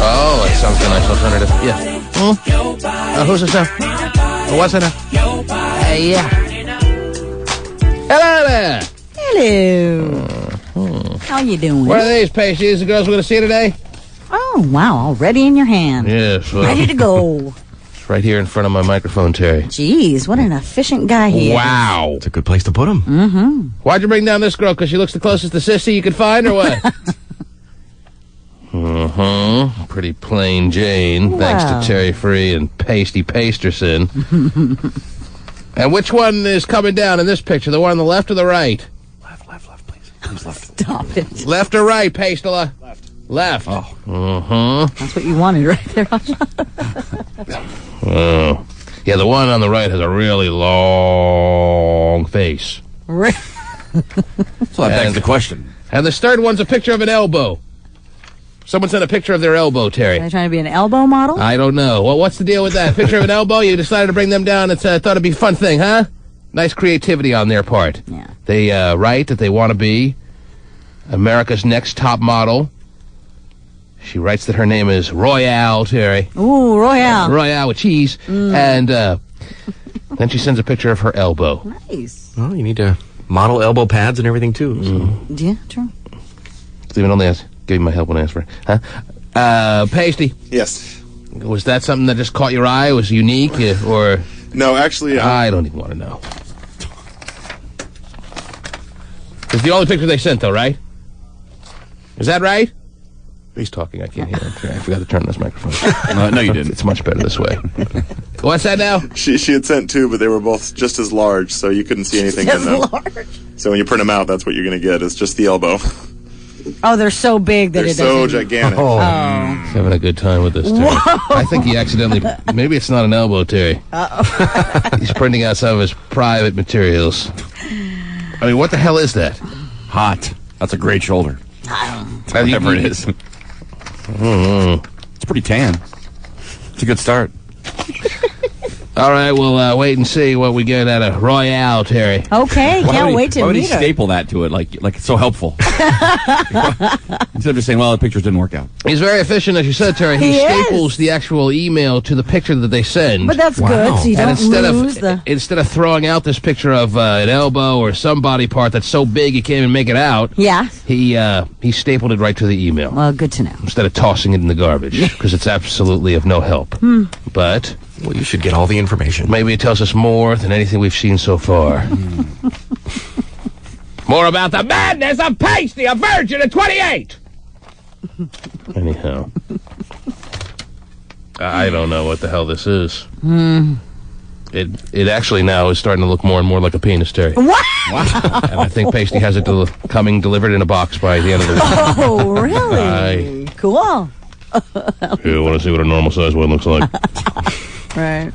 Oh, that sounds like a nice alternative. Yeah. Who's this now? What's it now? Yeah. Hello there. Hello. How you doing? What are these pasties the girls we're going to see today? Oh, wow. Already in your hand. Yes. Well, ready to go. It's right here in front of my microphone, Terry. Jeez, what an efficient guy he is. Wow. It's a good place to put him. Mm-hmm. Why'd you bring down this girl? Because she looks the closest to Sissy you could find, or what? Pretty plain Jane, thanks to Terry Free and Pasty Pasterson. And which one is coming down in this picture? The one on the left or the right? Left, please. Who's left? Stop it. Left or right, Pastela? Left. Oh. That's what you wanted right there. Oh. Yeah, the one on the right has a really long face. So that begs the question. And the third one's a picture of an elbow. Someone sent a picture of their elbow, Terry. Are you trying to be an elbow model? I don't know. Well, what's the deal with that? Picture of an elbow? You decided to bring them down. It's thought it'd be a fun thing, huh? Nice creativity on their part. Yeah. They write that they want to be America's next top model. She writes that her name is Royale, Terry. Ooh, Royale. Royale with cheese. And then she sends a picture of her elbow. Nice. Well, you need to model elbow pads and everything, too. So. Yeah, true. Stephen, only give me my help when I answer. Huh? Pasty. Yes. Was that something that just caught your eye? Was unique, or? No, actually, I don't even want to know. It's the only picture they sent, though, right? Is that right? He's talking. I can't hear him. I forgot to turn this microphone. No, you didn't. It's much better this way. What's that now? She had sent two, but they were both just as large, so you couldn't see anything in them. Large. So when you print them out, that's what you're going to get. It's just the elbow. Oh, they're so big that They're it so doesn't... gigantic. He's having a good time with this, Terry. I think he accidentally... Maybe it's not an elbow, Terry. He's printing out some of his private materials. I mean, what the hell is that? Hot. That's a great shoulder. Whatever it is. It's pretty tan. It's a good start. All right, we'll wait and see what we get out of Royale, Terry. Okay, can't wait to why would he meet her. staple that to it like it's so helpful? Instead of just saying, well, the pictures didn't work out. He's very efficient, as you said, Terry. He staples the actual email to the picture that they send. But that's good, so you And don't lose the... instead of throwing out this picture of an elbow or some body part that's so big you can't even make it out, Yeah. he stapled it right to the email. Well, good to know. Instead of tossing it in the garbage, because it's absolutely of no help. But Well, you should get all the information. maybe it tells us more than anything we've seen so far. More about the madness of Pasty, a virgin at 28! Anyhow. I don't know what the hell this is. It actually now is starting to look more and more like a penis, Terry. What? And I think Pasty has it coming delivered in a box by the end of the week. Oh, really? Cool. You want to see what a normal size one looks like? Right.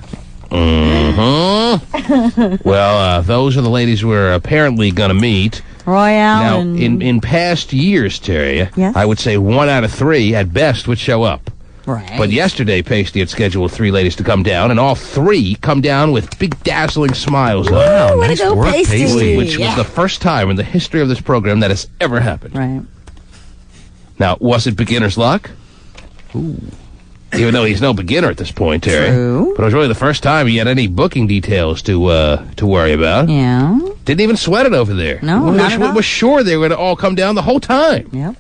Well, those are the ladies we're apparently going to meet. Royale Now, and... in past years, Terry, Yes? I would say 1 out of 3 at best would show up. Right. But yesterday, Pasty had scheduled 3 ladies to come down, and all 3 come down with big, dazzling smiles on. Wow, way to go, work, Pasty. Which was the first time in the history of this program that has ever happened. Right. Now, was it beginner's luck? Ooh. Even though he's no beginner at this point, Terry. True. But it was really the first time he had any booking details to worry about. Yeah. Didn't even sweat it over there. No, not at all. Was sure they were going to all come down the whole time. Yep.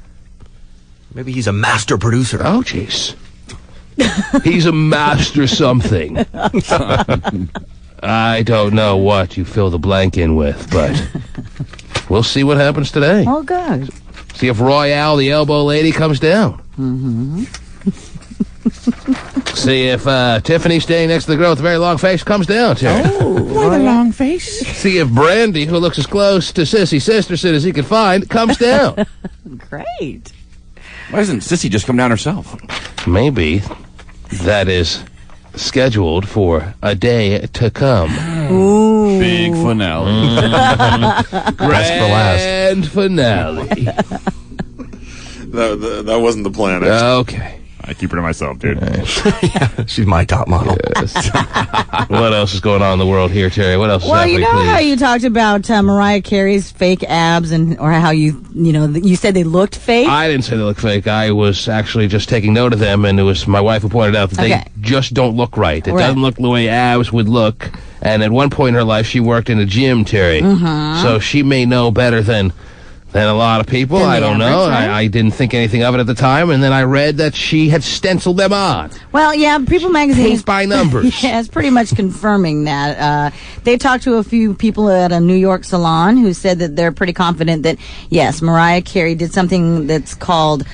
Maybe he's a master producer. Oh, jeez. He's a master something. I don't know what you fill the blank in with, but we'll see what happens today. Oh, good. See if Royale, the elbow lady, comes down. See if Tiffany, staying next to the girl with the very long face, comes down, Terry. With a long face. See if Brandy, who looks as close to Sissy Sisterson as he can find, comes down. Great. Why doesn't Sissy just come down herself? Maybe that is scheduled for a day to come. Ooh. Big finale. Grand finale. That wasn't the plan. Okay. I keep her to myself, dude. She's my top model. Yes. What else is going on in the world here, Terry? What else is Well, happening, you know please? how you talked about Mariah Carey's fake abs, or how you said they looked fake? I didn't say they look fake. I was actually just taking note of them, and it was my wife who pointed out that they just don't look right. It doesn't look the way abs would look. And at one point in her life, she worked in a gym, Terry. So she may know better than a lot of people. I don't know. Right? I didn't think anything of it at the time, and then I read that she had stenciled them on. Well, yeah, People Magazine Paint by numbers. Yeah, it's pretty much confirming that. They talked to a few people at a New York salon who said that they're pretty confident that, yes, Mariah Carey did something that's called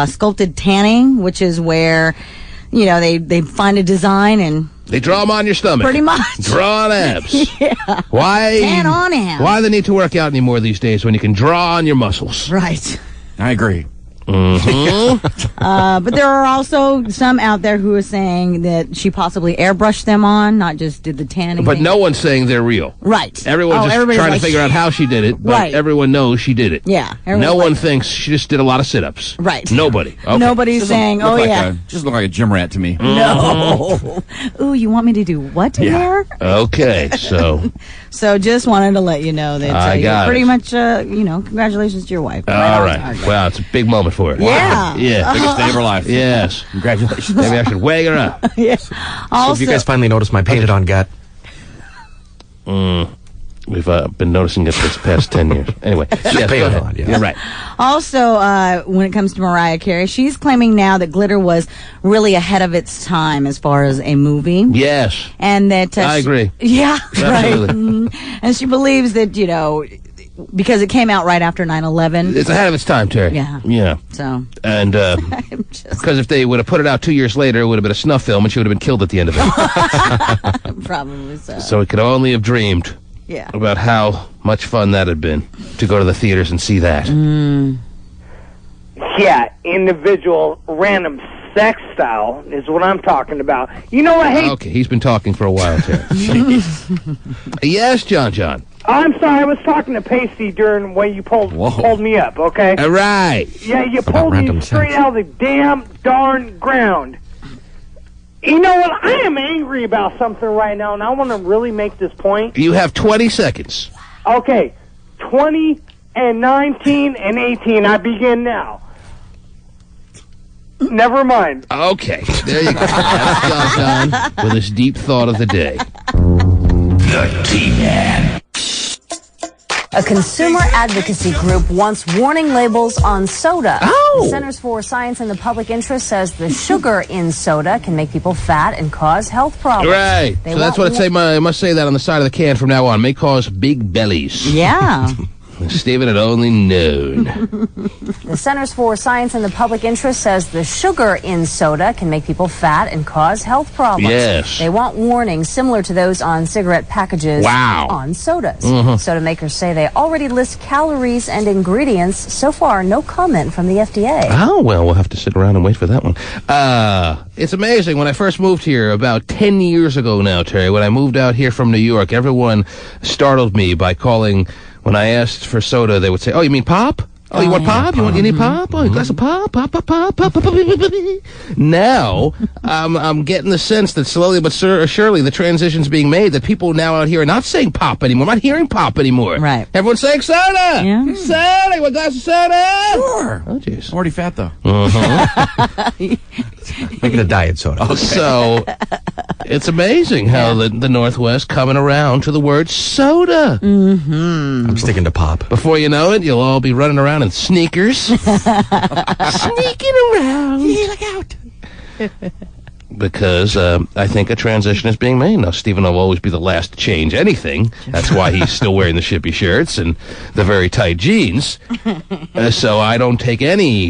sculpted tanning, which is where, they find a design and They draw them on your stomach. pretty much. Draw on abs. Yeah. Why? Tan on abs. Why the need to work out anymore these days when you can draw on your muscles? Right. I agree. But there are also some out there who are saying that she possibly airbrushed them on, not just did the tanning. But thing. no one's saying they're real. Right. Everyone's just everybody's trying like, to figure out how she did it, but Right. everyone knows she did it. Yeah. No everyone's one like- thinks she just did a lot of sit-ups. Right. Nobody. Okay. Nobody's saying, Look oh, like yeah. just look like a gym rat to me. No. Ooh, you want me to do what in there? Okay, so So just wanted to let you know that I you're got pretty it. much, congratulations to your wife. all right. Wow, it's a big moment for her. Yeah. Yeah. Biggest day of her life. Yes. Congratulations. Maybe I should wag her up. Yeah. So Also, if you guys finally noticed my painted on gut, We've been noticing it this past 10 years. Anyway, yes, go painted ahead. on, yeah. You're right. Also, when it comes to Mariah Carey, she's claiming now that Glitter was really ahead of its time as far as a movie. Yes. And that... I agree. Yeah, Absolutely. right. And she believes that, because it came out right after 9/11. It's ahead of its time, Terry. Yeah. Yeah. So, And I'm just because if they would have put it out 2 years later, it would have been a snuff film, and she would have been killed at the end of it. probably so. So we could only have dreamed Yeah. about how much fun that had been to go to the theaters and see that. Yeah, individual random sex style is what I'm talking about. You know what? Hey, Okay, he's been talking for a while, Terry. Yes, John. I'm sorry. I was talking to Pasty during when you pulled me up. Okay. All right. Yeah, you About pulled me random straight sex. out of the damn darn ground. You know what? I am angry about something right now, and I want to really make this point. You have 20 seconds. Okay, 20 and 19 and 18. I begin now. Never mind. Okay, there you go. That's John with his deep thought of the day. The T-Man. A consumer advocacy group wants warning labels on soda. Oh. The Centers for Science and the Public Interest says the sugar in soda can make people fat and cause health problems. Right. They So that's what want it must say that on the side of the can from now on. May cause big bellies. Yeah. Stephen had only known. The Centers for Science and the Public Interest says the sugar in soda can make people fat and cause health problems. Yes. They want warnings similar to those on cigarette packages Wow. on sodas. Soda makers say they already list calories and ingredients. So far, no comment from the FDA. Oh, well, we'll have to sit around and wait for that one. It's amazing. When I first moved here about 10 years ago now, Terry, when I moved out here from New York, everyone startled me by calling, when I asked for soda, they would say, oh, you mean pop? Oh, you want pop? You need pop? Oh, a glass of pop? Pop. Now, I'm getting the sense that slowly but surely the transition's being made, that people now out here are not saying pop anymore. I'm not hearing pop anymore. Right. Everyone's saying soda. Yeah. Soda. You want a glass of soda? Sure. Oh, jeez. I'm already fat, though. make it a diet soda. So, it's amazing how the Northwest coming around to the word soda. I'm sticking to pop. Before you know it, you'll all be running around in sneakers. Sneaking around. Look out. Because I think a transition is being made. Now, Stephen will always be the last to change anything. That's why he's still wearing the shippy shirts and the very tight jeans. So I don't take any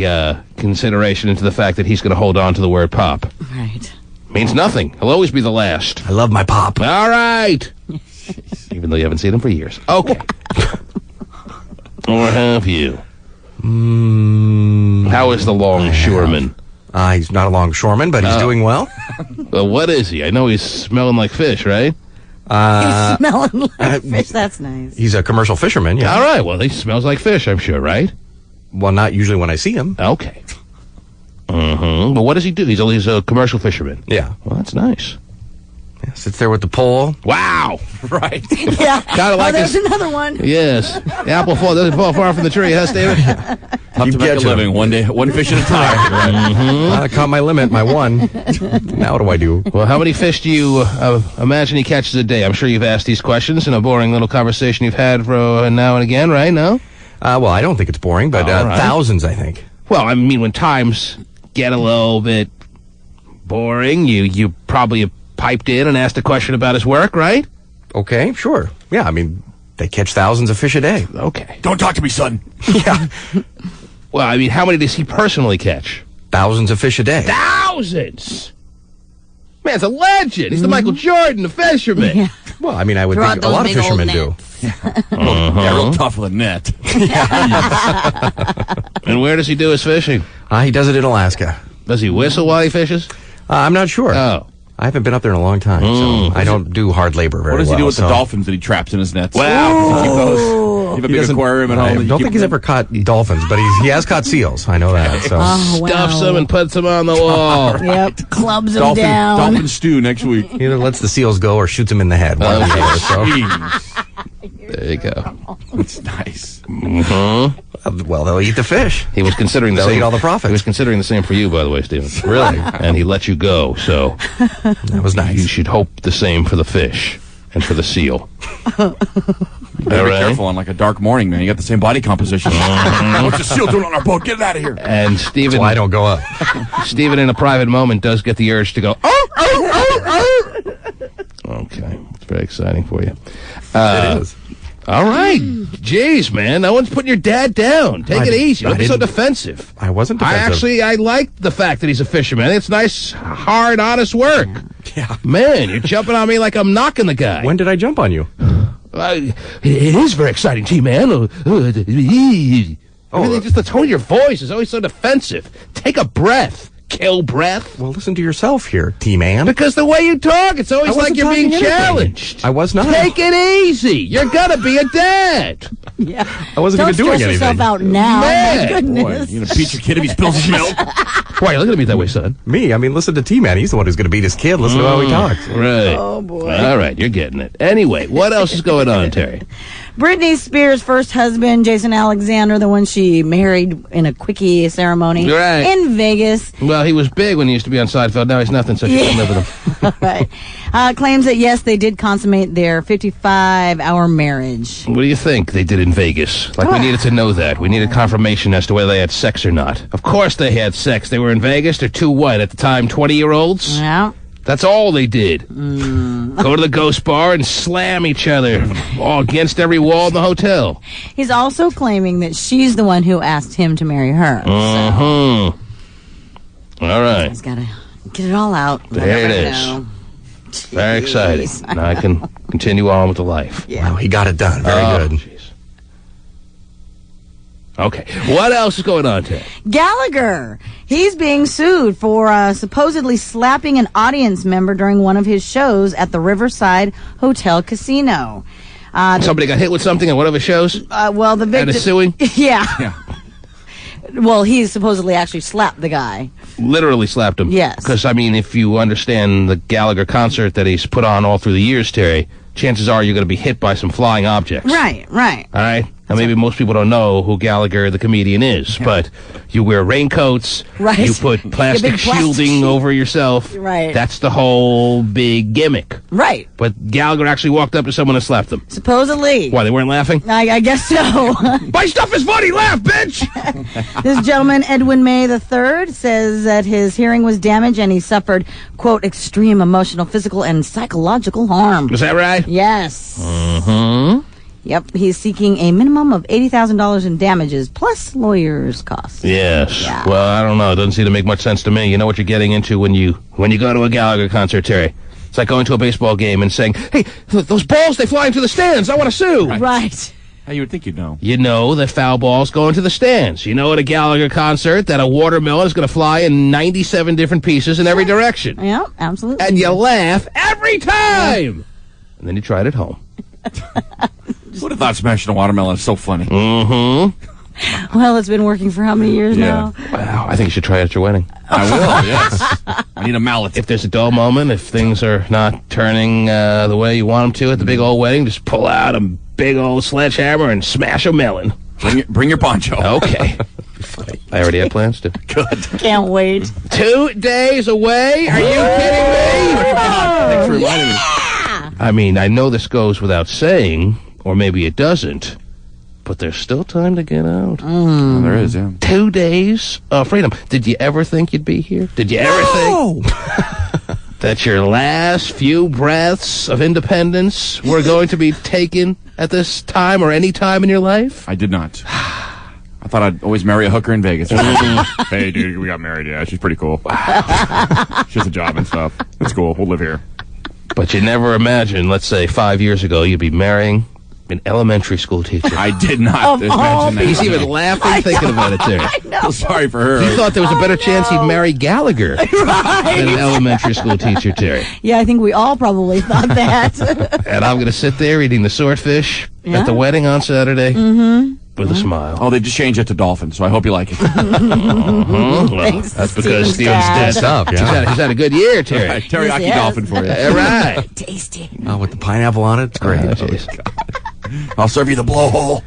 consideration into the fact that he's going to hold on to the word pop. Right. Means nothing. He'll always be the last. I love my pop. All right. Even though you haven't seen him for years. Okay. Or have you? How is the longshoreman? He's not a longshoreman, but he's doing well. Well, what is he? I know he's smelling like fish, right? He's smelling like fish. That's nice. He's a commercial fisherman, yeah. All right. Well, he smells like fish, I'm sure, right? Well, not usually when I see him. Okay. Mm-hmm. But what does he do? He's a commercial fisherman. Yeah. Well, that's nice. Yeah, sits there with the pole. Wow. Right. Yeah. Kinda like there's this- another one. Yes. The apple doesn't fall far from the tree, huh, David? Tough to make a get to living. him. One day, one fish at a time. I caught my limit, my one. Now what do I do? Well, how many fish do you imagine he catches a day? I'm sure you've asked these questions in a boring little conversation you've had for now and again, right? No? Well, I don't think it's boring, but All right. thousands, I think. Well, I mean, when times get a little bit boring, you probably have piped in and asked a question about his work, right? Okay, sure. Yeah, I mean, they catch thousands of fish a day. Okay. Don't talk to me, son. Yeah. Well, I mean, how many does he personally catch? Thousands of fish a day. Thousands! Man's a legend. He's the Michael Jordan, the fisherman. Yeah. Well, I mean, I would Throw out think a those lot of big old fishermen do. nets. Yeah, real tough with a net. And where does he do his fishing? He does it in Alaska. Does he whistle while he fishes? I'm not sure. Oh. I haven't been up there in a long time, so I don't do hard labor very well. What does he do with the so- dolphins that he traps in his nets? Wow. Keep those. You have a He big doesn't- aquarium at home. I that you don't keep think he's them in? ever caught dolphins, but he has caught seals. I know that. So. Oh, wow. Stuffs them and puts them on the wall. Yep. Clubs them down. Dolphin stew next week. Either lets the seals go or shoots them in the head. One or the other, so. Jeez. There you go. That's nice. Well, they'll eat the fish. He was considering the They'll same. eat all the profits. He was considering the same for you, by the way, Stephen. Really? And he let you go, so That was you nice. should hope the same for the fish and for the seal. Better be All right. careful on like a dark morning, man. You got the same body composition. What's the seal doing on our boat? Get it out of here. And Stephen, Well, I don't go up. Stephen, in a private moment, does get the urge to go. Oh. Okay, it's very exciting for you. It is. All right, jeez, man, no one's putting your dad down. Take it easy. Don't be so defensive. I wasn't defensive. I like the fact that he's a fisherman. It's nice, hard, honest work. Yeah. Man, you're jumping on me like I'm knocking the guy. When did I jump on you? It is very exciting, T-Man. Everything, just the tone of your voice is always so defensive. Take a breath. Kill breath. Well, listen to yourself here, T-Man. Because the way you talk, it's always I wasn't like you're being talking anything. challenged. I was not. Take it easy. You're gonna be a dad. Yeah. I wasn't Don't even doing stress anything. yourself out now. Man. My Boy, goodness. you gonna beat your kid if he spills his milk? Why are you looking at me that way, son? Me? I mean, listen to T-Man. He's the one who's going to beat his kid. Listen to how he talks. Right. Oh, boy. All right, you're getting it. Anyway, what else is going on, Terry? Britney Spears' first husband, Jason Alexander, the one she married in a quickie ceremony Right. in Vegas, Well, he was big when he used to be on Seinfeld. Now he's nothing, so she can live with him. right, claims that, yes, they did consummate their 55-hour marriage. What do you think they did in Vegas? Like, we needed to know that. We needed confirmation as to whether they had sex or not. Of course they had sex. They were in Vegas. They're two, what, at the time, 20-year-olds? Yeah. That's all they did. Go to the ghost bar and slam each other all against every wall in the hotel. He's also claiming that she's the one who asked him to marry her. So All right. he's got to get it all out. let There it everybody is. know. Very exciting. Jeez. Now I can continue on with the life. Wow, he got it done. Very Oh, good. jeez. Okay. What else is going on, Ted? Gallagher. He's being sued for supposedly slapping an audience member during one of his shows at the Riverside Hotel Casino. Somebody got hit with something at one of his shows? Well, the victim... And is suing? Yeah. Well, he supposedly actually slapped the guy. Literally slapped him. Yes. Because, I mean, if you understand the Gallagher concert that he's put on all through the years, Terry, chances are you're going to be hit by some flying objects. Right. All right? Now, maybe most people don't know who Gallagher, the comedian, is, but you wear raincoats. Right. You put plastic big plastic shielding shield. over yourself. Right. That's the whole big gimmick. Right. But Gallagher actually walked up to someone and slapped them. Supposedly. Why, they weren't laughing? I guess so. My stuff is funny! Laugh, bitch! This gentleman, Edwin May III, says that his hearing was damaged and he suffered, quote, extreme emotional, physical, and psychological harm. Is that right? Yes. Mm-hmm. Yep. He's seeking a minimum of $80,000 in damages, plus lawyers' costs. Yes. Yeah. Well, I don't know. It doesn't seem to make much sense to me. You know what you're getting into when you go to a Gallagher concert, Terry. It's like going to a baseball game and saying, hey, those balls, they fly into the stands. I want to sue. Right. How you would think you'd know. You know that foul balls go into the stands. You know at a Gallagher concert that a watermelon is going to fly in 97 different pieces in every direction. Yeah, absolutely. And you laugh every time. And then you try it at home. Would have thought smashing a watermelon is so funny. Mm-hmm. Well, it's been working for how many years now? Wow. I think you should try it at your wedding. I will, yes. I need a mallet. If there's a dull moment, if things are not turning the way you want them to at the big old wedding, just pull out a big old sledgehammer and smash a melon. Bring your poncho. Okay. I already had plans to. Good. Can't wait. 2 days away? Are you kidding me? Thanks for reminding me. I mean, I know this goes without saying, or maybe it doesn't, but there's still time to get out. Oh, there is, yeah. 2 days of freedom. Did you ever think you'd be here? Did you ever think that your last few breaths of independence were going to be taken at this time or any time in your life? I did not. I thought I'd always marry a hooker in Vegas. Hey, dude, we got married. Yeah, she's pretty cool. She has a job and stuff. It's cool. We'll live here. But you never imagined, let's say 5 years ago, you'd be marrying an elementary school teacher. I did not imagine that. He's even laughing thinking about it there. I know. I'm sorry for her. He thought there was a better chance he'd marry Gallagher than an elementary school teacher, Terry. Yeah, I think we all probably thought that. And I'm going to sit there eating the swordfish Yeah. at the wedding on Saturday with a smile. Oh, they just changed it to dolphin, so I hope you like it. Well, Thanks, that's because Steven's Steven's dad. dead. Up, yeah. He's had a good year, Terry. Right, teriyaki Yes, dolphin for you. All right. Tasty. Oh, with the pineapple on it, it's great. Jeez. I'll serve you the blowhole.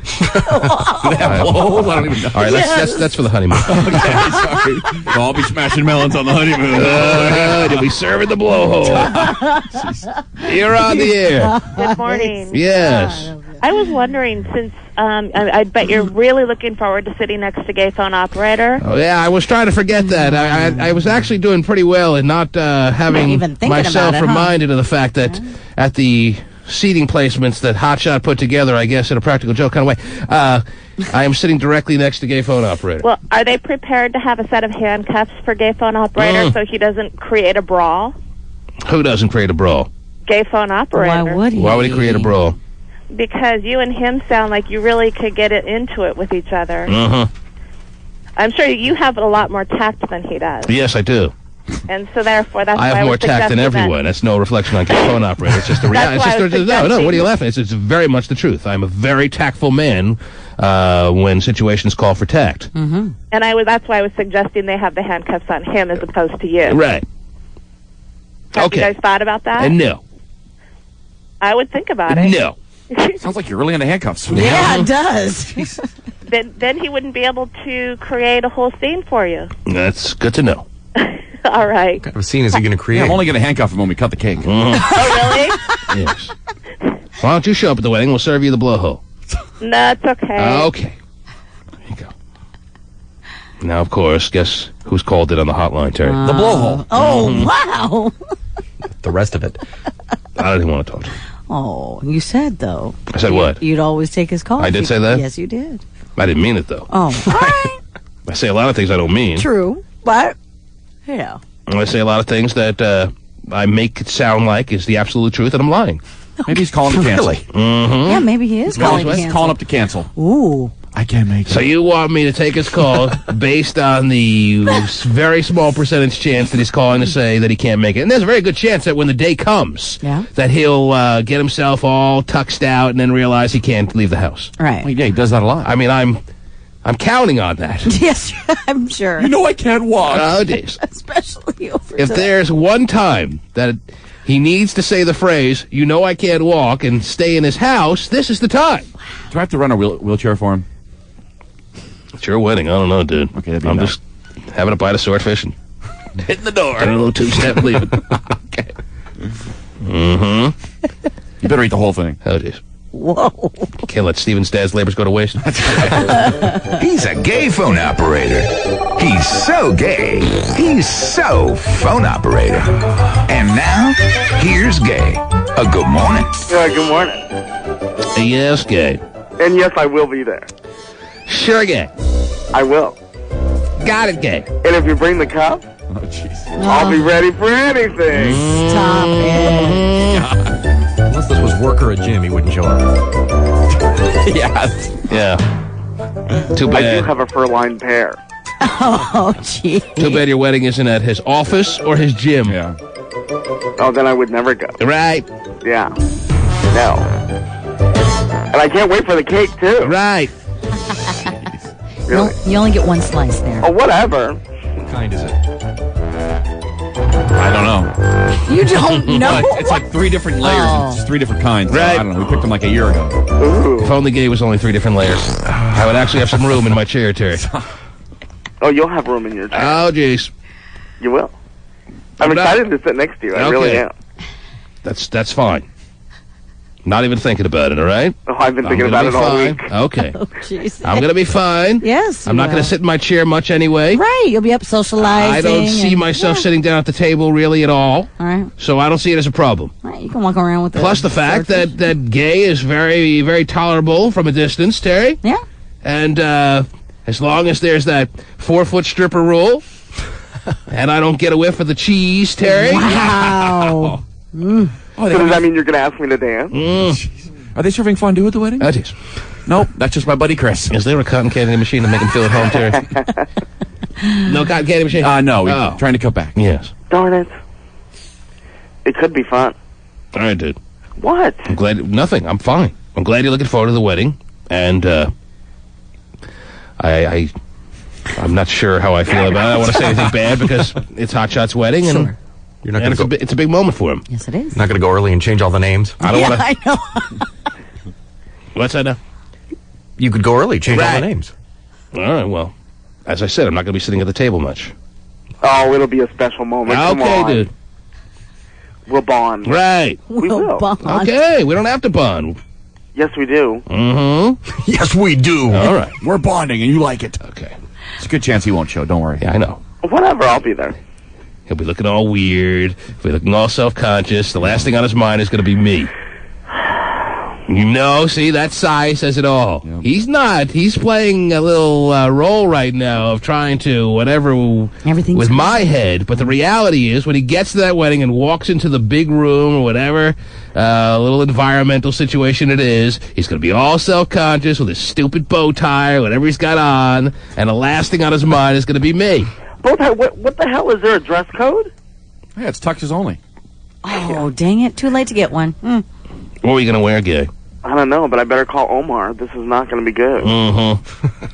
Do they have blowholes? I don't even know. All right, that's for the honeymoon. Okay, sorry. So I'll be smashing melons on the honeymoon. You'll be serving the blowhole. You're on the air. Good morning. Yes. I was wondering, since I bet you're really looking forward to sitting next to Gay Phone Operator. Oh, yeah, I was trying to forget that. I was actually doing pretty well in not having even thinking myself about it, huh? reminded of the fact that at the seating placements that Hotshot put together, I guess, in a practical joke kind of way, I am sitting directly next to Gay Phone Operator. Well, are they prepared to have a set of handcuffs for Gay Phone Operator so he doesn't create a brawl? Who doesn't create a brawl? Gay Phone Operator. Why would he? Why would he create a brawl? Because you and him sound like you really could get into it with each other. I'm sure you have a lot more tact than he does. Yes, I do. And so therefore, that's I why have more was tact than suggesting everyone. that. That's no reflection on Gay Phone Operator. It's just the reality. That's why I was No, what are suggesting- you laughing at? It's very much the truth. I'm a very tactful man when situations call for tact. And that's why I was suggesting they have the handcuffs on him as opposed to you. Right. Have Okay. you guys thought about that? And no. I would think about it. No. Sounds like you're really into handcuffs. Yeah, it does. Then he wouldn't be able to create a whole scene for you. That's good to know. All right. What kind of scene is he going to create? Yeah, I'm only going to handcuff him when we cut the cake. Oh, really? Yes. Why don't you show up at the wedding? We'll serve you the blowhole. No, it's okay. Okay. There you go. Now, of course, guess who's called it on the hotline, Terry? The blowhole. Oh, wow. The rest of it. I don't even want to talk to him. Oh, you said, though. I said what? You'd always take his call. I did say that? Yes, you did. I didn't mean it, though. Oh, all right. I say a lot of things I don't mean. True. But, you know. I say a lot of things that I make it sound like is the absolute truth, and I'm lying. Maybe he's calling to cancel. Really? Yeah, maybe he is calling to He's cancel. calling up to cancel. Ooh. I can't make it. So you want me to take his call based on the very small percentage chance that he's calling to say that he can't make it. And there's a very good chance that when the day comes, that he'll get himself all tuxed out and then realize he can't leave the house. Right. Well, yeah, he does that a lot. I mean, I'm counting on that. Yes, I'm sure. You know I can't walk. Nowadays. Especially over If there's one time that he needs to say the phrase, you know I can't walk, and stay in his house, this is the time. Do I have to run a wheelchair for him? It's your wedding. I don't know, dude. Okay, that'd be I'm enough. just having a bite of swordfish and hitting the door. And a little two-step leaving. Okay. You better eat the whole thing. Oh, jeez. Whoa. Can't let Steven's dad's labors go to waste. He's a gay phone operator. He's so gay. He's so phone operator. And now, here's Gay. A good morning. Good morning. Yes, gay. And yes, I will be there. Sure, gay. I will. Got it, gay. And if you bring the cup, Oh, jeez. I'll be ready for anything. Stop it. Unless this was work or a gym, he wouldn't show up. Yeah. Yeah. Too I do bad. have a fur-lined pair. Oh, gee. Too bad your wedding isn't at his office or his gym. Yeah. Oh, then I would never go. Right. Yeah. No. And I can't wait for the cake, too. Right. Really. You only get one slice there. Oh, whatever. kind is it? I don't know. You don't know? It's like 3 different layers. Oh. It's 3 different kinds. So Right. I don't know. We picked them like a year ago. If only gay was only 3 different layers, I would actually have some room in my chair, Terry. Oh, you'll have room in your chair. Oh, jeez. You will. I'm excited to sit next to you. I really am. That's fine. Not even thinking about it, all right? Oh, I've been thinking about it all week. Okay. Oh, jeez. I'm going to be fine. Yes, I'm you not going will. to sit in my chair much anyway. Right, you'll be up socializing. I don't see and- myself yeah. sitting down at the table really at all. All right. So I don't see it as a problem. All right, you can walk around with Plus the fact that gay is very, very tolerable from a distance, Terry. Yeah. And as long as there's that 4-foot stripper rule, and I don't get a whiff of the cheese, Terry. Wow. Oh, So does that mean you're going to ask me to dance? Are they serving fondue at the wedding? That is. Nope, that's just my buddy Chris. Is there a cotton candy machine to make him feel at home, Terry? No cotton candy machine? No, we're trying to cut back. Yes. Darn it. It could be fun. All right, dude. What? I'm glad. Nothing. I'm fine. I'm glad you're looking forward to the wedding. And I'm not sure how I feel about it. I don't want to say anything bad because it's Hot Shot's wedding. And, Sure. You're not and going to go. it's a big moment for him. Yes, it is. Not going to go early and change all the names. I don't yeah, want to. I know. What's that now? You could go early, change all Right. the names. All right, well, as I said, I'm not going to be sitting at the table much. Oh, it'll be a special moment. Come Okay, on. dude. We'll bond. Right. We will. Bond. Okay, we don't have to bond. Yes, we do. Mm-hmm. Yes, we do. All right. We're bonding, and you like it. Okay. It's a good chance he won't show. Don't worry. Yeah, I know. Whatever, I'll be there. He'll be looking all weird. He'll be looking all self-conscious. The last thing on his mind is going to be me. You know, see, that sigh says it all. Yep. He's not. He's playing a little role right now of trying to whatever Everything's with good. my head. But the reality is when he gets to that wedding and walks into the big room or whatever little environmental situation it is, he's going to be all self-conscious with his stupid bow tie or whatever he's got on. And the last thing on his mind is going to be me. What the hell? Is there a dress code? Yeah, it's tuxes only. Oh, dang it. Too late to get one. What are you going to wear, Gay? I don't know, but I better call Omar. This is not going to be good. Mm-hmm.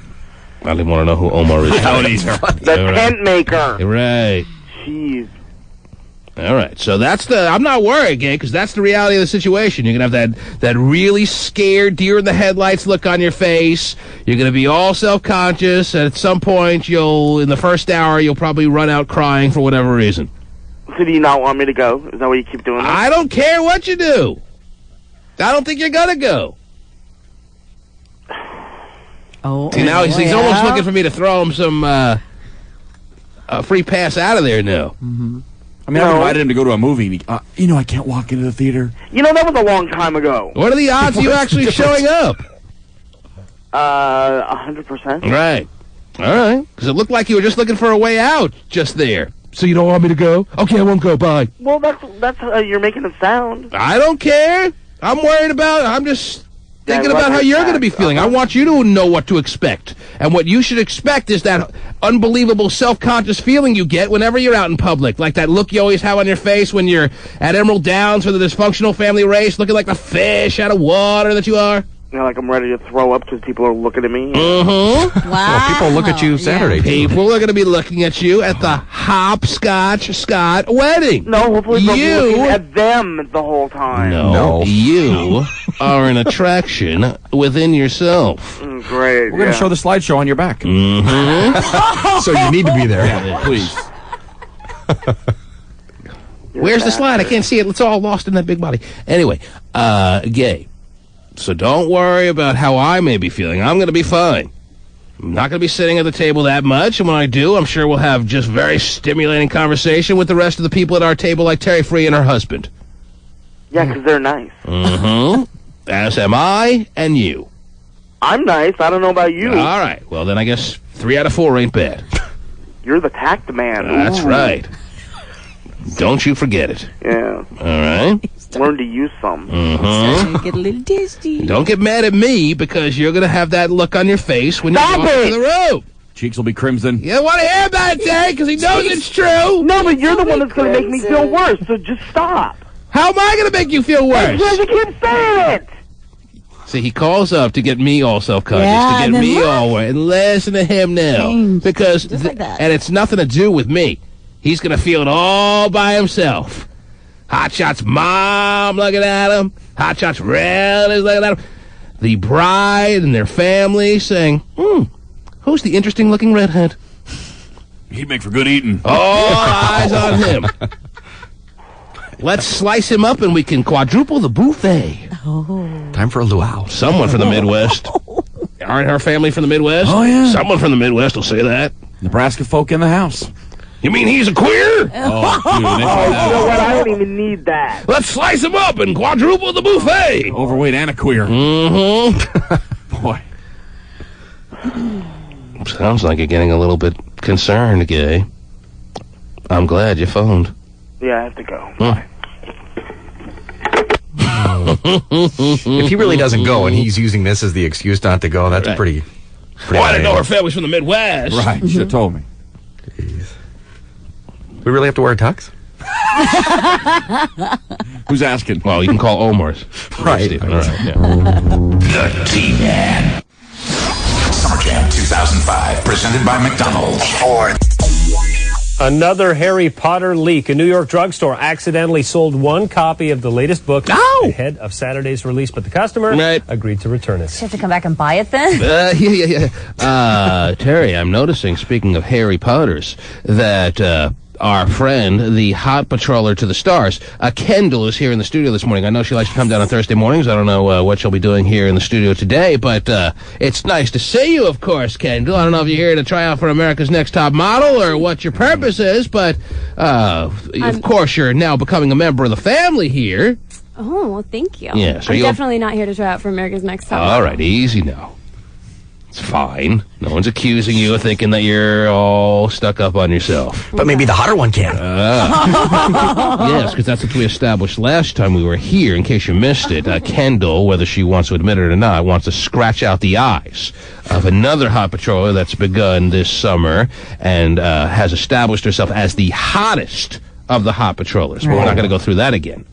I don't even want to know who Omar is. I don't either. The tent maker. Right. Jeez. All right. So that's I'm not worried, Gay, because that's the reality of the situation. You're going to have that really scared deer in the headlights look on your face. You're going to be all self-conscious, and at some point, in the first hour, you'll probably run out crying for whatever reason. So do you not want me to go? Is that why you keep doing that? I don't care what you do. I don't think you're going to go. Oh, See, now he's almost looking for me to throw him some a free pass out of there now. I mean, I invited him to go to a movie. And I can't walk into the theater. You know, that was a long time ago. What are the odds of you actually showing up? 100%. Right. All right. Because it looked like you were just looking for a way out just there. So you don't want me to go? Okay, I won't go. Bye. Well, that's how you're making it sound. I don't care. I'm worried about I'm just thinking about how you're going to be feeling. I want you to know what to expect. And what you should expect is that unbelievable self-conscious feeling you get whenever you're out in public. Like that look you always have on your face when you're at Emerald Downs for the dysfunctional family race, looking like the fish out of water that you are. You know, like I'm ready to throw up because people are looking at me. Mm-hmm. Wow. Well, people look at you Saturday. too. People are going to be looking at you at the Hopscotch Scott wedding. No, hopefully they'll be You- looking at them the whole time. No. You are an attraction within yourself. Great. We're going to show the slideshow on your back. Mm-hmm. So you need to be there. Please. Where's the slide? I can't see it. It's all lost in that big body. Anyway, Gay. So don't worry about how I may be feeling. I'm going to be fine. I'm not going to be sitting at the table that much, and when I do, I'm sure we'll have just very stimulating conversation with the rest of the people at our table, like Terry Free and her husband. Yeah, because they're nice. Mm-hmm. As am I and you. I'm nice. I don't know about you. All right. Well, then I guess 3 out of 4 ain't bad. You're the tact man. That's Ooh. right. Don't you forget it. Yeah. All right? Learn to use some. Mm-hmm. Get a little dizzy. Don't get mad at me because you're going to have that look on your face when you Stop walk it! into the room. Cheeks will be crimson. You don't want to hear about it, Terry, because he knows it's true. No, but you're the one that's going to make me feel worse, so just stop. How am I going to make you feel worse? Because you keep saying it. See, he calls up to get me all self-conscious, Yeah, to and get then me look. all worried. And listen to him now. Change. Because, Just like that. and it's nothing to do with me. He's going to feel it all by himself. Hotshot's mom looking at him. Hotshot's relatives looking at him. The bride and their family saying, who's the interesting-looking redhead? He'd make for good eating. All eyes on him. Let's slice him up and we can quadruple the buffet. Time for a luau. Someone from the Midwest. Aren't our family from the Midwest? Oh, yeah. Someone from the Midwest will say that. Nebraska folk in the house. You mean he's a queer? Oh, dude, You know what? I don't even need that. Let's slice him up and quadruple the buffet. overweight and a queer. Mm-hmm. Boy. Sounds like you're getting a little bit concerned, Gay. I'm glad you phoned. Yeah, I have to go. Huh. If he really doesn't go and he's using this as the excuse not to go, that's Right. pretty Oh, I didn't know her family's from the Midwest. Right, you should have told me. We really have to wear a tux? Who's asking? Well, you can call Omar's. Right. Stephen. All right. Yeah. The T-Man. Summer Jam 2005, presented by McDonald's. Ford. Another Harry Potter leak. A New York drugstore accidentally sold one copy of the latest book ahead of Saturday's release, but the customer agreed to return it. You have to come back and buy it then? Yeah. Terry, I'm noticing, speaking of Harry Potters, that our friend, the hot patroller to the stars, Kendall, is here in the studio this morning. I know she likes to come down on Thursday mornings. I don't know what she'll be doing here in the studio today, but it's nice to see you, of course, Kendall. I don't know if you're here to try out for America's Next Top Model or what your purpose is, but of course you're now becoming a member of the family here. Oh, well, thank you. Yeah, so I'm you'll- definitely not here to try out for America's Next Top All right, easy now. It's fine. No one's accusing you of thinking that you're all stuck up on yourself. But maybe the hotter one can. Yes, because that's what we established last time we were here. In case you missed it, Kendall, whether she wants to admit it or not, wants to scratch out the eyes of another hot patroller that's begun this summer and has established herself as the hottest of the hot patrollers. But we're not going to go through that again.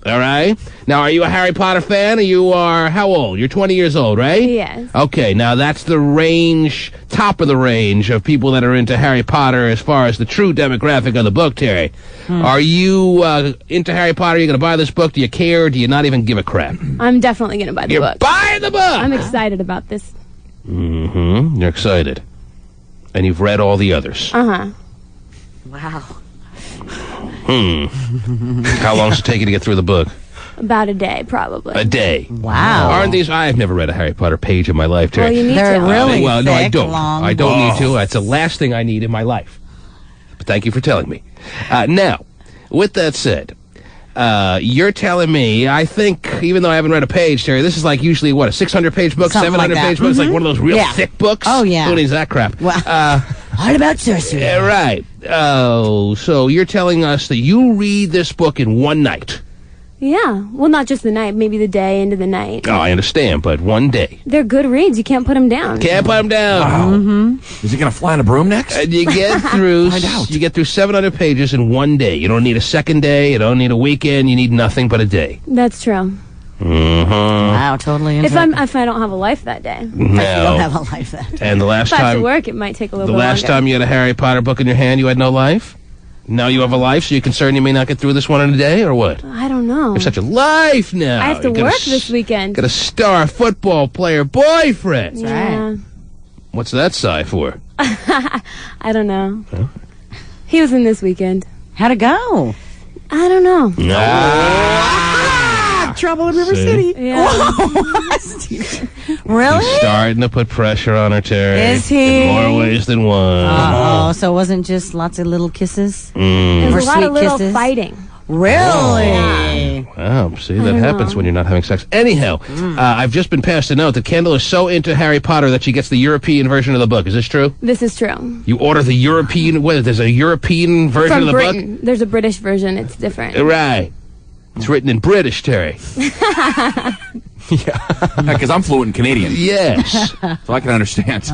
All right? Now, are you a Harry Potter fan? Or you are, how old? You're 20 years old, right? Yes. Okay, now that's the range, top of the range of people that are into Harry Potter as far as the true demographic of the book, Terry. Are you into Harry Potter? Are you going to buy this book? Do you care, or do you not even give a crap? I'm definitely going to buy the You're book. buying the book! I'm excited about this. Mm-hmm. You're excited. And you've read all the others. Uh-huh. Wow. How long does it take you to get through the book? About a day, probably. A day. Wow. Aren't these? I've never read a Harry Potter page in my life, Terry. Well, you need They're to. really well, no, I thick, don't. long. I don't need to. That's the last thing I need in my life. But thank you for telling me. Now, with that said, you're telling me, I think, even though I haven't read a page, Terry, this is like usually, what, a 600-page book, Something like 700-page that. book? It's like one of those real Yeah. thick books? Oh, yeah. Who needs that crap? Well, all about sorcery. Yeah, right. Oh, so you're telling us that you read this book in one night. Yeah. Well, not just the night, maybe the day into the night. Oh, I understand, but one day. They're good reads. You can't put them down. Can't put them down. Is he going to fly in a broom next? And you get through Find out. you get through 700 pages in one day. You don't need a second day. You don't need a weekend. You need nothing but a day. That's true. Mm-hmm. Wow, totally. If I don't have a life that day. If you don't have a life then. And the last If I have to time, work, it might take a little the bit last longer. time you had a Harry Potter book in your hand, you had no life. Now you have a life, so you're concerned you may not get through this one in a day, or what? I don't know. You have such a life now. I have to You got a work s- this weekend. Got a star football player boyfriend. Yeah. What's that sigh for? I don't know. He was in this weekend. How'd it go? I don't know. Trouble in River See? City. Yeah. Really? He's starting to put pressure on her, Terry. Is he? In more ways than one. Oh, so it wasn't just lots of little kisses? There's Or a lot sweet of little kisses? fighting. Really? Wow, see, that don't happens know. when you're not having sex. Anyhow, I've just been passed a note that Kendall is so into Harry Potter that she gets the European version of the book. Is this true? This is true. You order the European, what, there's a European version From of the Britain. There's a British version. It's different. book? Right. It's written in British, Terry. Because I'm fluent in Canadian, Yes. so I can understand.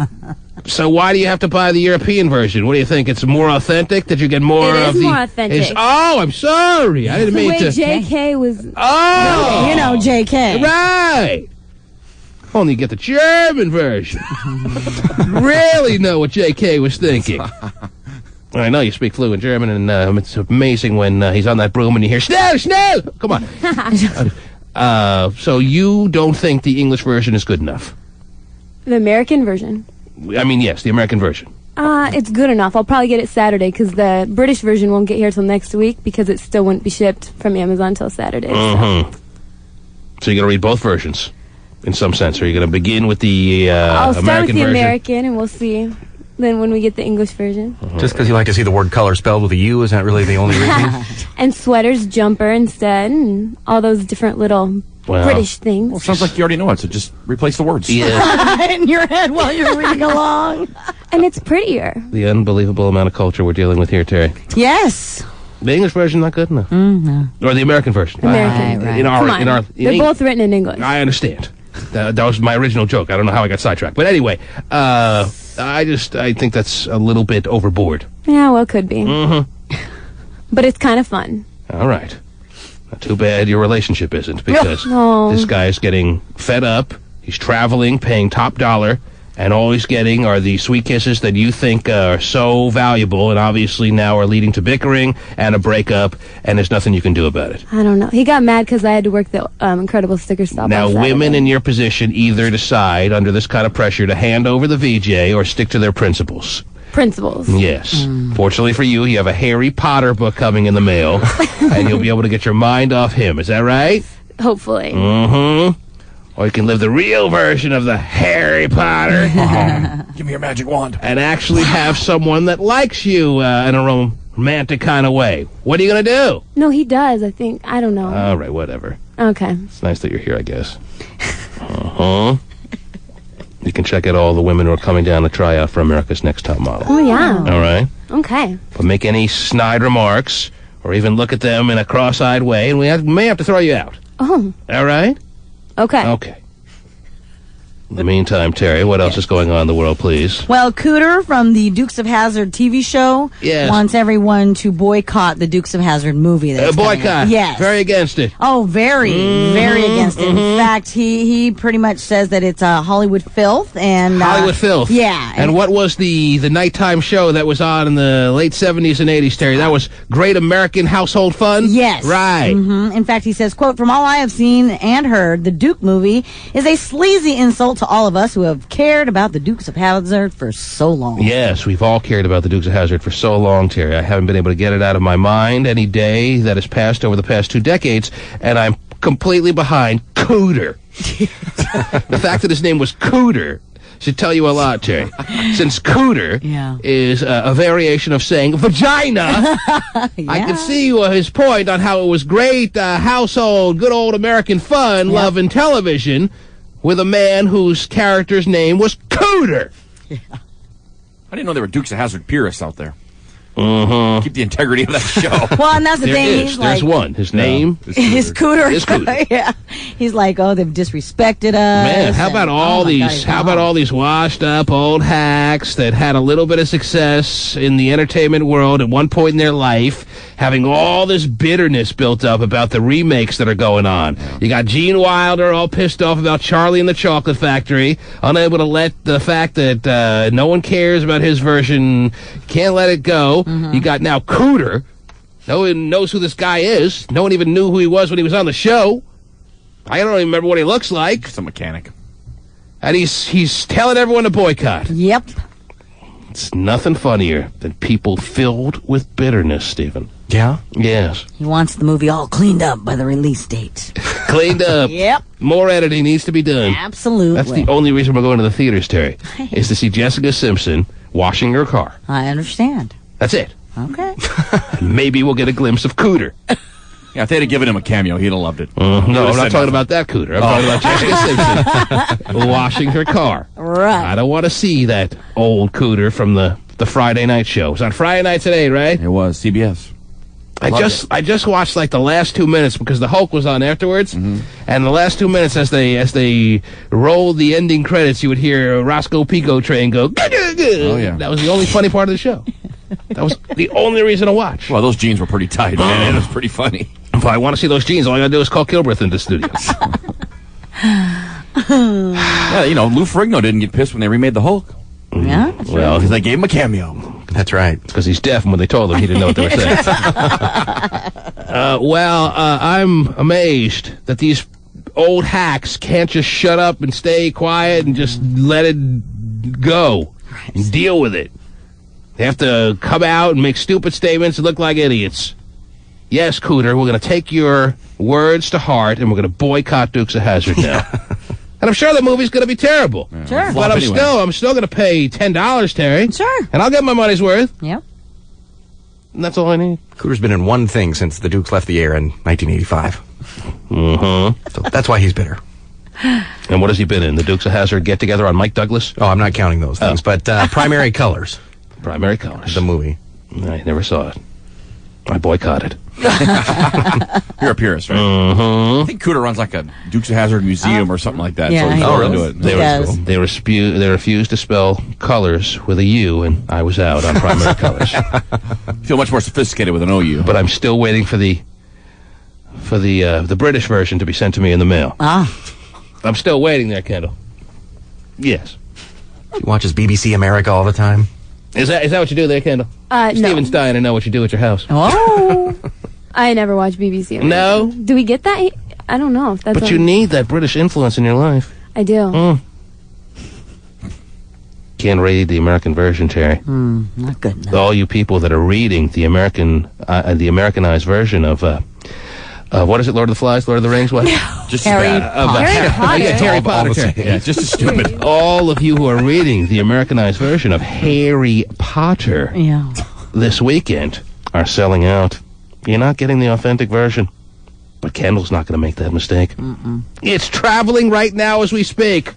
So why do you have to buy the European version? What do you think? It's more authentic? Did you get more It is of the... more authentic. Oh, I'm sorry. I didn't The mean way to... JK was... Oh! You know, JK. Right. Only you get the German version. Really know what J.K. was thinking. I know you speak fluent German, and it's amazing when he's on that broom and you hear, Schnell, Schnell! Come on. So you don't think the English version is good enough? The American version. I mean, yes, the American version. It's good enough. I'll probably get it Saturday because the British version won't get here till next week because it still wouldn't be shipped from Amazon till Saturday. So you're going to read both versions in some sense. Or are you going to begin with the I'll American start with the version? American and we'll see then when we get the English version. Just because you like to see the word color spelled with a U, is that really the only reason? And sweaters, jumper instead, and all those different little British things. Well, sounds like you already know it, so just replace the words. Yeah. In your head while you're reading along. And it's prettier. The unbelievable amount of culture we're dealing with here, Terry. Yes. The English version not good enough. No. Or the American version. American. Right. Come on. They're both written in English. I understand. That was my original joke. I don't know how I got sidetracked. But anyway, I think that's a little bit overboard. Yeah, well, could be. But it's kind of fun. All right. Not too bad your relationship isn't, because No. this guy's getting fed up. He's traveling, paying top dollar, and all he's getting are the sweet kisses that you think are so valuable, and obviously now are leading to bickering and a breakup, and there's nothing you can do about it. I don't know. He got mad because I had to work the Incredible Sticker Stop. Now, on Saturday. women in your position either decide, under this kind of pressure, to hand over the VJ or stick to their principles. Principles. Yes. Fortunately for you, you have a Harry Potter book coming in the mail, and you'll be able to get your mind off him. Is that right? Hopefully. Or you can live the real version of the Harry Potter. Give me your magic wand. And actually have someone that likes you in a romantic kind of way. What are you going to do? No, he does, I think. I don't know. All right, whatever. Okay. It's nice that you're here, I guess. You can check out all the women who are coming down to try out for America's Next Top Model. Oh, yeah. All right? Okay. But make any snide remarks or even look at them in a cross-eyed way, and we may have to throw you out. Oh. All right? Okay. Okay. In the meantime, Terry, what else is going on in the world, please? Well, Cooter from the Dukes of Hazzard TV show wants everyone to boycott the Dukes of Hazzard movie. That's boycott. Yes. Very against it. Oh, very against it. In fact, he pretty much says that it's Hollywood filth. And Hollywood filth. Yeah. And what was the nighttime show that was on in the late 70s and 80s, Terry? That was Great American Household Fun? Yes. Right. In fact, he says, quote, "From all I have seen and heard, the Duke movie is a sleazy insult to all of us who have cared about the Dukes of Hazzard for so long." Yes, we've all cared about the Dukes of Hazzard for so long, Terry. I haven't been able to get it out of my mind any day that has passed over the past 2 decades, and I'm completely behind Cooter. The fact that his name was Cooter should tell you a lot, Terry. Since Cooter is a variation of saying vagina, I can see his point on how it was great household, good old American fun, love, and television, with a man whose character's name was Cooter. I didn't know there were Dukes of Hazzard purists out there. Keep the integrity of that show. Well, and that's the thing. There's one. His name is Cooter. Is Cooter. Yeah. He's like, oh, they've disrespected us. Man, how about all these washed up old hacks that had a little bit of success in the entertainment world at one point in their life, having all this bitterness built up about the remakes that are going on. You got Gene Wilder all pissed off about Charlie and the Chocolate Factory, unable to let the fact that no one cares about his version, can't let it go. You got now Cooter. No one knows who this guy is. No one even knew who he was when he was on the show. I don't even remember what he looks like. Just a mechanic. And he's telling everyone to boycott. Yep. It's nothing funnier than people filled with bitterness, Stephen. Yeah? Yes. He wants the movie all cleaned up by the release date. Cleaned up. Yep. More editing needs to be done. Absolutely. That's the only reason we're going to the theaters, Terry, is to see Jessica Simpson washing her car. I understand. That's it. Okay. Maybe we'll get a glimpse of Cooter. Yeah, if they'd have given him a cameo, he'd have loved it. No, I'm not talking about that Cooter. I'm talking about Jessica Simpson washing her car. Right. I don't want to see that old Cooter from the Friday night show. It was on Friday night today, right? It was CBS. I just watched like the last 2 minutes because the Hulk was on afterwards, and the last 2 minutes as they rolled the ending credits, you would hear Roscoe Pico Train go. Oh yeah, that was the only funny part of the show. That was the only reason to watch. Well, those jeans were pretty tight, man. It was pretty funny. If I want to see those jeans, all I gotta do is call Kilbreth into the studio. Yeah, Lou Ferrigno didn't get pissed when they remade the Hulk. Yeah. Well, Because they gave him a cameo. That's right. because he's deaf, and when they told him, he didn't know what they were saying. I'm amazed that these old hacks can't just shut up and stay quiet and just let it go and deal with it. They have to come out and make stupid statements and look like idiots. Yes, Cooter, we're going to take your words to heart, and we're going to boycott Dukes of Hazzard now. And I'm sure the movie's going to be terrible. Sure. But I'm still going to pay $10, Terry. Sure. And I'll get my money's worth. Yep. And that's all I need. Cooter's been in one thing since the Dukes left the air in 1985. Mm-hmm. So that's why he's bitter. And what has he been in? The Dukes of Hazzard get-together on Mike Douglas? Oh, I'm not counting those things, but Primary Colors. Primary Colors. The movie. I never saw it. I boycotted. You're a purist, right? Mm-hmm. I think Cooter runs like a Dukes of Hazzard museum or something like that. Yeah, so he's he all does. into it. They refused to spell colors with a U, and I was out on Primary Colors. Feel much more sophisticated with an OU. But I'm still waiting for the British version to be sent to me in the mail. I'm still waiting there, Kendall. Yes. He watches BBC America all the time. Is that what you do there, Kendall? No. Steven's dying to know what you do at your house. Oh. I never watch BBC America. No? Do we get that? I don't know if that's. But you need that British influence in your life. I do. Can't read the American version, Terry. Not good enough. All you people that are reading the Americanized version of what is it, Lord of the Flies, Lord of the Rings, what? Just Harry bad. Harry Potter. Yeah, just as stupid. All of you who are reading the Americanized version of Harry Potter this weekend are selling out. You're not getting the authentic version. But Kendall's not going to make that mistake. It's traveling right now as we speak.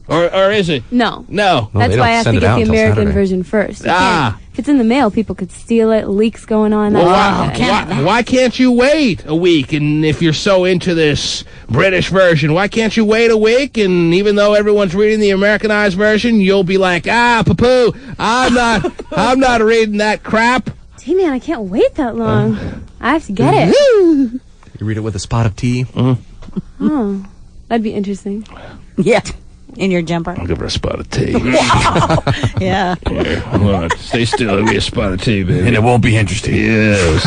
Or is it? No. No. That's why I have to get the American version first. If it's in the mail, people could steal it, leaks going on. Why can't you wait a week? And if you're so into this British version, why can't you wait a week? And even though everyone's reading the Americanized version, you'll be like, poo-poo, I'm not reading that crap. Hey, man, I can't wait that long. I have to get it. You read it with a spot of tea? Oh, that'd be interesting. Yeah. In your jumper. I'll give her a spot of tea. Wow. Yeah. Here, hold on. Stay still. It'll be a spot of tea, baby. And it won't be interesting. Yes.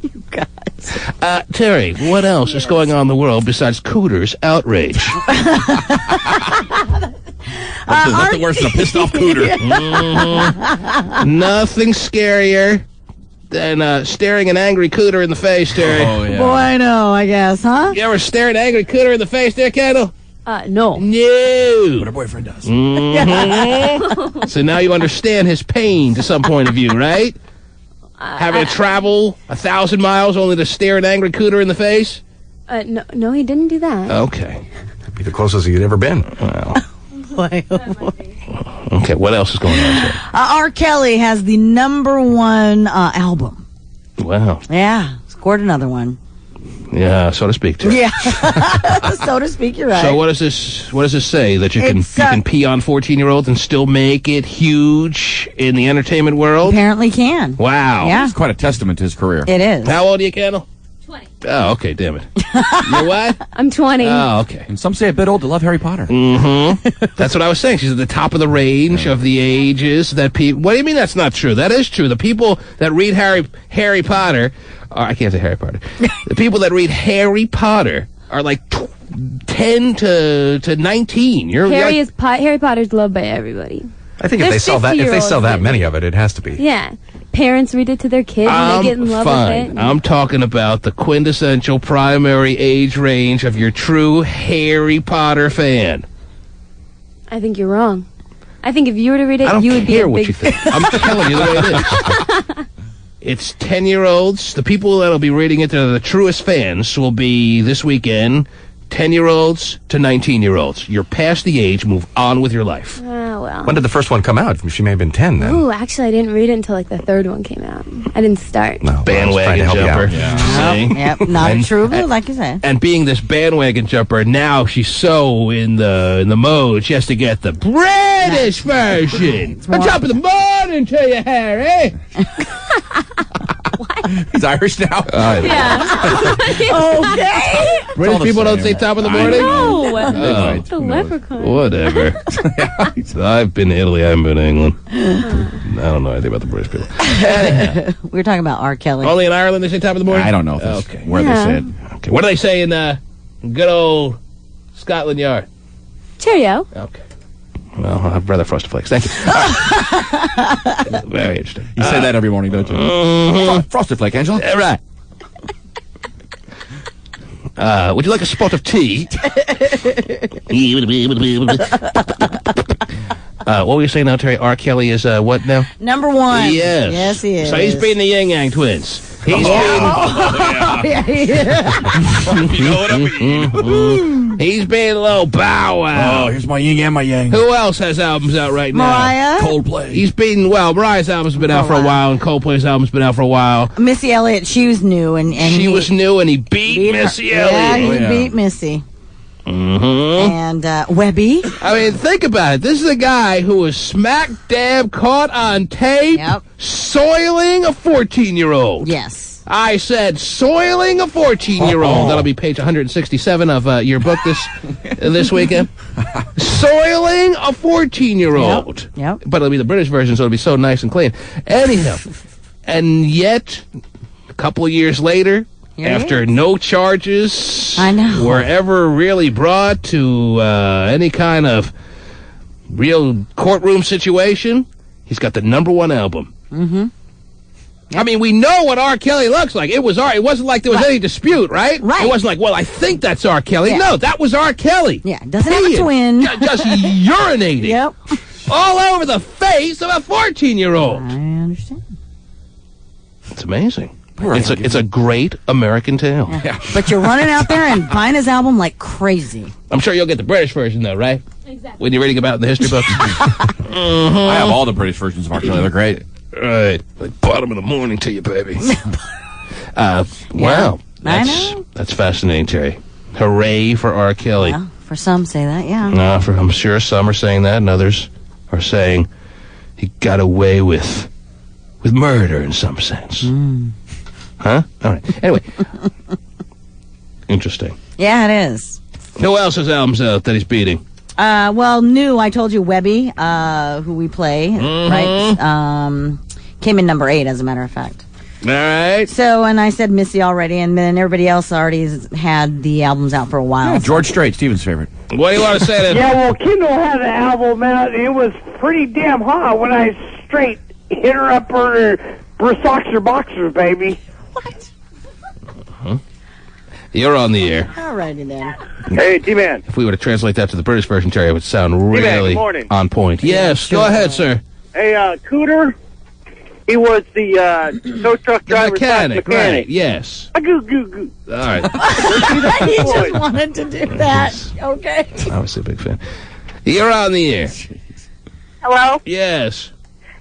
You guys. Terry, what else is going on in the world besides Cooter's outrage? Nothing worse than a pissed off Cooter. Nothing scarier than staring an angry Cooter in the face, Terry. Oh, yeah. Boy, I know, I guess, huh? You ever stare an angry Cooter in the face there, Kendall? No. No. But her boyfriend does. So now you understand his pain to some point of view, right? Having to travel 1,000 miles only to stare an angry Cooter in the face? No, he didn't do that. Okay. That'd be the closest he'd ever been. Well. Boy, oh boy. Okay, what else is going on, Terry? R. Kelly has the #1 album. Wow. Yeah, scored another one. Yeah, so to speak, Terry. Yeah, so to speak, you're right. So what does this say? That you can pee on 14-year-olds and still make it huge in the entertainment world? Apparently can. Wow. Yeah. It's quite a testament to his career. It is. How old are you, Kendall? 20. Oh, okay, damn it. You're what? I'm 20. Oh, okay. And some say a bit old to love Harry Potter. Mm-hmm. That's what I was saying. She's at the top of the range of the ages that people... What do you mean that's not true? That is true. The people that read Harry Potter... I can't say Harry Potter. The people that read Harry Potter are like 10 to 19. Harry Potter's loved by everybody. I think if they sell that many of it, it has to be. Yeah. Parents read it to their kids and they get in love with it. I'm talking about the quintessential primary age range of your true Harry Potter fan. I think you're wrong. I think if you were to read it, you would be a big... I don't care what you think. I'm telling you the way it is. It's 10-year-olds. The people that'll be reading it, that are the truest fans, will be this weekend 10-year-olds to 19-year-olds. You're past the age. Move on with your life. Well. When did the first one come out? She may have been 10 then. Ooh, actually, I didn't read it until like the third one came out. I didn't start. No, bandwagon jumper. See? Yep, not true blue, like you said. And being this bandwagon jumper, now she's so in the mode, she has to get the British version. A top of the morning to you, Harry. He's Irish now. Okay. British people don't say top of the morning? No. The leprechaun. Whatever. I've been to Italy. I haven't been to England. I don't know anything about the British people. Anyhow. We were talking about R. Kelly. Only in Ireland they say top of the morning? I don't know if that's where they say it. Okay. What do they say in good old Scotland Yard? Cheerio. Okay. Well, I'd rather Frosted Flakes. Thank you. Very interesting. You say that every morning, don't you? Frosted Flake, Angela. Right. Would you like a spot of tea? What were you saying now, Terry? R. Kelly is what now? Number one. Yes. Yes, he is. So he's beating the Yin Yang Twins. He's You know what I mean? He's being a little Bow Wow. Oh, here's my yin and my yang. Who else has albums out right now? Mariah. Coldplay. He's beating, Mariah's album's been out for a while, and Coldplay's album's been out for a while. Missy Elliott, she was new, and She was new, and he beat Missy Elliott. Yeah, he beat Missy. Mm-hmm. And Webby. I mean, think about it. This is a guy who was smack dab caught on tape soiling a 14-year-old. Yes. I said soiling a 14-year-old. That'll be page 167 of your book this weekend. Soiling a 14-year-old. Yep. But it'll be the British version, so it'll be so nice and clean. Anyhow, and yet, a couple of years later, after no charges were ever really brought to any kind of real courtroom situation, he's got the #1 album. Mm-hmm. I mean, we know what R. Kelly looks like. It wasn't like there was any dispute, right? Right. It wasn't like, well, I think that's R. Kelly. Yeah. No, that was R. Kelly. Yeah, doesn't have a twin. Just urinating. Yep. All over the face of a 14-year-old. I understand. It's amazing. It's a great American tale. Yeah. But you're running out there and buying his album like crazy. I'm sure you'll get the British version, though, right? Exactly. When you're reading about it in the history books. I have all the British versions of R. Kelly. They're great. Right. Like bottom of the morning to you, baby. Wow. I know. That's fascinating, Terry. Hooray for R. Kelly. Well, for some say that, yeah. I'm sure some are saying that, and others are saying he got away with murder in some sense. Huh? All right. Anyway. Interesting. Yeah, it is. Who else has albums out that he's beating? New, I told you, Webby, who we play, right? Came in #8, as a matter of fact. All right. So, and I said Missy already, and then everybody else already has had the albums out for a while. Yeah, George Strait, Steven's favorite. What do you want to say then? Yeah, well, Kendall had an album out, and it was pretty damn hot when I straight hit her up her socks or boxers, baby. What? You're on the air. All righty then. Hey, T-Man. If we were to translate that to the British version, Terry, it would sound really good morning. on point. Yes, go ahead, sir. Hey, Cooter, he was the tow truck driver. Mechanic, right, yes. Goo, goo, goo. All right. He just wanted to do that. Okay. I was a big fan. You're on the air. Hello? Yes.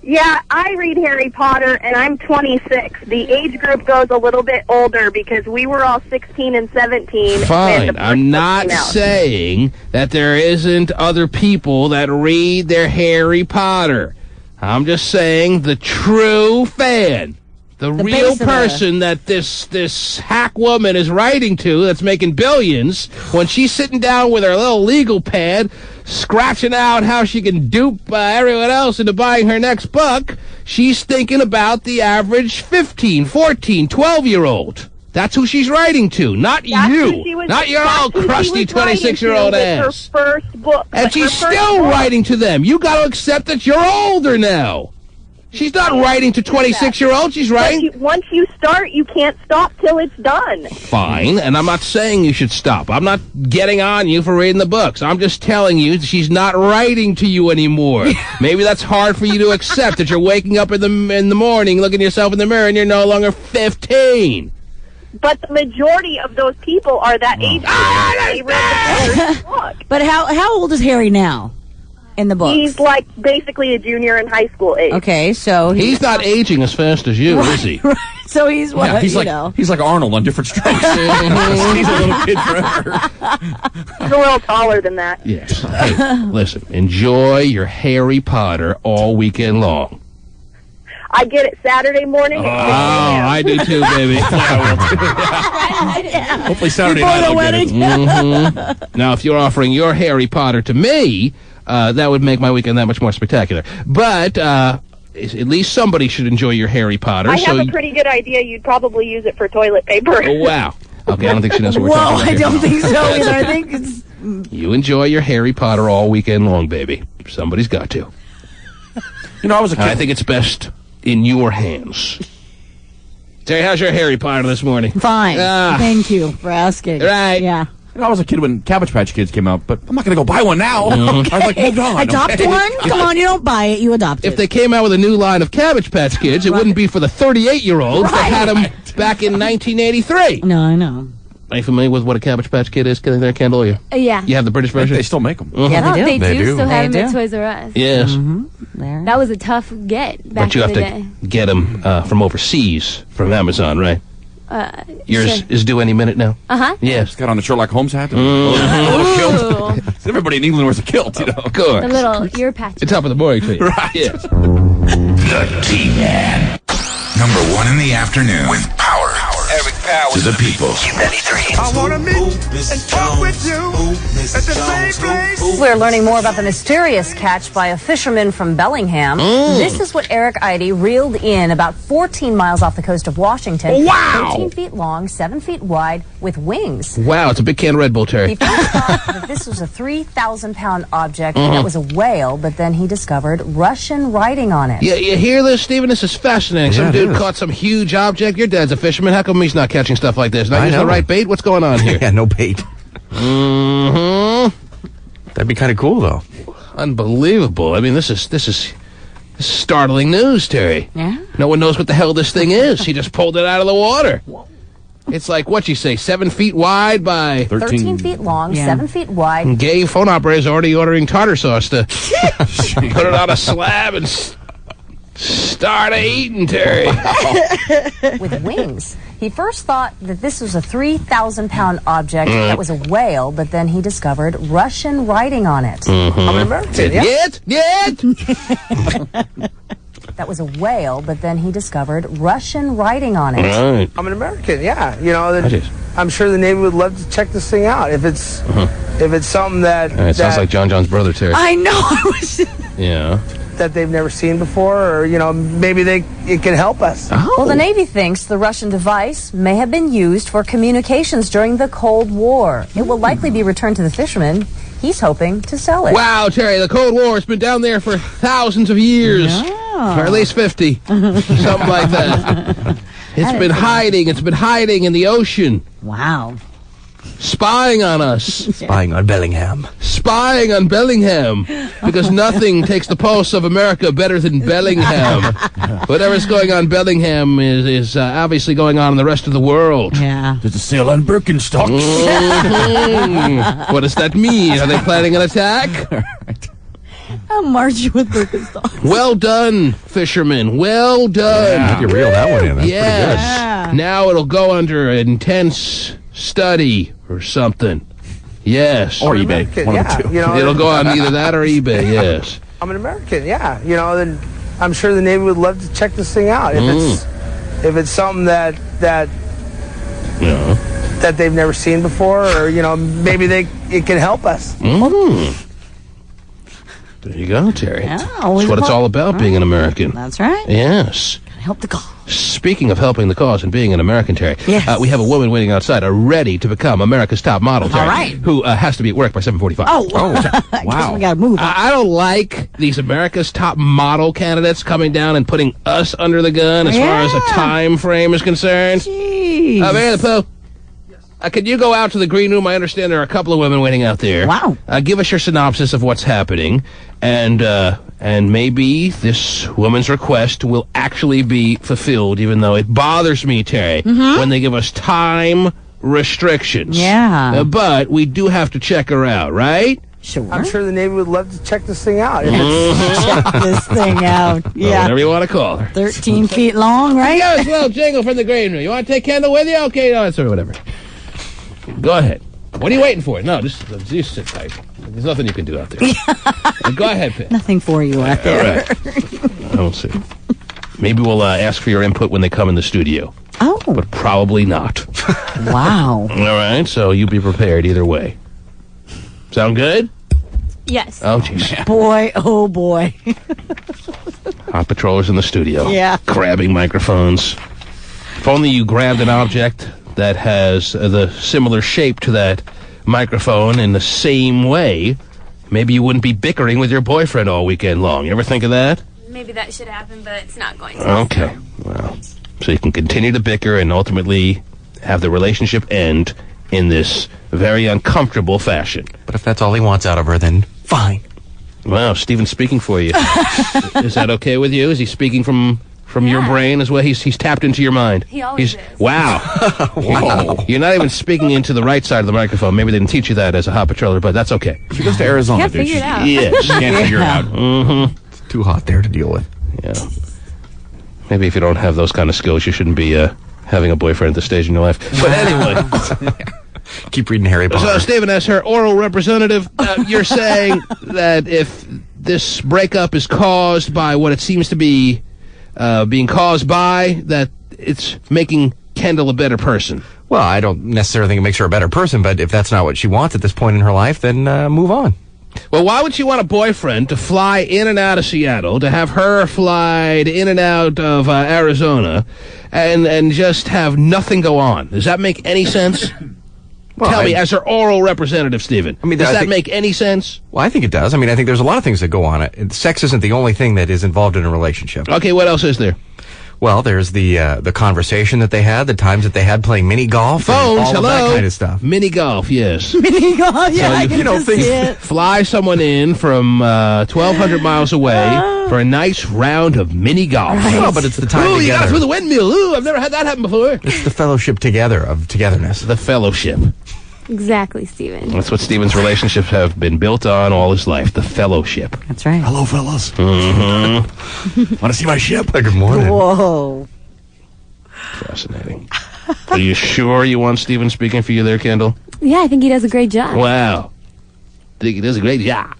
Yeah, I read Harry Potter, and I'm 26. The age group goes a little bit older because we were all 16 and 17. Fine. I'm not saying that there isn't other people that read their Harry Potter. I'm just saying the true fan, the real person that this hack woman is writing to that's making billions, when she's sitting down with her little legal pad, scratching out how she can dupe everyone else into buying her next book, she's thinking about the average 15, 14, 12-year-old. That's who she's writing to, not you. Not your old crusty 26-year-old ass. Her first book. And she's still writing to them. You got to accept that you're older now. She's not writing to 26-year-olds. She's writing. Once you start, you can't stop till it's done. Fine, and I'm not saying you should stop. I'm not getting on you for reading the books. I'm just telling you she's not writing to you anymore. Maybe that's hard for you to accept, that you're waking up in the morning, looking at yourself in the mirror, and you're no longer 15. But the majority of those people are that age. They read the first book. But how old is Harry now in the books? He's like basically a junior in high school age. Okay, so he's not aging as fast as you, is he? Right. So he's what? Yeah, he's like Arnold on different strokes. He's a little kid forever. He's a little taller than that. Yes. Hey, listen, enjoy your Harry Potter all weekend long. I get it Saturday morning. Oh, I do too, baby. Hopefully Saturday Before night the I'll get wedding. it. Now, if you're offering your Harry Potter to me, that would make my weekend that much more spectacular. But at least somebody should enjoy your Harry Potter. I have a pretty good idea. You'd probably use it for toilet paper. Oh, wow. Okay, I don't think she knows what we're Whoa, talking about I here. don't think so either. I think it's... You enjoy your Harry Potter all weekend long, baby. Somebody's got to. You know, I was a kid. I think it's best in your hands. Terry, how's your Harry Potter this morning? Fine. Ah. Thank you for asking. Right. Yeah. You know, I was a kid when Cabbage Patch Kids came out, but I'm not going to go buy one now. I was like, moved on. Adopt okay? one? Come on, you don't buy it, you adopt it. If they came out with a new line of Cabbage Patch Kids, it wouldn't be for the 38-year-olds that had them back in 1983. No, I know. Are you familiar with what a Cabbage Patch Kid is, Kendall? You Yeah. have the British version? They still make them. Yeah, No, they do. they do still They have them at do. Toys R Us. Yes. There. That was a tough get back But you in have the to day. get them from overseas, from Amazon, right? Yours Sure. is due any minute now? Uh-huh. Yes. It's got on a Sherlock Holmes hat. Little kilt. Everybody in England wears a kilt, you know. Of course. The little ear patch. The top of the morning to you. Right. Yes. The T-Man. Number 1 in the afternoon. With power. Eric Powers. To the people. Q93. I want to meet and talk with you at the same place. We're learning more about the mysterious catch by a fisherman from Bellingham. This is what Eric Eide reeled in about 14 miles off the coast of Washington. Wow. 13 feet long, 7 feet wide, with wings. Wow, it's a big can of Red Bull, Terry. He first thought that this was a 3,000-pound object that was a whale, but then he discovered Russian writing on it. You hear this, Stephen? This is fascinating. Some dude caught some huge object. Your dad's a fisherman. How come he's not catching stuff like this? Not using the right bait? What's going on here? Yeah, no bait. Mm-hmm. That'd be kind of cool, though. Unbelievable. I mean, this is startling news, Terry. Yeah? No one knows what the hell this thing is. He just pulled it out of the water. It's like, what'd you say, 7 feet wide by... 13 feet long, 7 feet wide. Gay phone operators already ordering tartar sauce to put it on a slab and start eating, Terry. With wings. He first thought that this was a 3,000-pound object that was a whale, but then he discovered Russian writing on it. I'm an American. Yet? That was a whale, but then he discovered Russian writing on it. Right. I'm an American, yeah. You know, That is. I'm sure the Navy would love to check this thing out. If it's something that It sounds like John John's brother, Terry. I know. I was... Yeah. that they've never seen before, or maybe it can help us. Well, the Navy thinks the Russian device may have been used for communications during the Cold War. It will likely be returned to the fisherman. He's hoping to sell it. Wow, Terry, the Cold War has been down there for thousands of years. Or at least 50. Something like that. It's been hiding. It's been hiding in the ocean. Wow. Spying on us. Spying on Bellingham. Spying on Bellingham. Because nothing takes the pulse of America better than Bellingham. Whatever's going on in Bellingham is obviously going on in the rest of the world. Yeah. There's a sale on Birkenstocks. What does that mean? Are they planning an attack? I'll march you with Birkenstocks. Well done, fishermen. Well done. You reel that one in. That's Yes. Now it'll go under intense study or something. Yes. Or eBay. One of the two. It'll go on either that or eBay, yes. I'm an American, yeah. Then I'm sure the Navy would love to check this thing out. If it's something that they've never seen before, or maybe it can help us. There you go, Terry. Yeah, That's what it's all about, being an American. That's right. Yes. Help the cause. Speaking of helping the cause and being an American, Terry, Yes. we have a woman waiting outside, ready to become America's top model, Terry, All right. who has to be at work by 7:45. I guess we gotta move. I don't like these America's top model candidates coming down and putting us under the gun as far as a time frame is concerned. Jeez. Mary the Pooh, could you go out to the green room? I understand there are a couple of women waiting out there. Wow. Give us your synopsis of what's happening, and maybe this woman's request will actually be fulfilled, even though it bothers me, Terry, when they give us time restrictions. Yeah. But we do have to check her out, right? Sure. I'm sure the Navy would love to check this thing out. Check this thing out. Yeah. Whatever you want to call her. 13 feet long, right? Yes, well, jingle from the green room. You want to take Kendall with you? Okay, no, sorry, whatever. Go ahead. What are you waiting for? No, just sit tight. There's nothing you can do out there. Go ahead, Pitt. Nothing for you out there. All right. I don't see. Maybe we'll ask for your input when they come in the studio. Oh. But probably not. Wow. All right, so you be prepared either way. Sound good? Yes. Oh, jeez. Boy, oh boy. Hot patrollers in the studio. Yeah. Grabbing microphones. If only you grabbed an object that has the similar shape to that microphone in the same way, maybe you wouldn't be bickering with your boyfriend all weekend long. You ever think of that? Maybe that should happen, but it's not going to. Okay. Well, so you can continue to bicker and ultimately have the relationship end in this very uncomfortable fashion. But if that's all he wants out of her, then fine. Wow, Steven's speaking for you. Is that okay with you? Is he speaking from your brain as well? He's tapped into your mind. He always is. Wow. Whoa. You're not even speaking into the right side of the microphone. Maybe they didn't teach you that as a hot patroller, but that's okay. She goes to Arizona, Can't figure it out. Yes. Can't figure it out. Mm-hmm. It's too hot there to deal with. Yeah. Maybe if you don't have those kind of skills, you shouldn't be having a boyfriend at this stage in your life. But anyway. Keep reading Harry Potter. So, Stephen, as her oral representative, you're saying that if this breakup is caused by what it seems to be being caused by, that it's making Kendall a better person. Well, I don't necessarily think it makes her a better person, but if that's not what she wants at this point in her life, then move on. Well, why would she want a boyfriend to fly in and out of Seattle, to have her fly in and out of Arizona, and just have nothing go on? Does that make any sense? Well, Tell me, as her oral representative, Stephen, does that make any sense? Well, I think it does. I mean, I think there's a lot of things that go on. Sex isn't the only thing that is involved in a relationship. Okay, what else is there? Well, there's the conversation that they had, the times that they had playing mini golf, phones, and all hello, of that kind of stuff. Mini golf, yes. Mini golf, yeah. So you know, things. Fly someone in from 1,200 miles away for a nice round of mini golf. Right. Well, but it's the time together. You got it through the windmill. Ooh, I've never had that happen before. It's the fellowship together of togetherness. The fellowship. Exactly, Stephen. That's what Stephen's relationships have been built on all his life, the fellowship. That's right. Hello, fellas. Mm-hmm. Want to see my ship? Good morning. Whoa. Fascinating. Are you sure you want Stephen speaking for you there, Kendall? Yeah, I think he does a great job. Wow. Think he does a great job.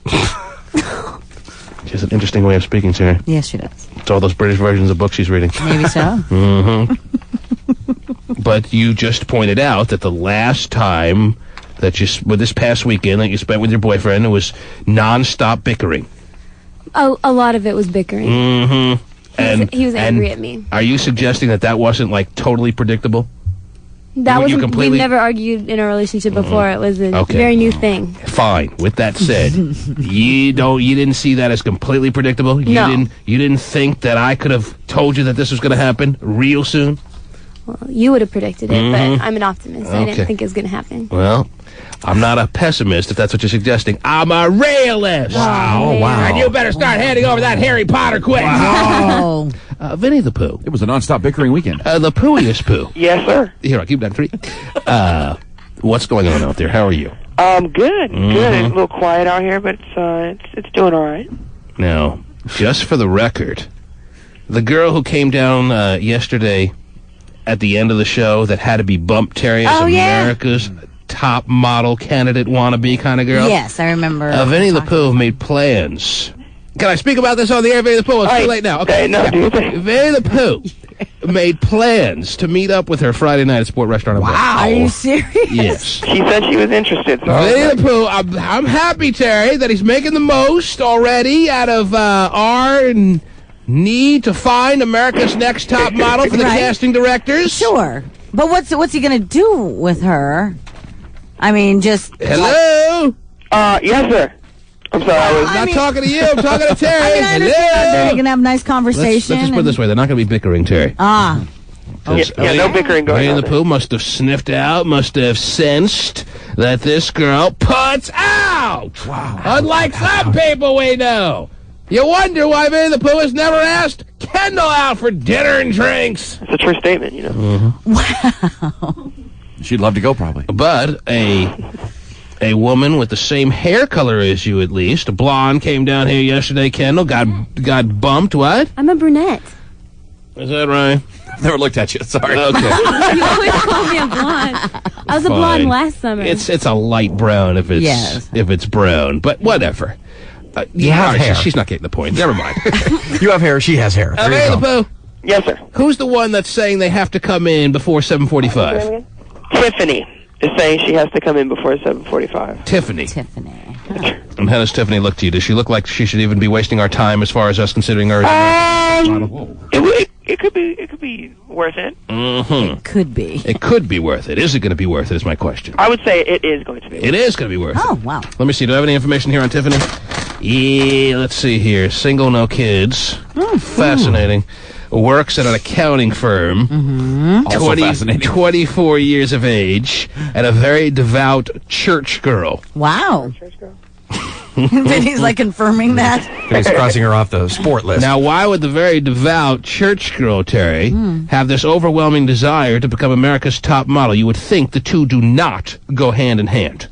She has an interesting way of speaking to her. Yes, she does. It's all those British versions of books she's reading. Maybe so. Mm-hmm. But you just pointed out that the last time that this past weekend that you spent with your boyfriend, it was non-stop bickering. Oh, a lot of it was bickering. Mm-hmm. And he was angry at me. Are you suggesting that wasn't like totally predictable? That wasn't. We've never argued in a relationship before. It was a very new thing. Fine. With that said, you didn't see that as completely predictable. No. You didn't think that I could have told you that this was going to happen real soon. Well, you would have predicted it, but I'm an optimist. I didn't think it was going to happen. Well, I'm not a pessimist, if that's what you're suggesting. I'm a realist. Wow. Wow. And you better start handing over that Harry Potter quick. Wow. Vinny the Pooh. It was a non-stop bickering weekend. The Poohiest Pooh. Yes, sir. Here, I'll keep that 3. What's going on out there? How are you? Good. Good. It's a little quiet out here, but it's doing all right. Now, just for the record, the girl who came down yesterday at the end of the show that had to be bumped, Terry, as America's top model candidate wannabe kind of girl. Yes, I remember. Vinny the Pooh made plans. Can I speak about this on the air, Vinny the Pooh? It's too late now. Okay. Vinny the Pooh made plans to meet up with her Friday night at Sport Restaurant. Wow. Are you serious? Yes. She said she was interested. So Vinny the Pooh, I'm happy, Terry, that he's making the most already out of our need to find America's next top model for the casting directors. Sure. But what's he going to do with her? I mean, just... Hello? Yes, sir. I'm sorry. I was not talking to you. I'm talking to Terry. I understand. You're going to have a nice conversation. Let's just put it this way. They're not going to be bickering, Terry. Ah. No bickering going on. Winnie the Pooh must have sniffed out, must have sensed that this girl puts out. Wow. Unlike some people we know. You wonder why Winnie the Pooh has never asked Kendall out for dinner and drinks. It's a true statement, you know. Mm-hmm. Wow. She'd love to go, probably. But a woman with the same hair color as you, at least, a blonde, came down here yesterday, Kendall, got bumped. What? I'm a brunette. Is that right? I've never looked at you. Sorry. Okay. You always call me a blonde. I was a blonde last summer. It's a light brown if it's brown, but whatever. You have hair. She's not getting the point. Never mind. You have hair. She has hair. Vinny the Pooh. Yes, sir. Who's the one that's saying they have to come in before 7:45? Tiffany is saying she has to come in before 7:45. Tiffany. Tiffany. And how does Tiffany look to you? Does she look like she should even be wasting our time as far as us considering her? It could be worth it. Mm-hmm. It could be. It could be worth it. Is it going to be worth it? Is my question. I would say it is going to be. It is going to be worth it. Oh, wow. Let me see. Do I have any information here on Tiffany? Yeah, let's see here. Single, no kids. Fascinating. Works at an accounting firm. Mm-hmm. Also fascinating. 24 years of age, and a very devout church girl. Wow. Vinny's like confirming that. He's crossing her off the sport list. Now, why would the very devout church girl, Terry, have this overwhelming desire to become America's top model? You would think the two do not go hand in hand.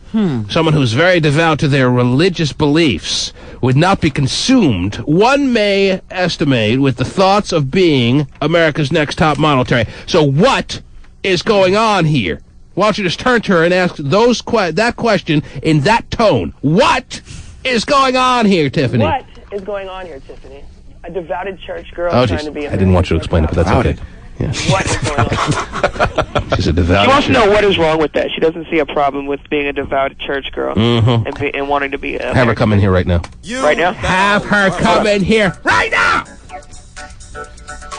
Someone who's very devout to their religious beliefs would not be consumed, one may estimate, with the thoughts of being America's next top model, Terry. So what is going on here? Why don't you just turn to her and ask that question in that tone? What is going on here, Tiffany? What is going on here, Tiffany? A devoted church girl Oh, trying geez. to be. I didn't want you to explain it, but that's okay. Yeah. What is going on? She's a devout. She wants to know what is wrong with that. She doesn't see a problem with being a devout church girl and wanting to be. Have her come in here right now. Right now? Have her come in here right now.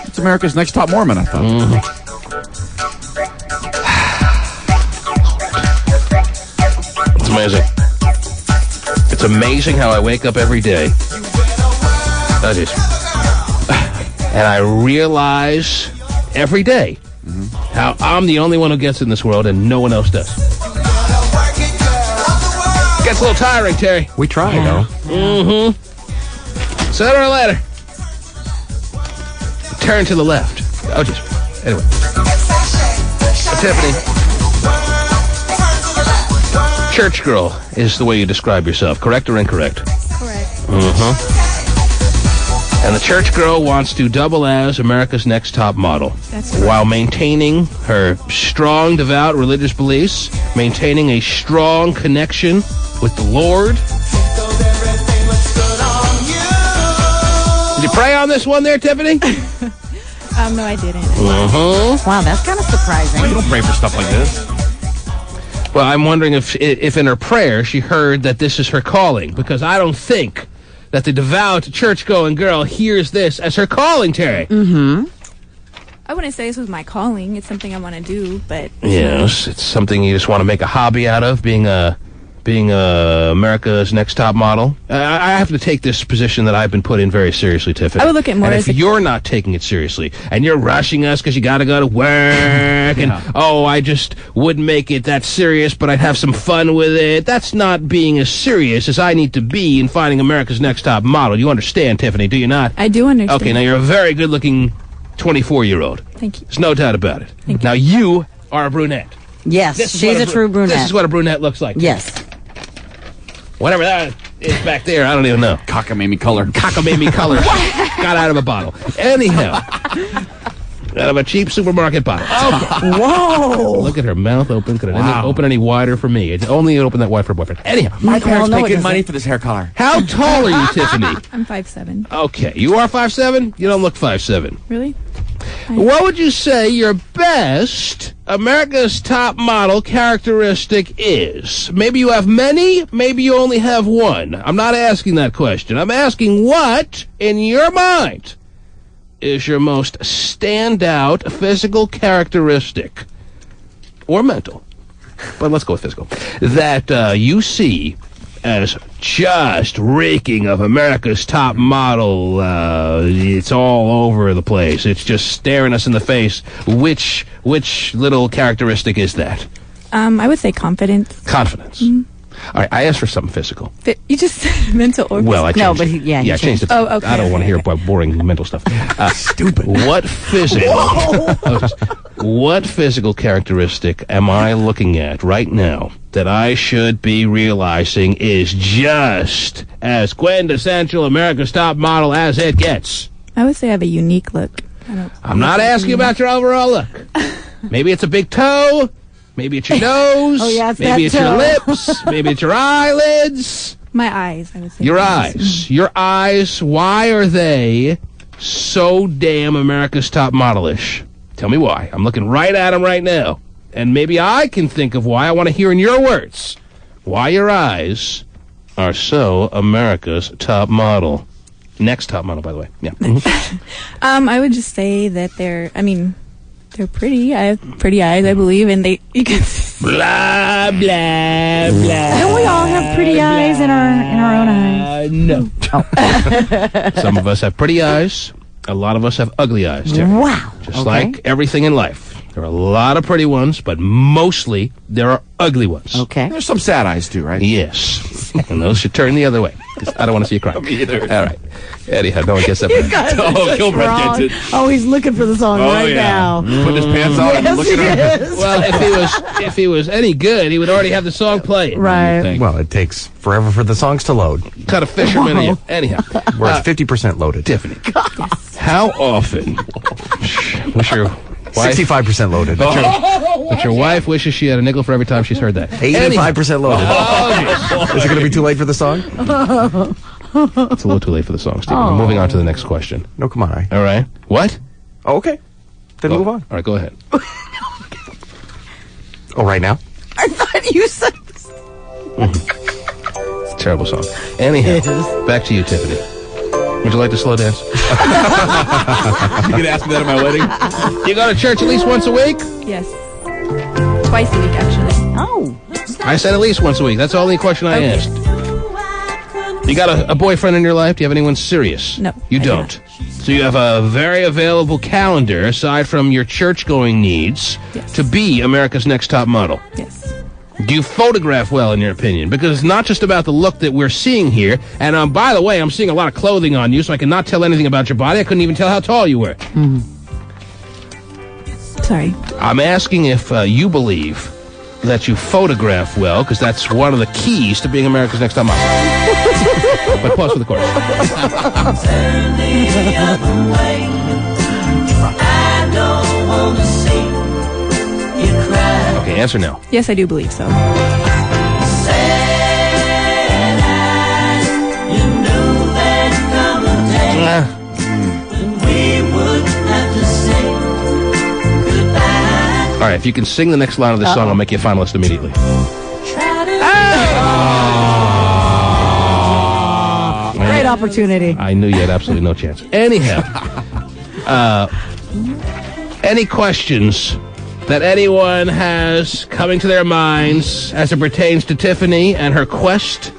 It's America's Next Top Mormon, I thought. It's amazing. It's amazing how I wake up every day. That is. And I realize every day how I'm the only one who gets in this world and no one else does. Gets a little tiring, Terry. We try, though. Sooner or later. Turn to the left. Oh, jeez. Anyway. Tiffany. Church girl is the way you describe yourself. Correct or incorrect? Correct. And the church girl wants to double as America's next top model. That's right. While maintaining her strong, devout religious beliefs, maintaining a strong connection with the Lord. Did you pray on this one there, Tiffany? No, I didn't. Wow, that's kind of surprising. You don't pray for stuff like this. Well, I'm wondering if in her prayer she heard that this is her calling, because I don't think that the devout church-going girl hears this as her calling, Terry. I wouldn't say this was my calling. It's something I want to do, but Yes, it's something you just want to make a hobby out of, being America's next top model. I have to take this position that I've been put in very seriously, Tiffany. I would look at more and as if you're not taking it seriously, and you're rushing us because you got to go to work, and, I just wouldn't make it that serious, but I'd have some fun with it. That's not being as serious as I need to be in finding America's next top model. You understand, Tiffany, do you not? I do understand. Okay, now you're a very good-looking 24-year-old. Thank you. There's no doubt about it. Now you are a brunette. Yes, she's a true brunette. This is what a brunette looks like. Yes. Whatever that is back there, I don't even know. Cockamamie color. Cockamamie color. Got out of a bottle. Anyhow. Out of a cheap supermarket bottle. Okay. Whoa. Look at her mouth open. Could it open any wider for me? It only opened that wide for a boyfriend. Anyhow. My parents pay good money for this hair color. How tall are you, Tiffany? I'm 5'7". Okay. You are 5'7"? You don't look 5'7". Really? What would you say your best America's top model characteristic is? Maybe you have many, maybe you only have one. I'm not asking that question. I'm asking what, in your mind, is your most standout physical characteristic, or mental, but let's go with physical, that you see as just reeking of America's top model. It's all over the place. It's just staring us in the face. Which little characteristic is that? I would say confidence. Confidence. All right, I asked for something physical. You just said mental or well, I changed no, but he I changed it. Oh, okay. I don't want to hear boring mental stuff. Stupid. What physical characteristic am I looking at right now that I should be realizing is just as quintessential America's top model as it gets? I would say I have a unique look. I'm not asking about your overall look. Maybe it's a big toe. Maybe it's your nose. Maybe it's your lips. Maybe it's your eyelids. My eyes, I would say. Your eyes. Your eyes, why are they so damn America's Top Model-ish. Tell me why. I'm looking right at him right now. And maybe I can think of why. I want to hear in your words why your eyes are so America's top model. Next top model, by the way. Yeah. I would just say that they're pretty. I have pretty eyes, I believe, and you can blah, blah, blah. Don't we all have pretty eyes in our own eyes? No. Some of us have pretty eyes. A lot of us have ugly eyes, Terry. Wow. Just like everything in life. There are a lot of pretty ones, but mostly there are ugly ones. Okay. There's some sad eyes, too, right? Yes. And those should turn the other way. 'Cause I don't want to see you cry. Me either. All right. Anyhow, no one gets that. You guys are Gilbreth gets it. Oh, he's looking for the song right now. Putting his pants on and looking at him. Well, if he was any good, he would already have the song playing. Right. Well, it takes forever for the songs to load. Kind of fisherman are you? Anyhow. We're at 50% loaded. Tiffany. How often was your wife 65% loaded. But your wife wishes she had a nickel for every time she's heard that. 85% loaded. Is it going to be too late for the song? It's a little too late for the song, Stephen. I'm moving on to the next question. No, come on. All right. What? Oh, okay. Then move on. All right, go ahead. Oh, right now? I thought you said this. It's a terrible song. Anyhow, back to you, Tiffany. Would you like to slow dance? You could ask me that at my wedding. You go to church at least once a week? Yes. Twice a week, actually. Oh. I said at least once a week. That's the only question I asked. You got a boyfriend in your life? Do you have anyone serious? No. You don't. So you have a very available calendar, aside from your church-going needs, to be America's Next Top Model. Yes. Do you photograph well, in your opinion? Because it's not just about the look that we're seeing here. And by the way, I'm seeing a lot of clothing on you, so I cannot tell anything about your body. I couldn't even tell how tall you were. Sorry. I'm asking if you believe that you photograph well, because that's one of the keys to being America's Next Top Model. But pause for the chorus. Turn the other way. I don't want to see you cry. Okay, answer now. Yes, I do believe so. All right, if you can sing the next line of this song, I'll make you a finalist immediately. Great opportunity. I knew you had absolutely no chance. Anyhow, any questions that anyone has coming to their minds as it pertains to Tiffany and her quest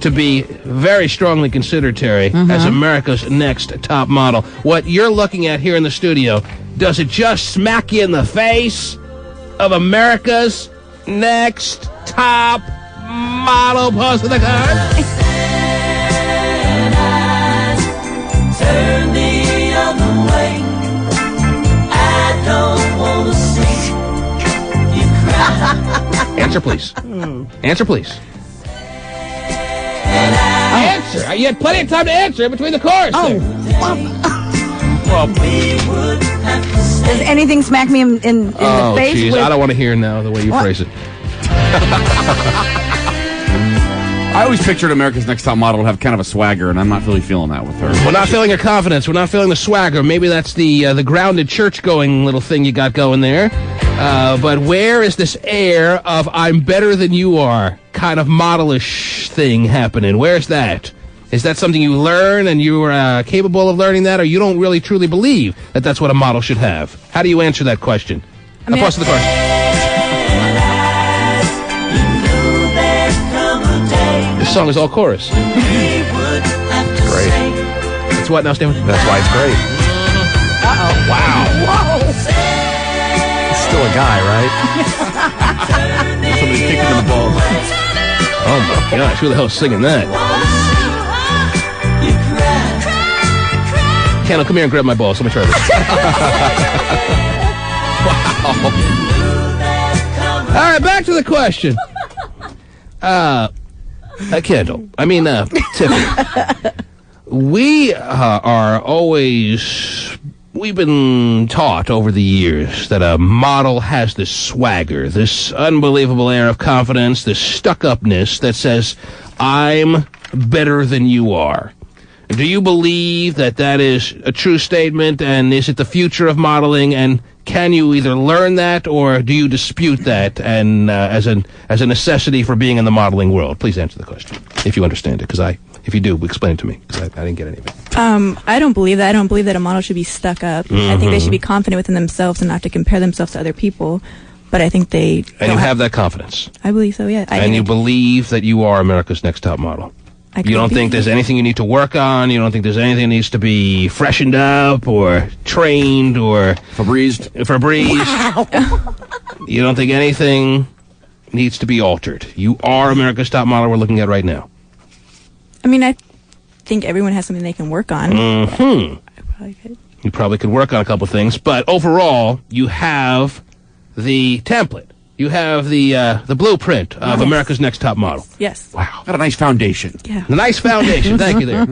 to be very strongly considered, Terry, as America's Next Top Model? What you're looking at here in the studio, does it just smack you in the face of America's Next Top Model? Pause for the card. Turn the other way. I don't want to see you cry. Answer, please. Answer, please. Answer. You had plenty of time to answer in between the chorus. Well, does anything smack me in the face? Geez, I don't want to hear now the way you phrase it. I always pictured America's Next Top Model would have kind of a swagger, and I'm not really feeling that with her. We're not feeling her confidence. We're not feeling the swagger. Maybe that's the grounded church-going little thing you got going there. But where is this air of I'm better than you are kind of modelish thing happening? Where's that? Is that something you learn and you are capable of learning that, or you don't really truly believe that that's what a model should have? How do you answer that question? I'll pause to the question. This song is all chorus. It's great. It's what now, Stanley? That's why it's great. Wow. It's still a guy, right? Somebody kicked him in the balls. Oh my gosh, who the hell's singing that? Kendall, come here and grab my balls. Let me try this. Wow. All right, back to the question. Kendall, Tiffany. We've been taught over the years that a model has this swagger, this unbelievable air of confidence, this stuck-upness that says, I'm better than you are. Do you believe that is a true statement, and is it the future of modeling, and can you either learn that, or do you dispute that and as a necessity for being in the modeling world? Please answer the question, if you understand it, if you do, explain it to me, because I didn't get any of it. I don't believe that. I don't believe that a model should be stuck up. I think they should be confident within themselves and not to compare themselves to other people. But I think they... And you have that confidence? I believe so, yeah. And you believe that you are America's Next Top Model? You don't think there's anything you need to work on? You don't think there's anything that needs to be freshened up or trained or... Febrezed? Wow. You don't think anything needs to be altered? You are America's Top Model we're looking at right now? I mean, I think everyone has something they can work on. Mm-hmm. I probably could. You probably could work on a couple things, but overall, you have the template. You have the blueprint of America's Next Top Model. Yes. Wow. Got a nice foundation. Yeah. A nice foundation. Thank you there.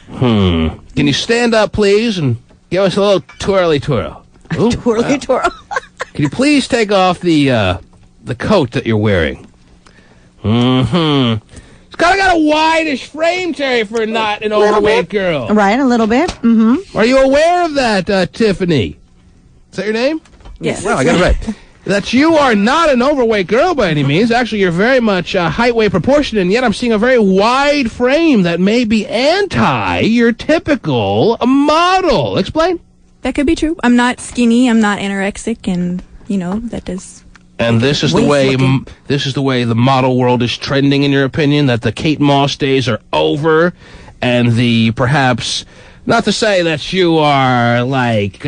Can you stand up, please, and give us a little twirly twirl? Ooh, Twirly twirl. Can you please take off the coat that you're wearing? Mm-hmm. It's kind of got a wideish frame, Terry, for not an overweight girl. Right, a little bit. Mm-hmm. Are you aware of that, Tiffany? Is that your name? Yes. Well, I got it right. That you are not an overweight girl by any means. Actually, you're very much height-weight proportion, and yet I'm seeing a very wide frame that may be anti your typical model. Explain. That could be true. I'm not skinny. I'm not anorexic, and, that does... And this is the way the model world is trending, in your opinion, that the Kate Moss days are over, and the perhaps, not to say that you are like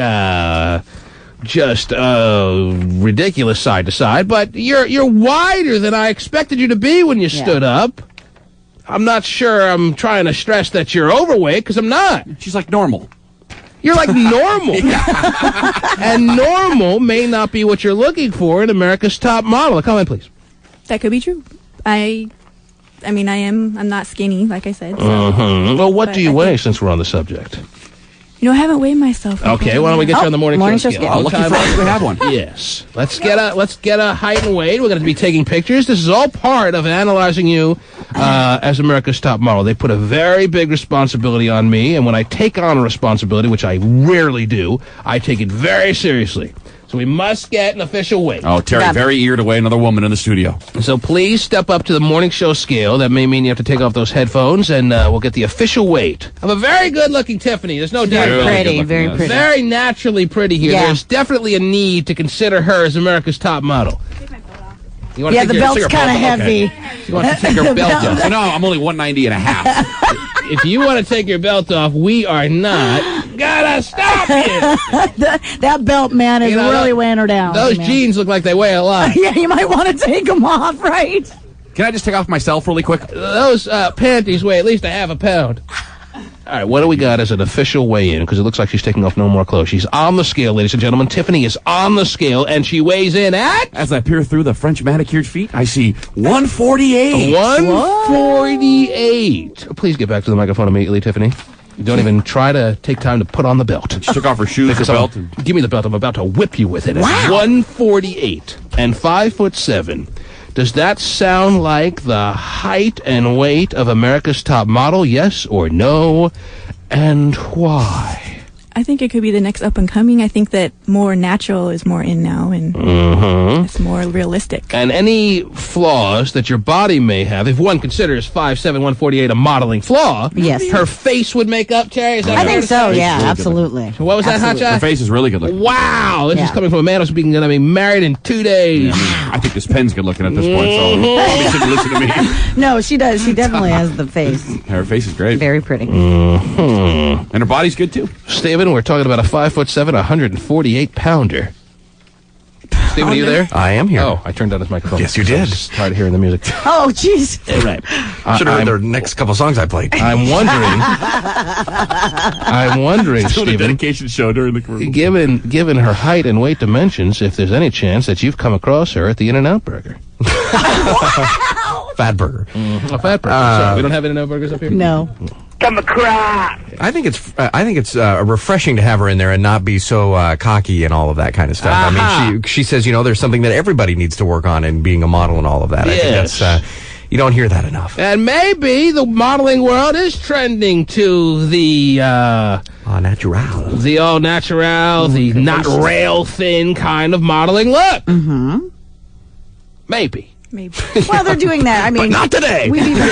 just ridiculous side to side, but you're wider than I expected you to be when you stood up. I'm not sure I'm trying to stress that you're overweight, because I'm not. She's like normal. You're like normal. And normal may not be what you're looking for in America's Top Model. Come on, please. That could be true. I'm not skinny, like I said. So. Well, what do you weigh, since we're on the subject? I haven't weighed myself. Okay, why don't we get you on the morning show scale? Oh, lucky for us, we have one. Yes. Let's get a height and weight. We're going to be taking pictures. This is all part of analyzing you as America's Top Model. They put a very big responsibility on me, and when I take on a responsibility, which I rarely do, I take it very seriously. So we must get an official weight. Oh, Terry, very eager to weigh another woman in the studio. So please step up to the morning show scale. That may mean you have to take off those headphones, and we'll get the official weight of a very good-looking Tiffany. There's no doubt about it. Very pretty. Very naturally pretty here. Yeah. There's definitely a need to consider her as America's Top Model. You want to The belt's kind of heavy. You want to take your belt off. So no, I'm only 190 and a half. If you want to take your belt off, we are not gonna stop you. That belt, man, is really weighing her down. Those jeans look like they weigh a lot. Yeah, you might want to take them off, right? Can I just take off myself really quick? Those panties weigh at least a half a pound. All right, what do we got as an official weigh-in? Because it looks like she's taking off no more clothes. She's on the scale, ladies and gentlemen. Tiffany is on the scale, and she weighs in at... As I peer through the French manicured feet, I see 148. 148. Please get back to the microphone immediately, Tiffany. Don't even try to take time to put on the belt. She took off her shoes, her belt. Give me the belt. I'm about to whip you with it. Wow. At 148 and 5'7". Does that sound like the height and weight of America's Top Model? Yes or no? And why? I think it could be the next up and coming. I think that more natural is more in now, and it's more realistic. And any flaws that your body may have, if one considers 5'7", 148 a modeling flaw, yes, her face would make up, Terry? Is that I think so, yeah, really absolutely. So what was that, Hotshot? Her face is really good looking. Wow, this is coming from a man who's going to be married in 2 days. Yeah, I think this pen's good looking at this point, so probably shouldn't listen to me. No, she does. She definitely has the face. Her face is great. Very pretty. And her body's good, too. Stephen, we're talking about a 5'7", 148-pounder. Stephen, are you there? I am here. Oh, I turned down his microphone. Yes, you did. I was tired of hearing the music. Oh, jeez. Right. Should have heard the next couple songs I played. I'm wondering, Stephen, a Stephen, dedication show during the commercial. Given her height and weight dimensions, if there's any chance that you've come across her at the In-N-Out Burger. Fat burger. A fat burger. Sorry, we don't have In-N-Out Burgers up here? No. Come across. I think it's refreshing to have her in there and not be so cocky and all of that kind of stuff. I mean, she says, there's something that everybody needs to work on in being a model and all of that. Yes. I think that's You don't hear that enough. And maybe the modeling world is trending to the natural. The all natural, the not rail thin kind of modeling look. Mm-hmm. Maybe. Well, they're doing that. I mean, but not today. We've even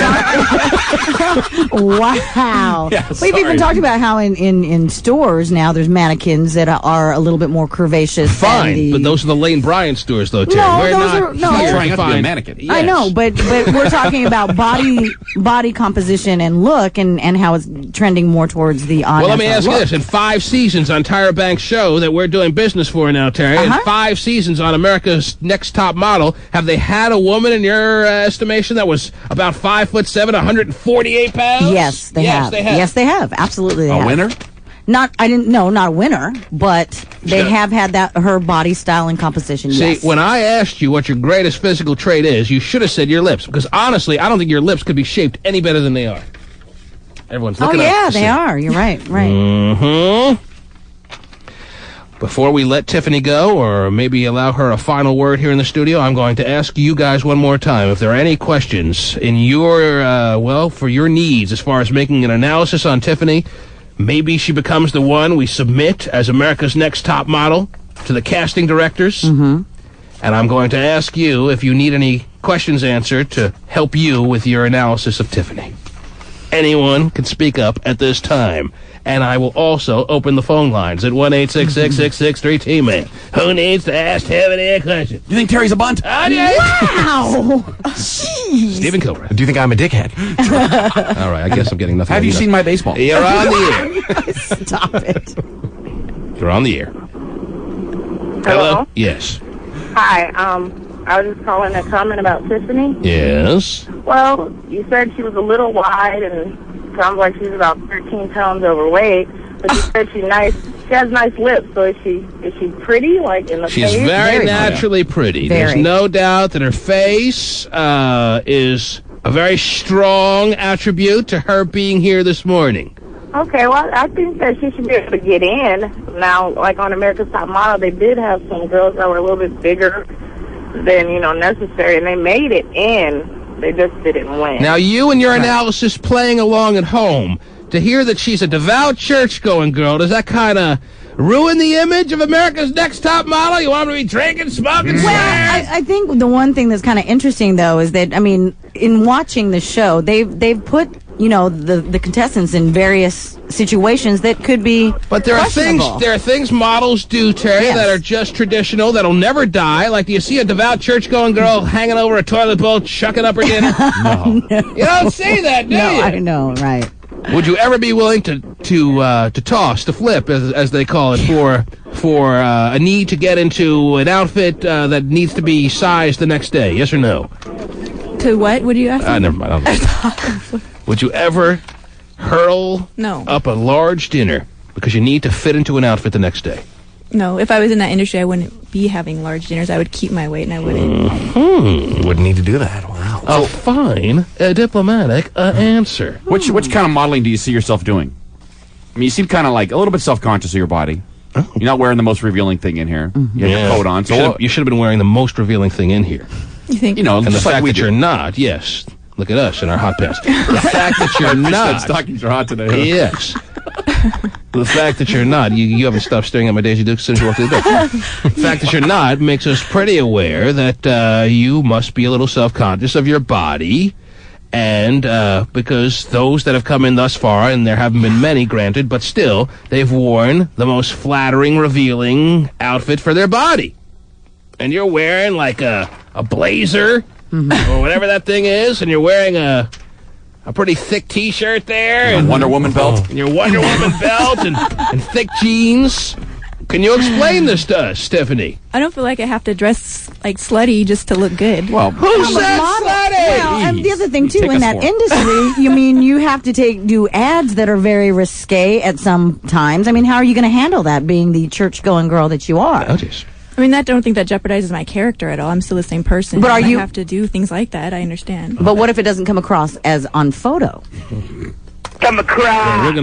wow. Yeah, we've even talked about how in stores now there's mannequins that are a little bit more curvaceous. Fine, but those are the Lane Bryant stores, though, Terry. No, we're those not are- no. here Trying to to be a find mannequin. Yes. I know, but we're talking about body composition and look, and how it's trending more towards the on. Well, let me ask you this. In 5 seasons on Tyra Banks' show that we're doing business for now, Terry, in 5 seasons on America's Next Top Model, have they had a woman, in your estimation, that was about 5'7", 148 pounds? Yes, they have. They have. Yes, they have. Absolutely, they A have. winner? Not a winner, but they have had her body style and composition. See, yes. when I asked you what your greatest physical trait is, you should have said your lips, because honestly, I don't think your lips could be shaped any better than they are. Everyone's looking up. yeah, to they see. are. You're right. Right. Mm-hmm. Before we let Tiffany go, or maybe allow her a final word here in the studio, I'm going to ask you guys one more time if there are any questions in your, for your needs as far as making an analysis on Tiffany. Maybe she becomes the one we submit as America's Next Top Model to the casting directors. Mm-hmm. And I'm going to ask you if you need any questions answered to help you with your analysis of Tiffany. Anyone can speak up at this time. And I will also open the phone lines at 1-866-663-T-MAN. Who needs to ask Tiffany a question? You think Terry's a bunt? Wow! Jeez. Stephen Kilbreth. Do you think I'm a dickhead? All right, I guess I'm getting nothing. Have you seen my baseball? You're on the air. Stop it. You're on the air. Hello? Yes. Hi, I was just calling to comment about Tiffany. Yes. Well, you said she was a little wide and sounds like she's about 13 pounds overweight, but you said she's nice. She has nice lips, so is she pretty, like in the She's face? very naturally pretty. Very. There's no doubt that her face is a very strong attribute to her being here this morning. Okay, well, I think that she should be able to get in. Now, like on America's Top Model, they did have some girls that were a little bit bigger than, necessary, and they made it in. They just didn't win. Now, you and your analysis playing along at home, to hear that she's a devout church-going girl, does that kind of ruin the image of America's Next Top Model? You want them to be drinking, smoking, Well, I think the one thing that's kind of interesting, though, is that, I mean, in watching the show, they've put, the contestants in various situations that could be But there questionable. are things models do, Terry, Yes. that are just traditional, that'll never die. Like, do you see a devout church-going girl hanging over a toilet bowl, chucking up her dinner? No. You don't see that, do No, you? I know, right. Would you ever be willing to toss, to flip, as they call it, for a need to get into an outfit that needs to be sized the next day? Yes or no? To what? Would you ask? Never mind. Would you ever hurl No. up a large dinner because you need to fit into an outfit the next day? No, if I was in that industry, I wouldn't be having large dinners. I would keep my weight, and I wouldn't. Wouldn't need to do that. Wow. Oh, fine. A diplomatic answer. Which kind of modeling do you see yourself doing? I mean, you seem kind of like a little bit self-conscious of your body. Oh. You're not wearing the most revealing thing in here. You have your coat on. So You should have been wearing the most revealing thing in here. You think? and And the just like fact we that do. you're not, yes. Look at us in our hot pants. The fact that you're not. Stockings are hot today. Huh? Yes. The fact that you're not, you haven't stopped staring at my Daisy Dukes since you walked through the door. The fact that you're not makes us pretty aware that you must be a little self-conscious of your body. And because those that have come in thus far, and there haven't been many, granted, but still, they've worn the most flattering, revealing outfit for their body. And you're wearing like a blazer or whatever that thing is, and you're wearing a pretty thick T-shirt there, and Wonder Woman belt. and your Wonder Woman belt, and thick jeans. Can you explain this to us, Stephanie? I don't feel like I have to dress like slutty just to look good. Well, Who said slutty? Well, and the other thing too, Take in us that for it. industry, you have to do ads that are very risque at some times. I mean, how are you going to handle that, being the church-going girl that you are? Oh, jeez. I mean, I don't think that jeopardizes my character at all. I'm still the same person. But are and you- I have to do things like that. I understand. But what if it doesn't come across as on photo? Come across.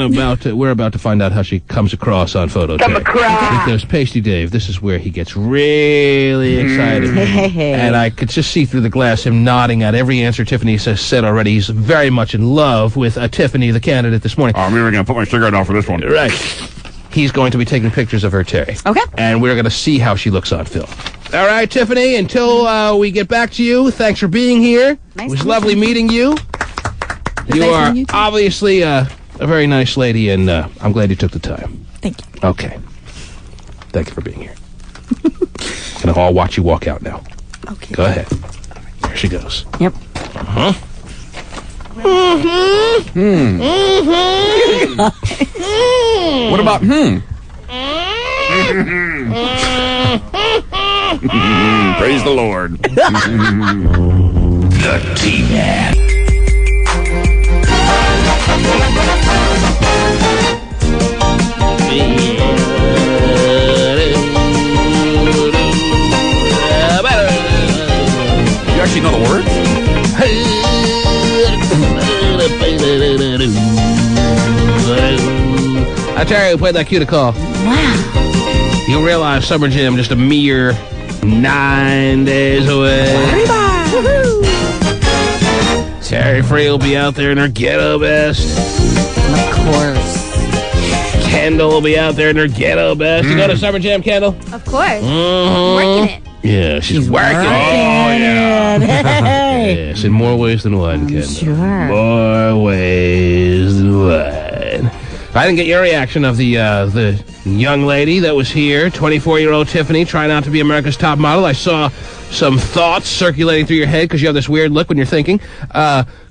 We're about to find out how she comes across on photo. Come across. Because Pasty Dave, this is where he gets really excited. And I could just see through the glass him nodding at every answer Tiffany said already. He's very much in love with Tiffany, the candidate, this morning. Oh, I'm even going to put my cigarette off for this one. Right. He's going to be taking pictures of her, Terry. Okay. And we're going to see how she looks on film. All right, Tiffany, until we get back to you, thanks for being here. It was lovely meeting you. You are obviously a very nice lady, and I'm glad you took the time. Thank you. Okay. Thank you for being here. And I'll watch you walk out now. Okay. Go ahead. There she goes. Yep. Uh-huh. What about Praise the Lord. The T-Man. You actually know the words? I tell you, we played that cue to call. Wow. You realize Summer Jam just a mere 9 days away. Terry Free will be out there in her ghetto best. Of course. Kendall will be out there in her ghetto best. You go to Summer Jam, Kendall? Of course. Mhm. Working it. Yeah, she's working. Oh, yeah. Hey. Yes, in more ways than one, Kendall. Sure. More ways than one. I didn't get your reaction of the young lady that was here, 24-year-old Tiffany, trying out to be America's top model. I saw some thoughts circulating through your head because you have this weird look when you're thinking.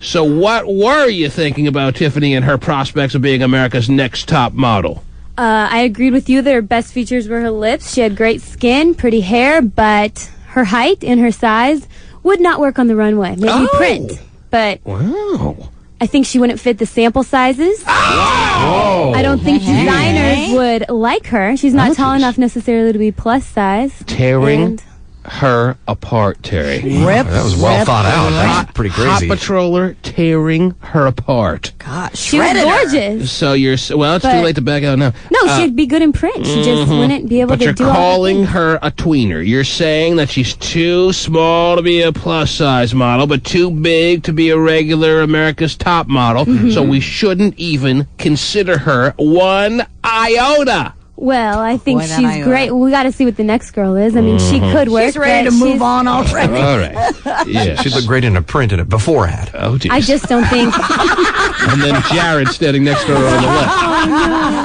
So what were you thinking about Tiffany and her prospects of being America's next top model? I agreed with you that her best features were her lips. She had great skin, pretty hair, but her height and her size would not work on the runway. Maybe print, but wow. I think she wouldn't fit the sample sizes. Oh. I don't think designers would like her. She's not tall enough necessarily to be plus size. Tearing her apart, Terry. Rip, that was well thought out. That's pretty crazy. Hot patroller tearing her apart. Gosh, she was gorgeous. So you're it's too late to back out now. No, she'd be good in print. She just wouldn't be able But to you're do all the calling things. her a tweener. You're saying that she's too small to be a plus size model, but too big to be a regular America's top model. So we shouldn't even consider her one iota. Well, I think Boy, that she's I great. We got to see what the next girl is. I mean, she could work. She's ready to but move on already. All right. Yeah. She'd look great in a print and a before ad. Oh, geez. I just don't think. And then Jared standing next to her on the left.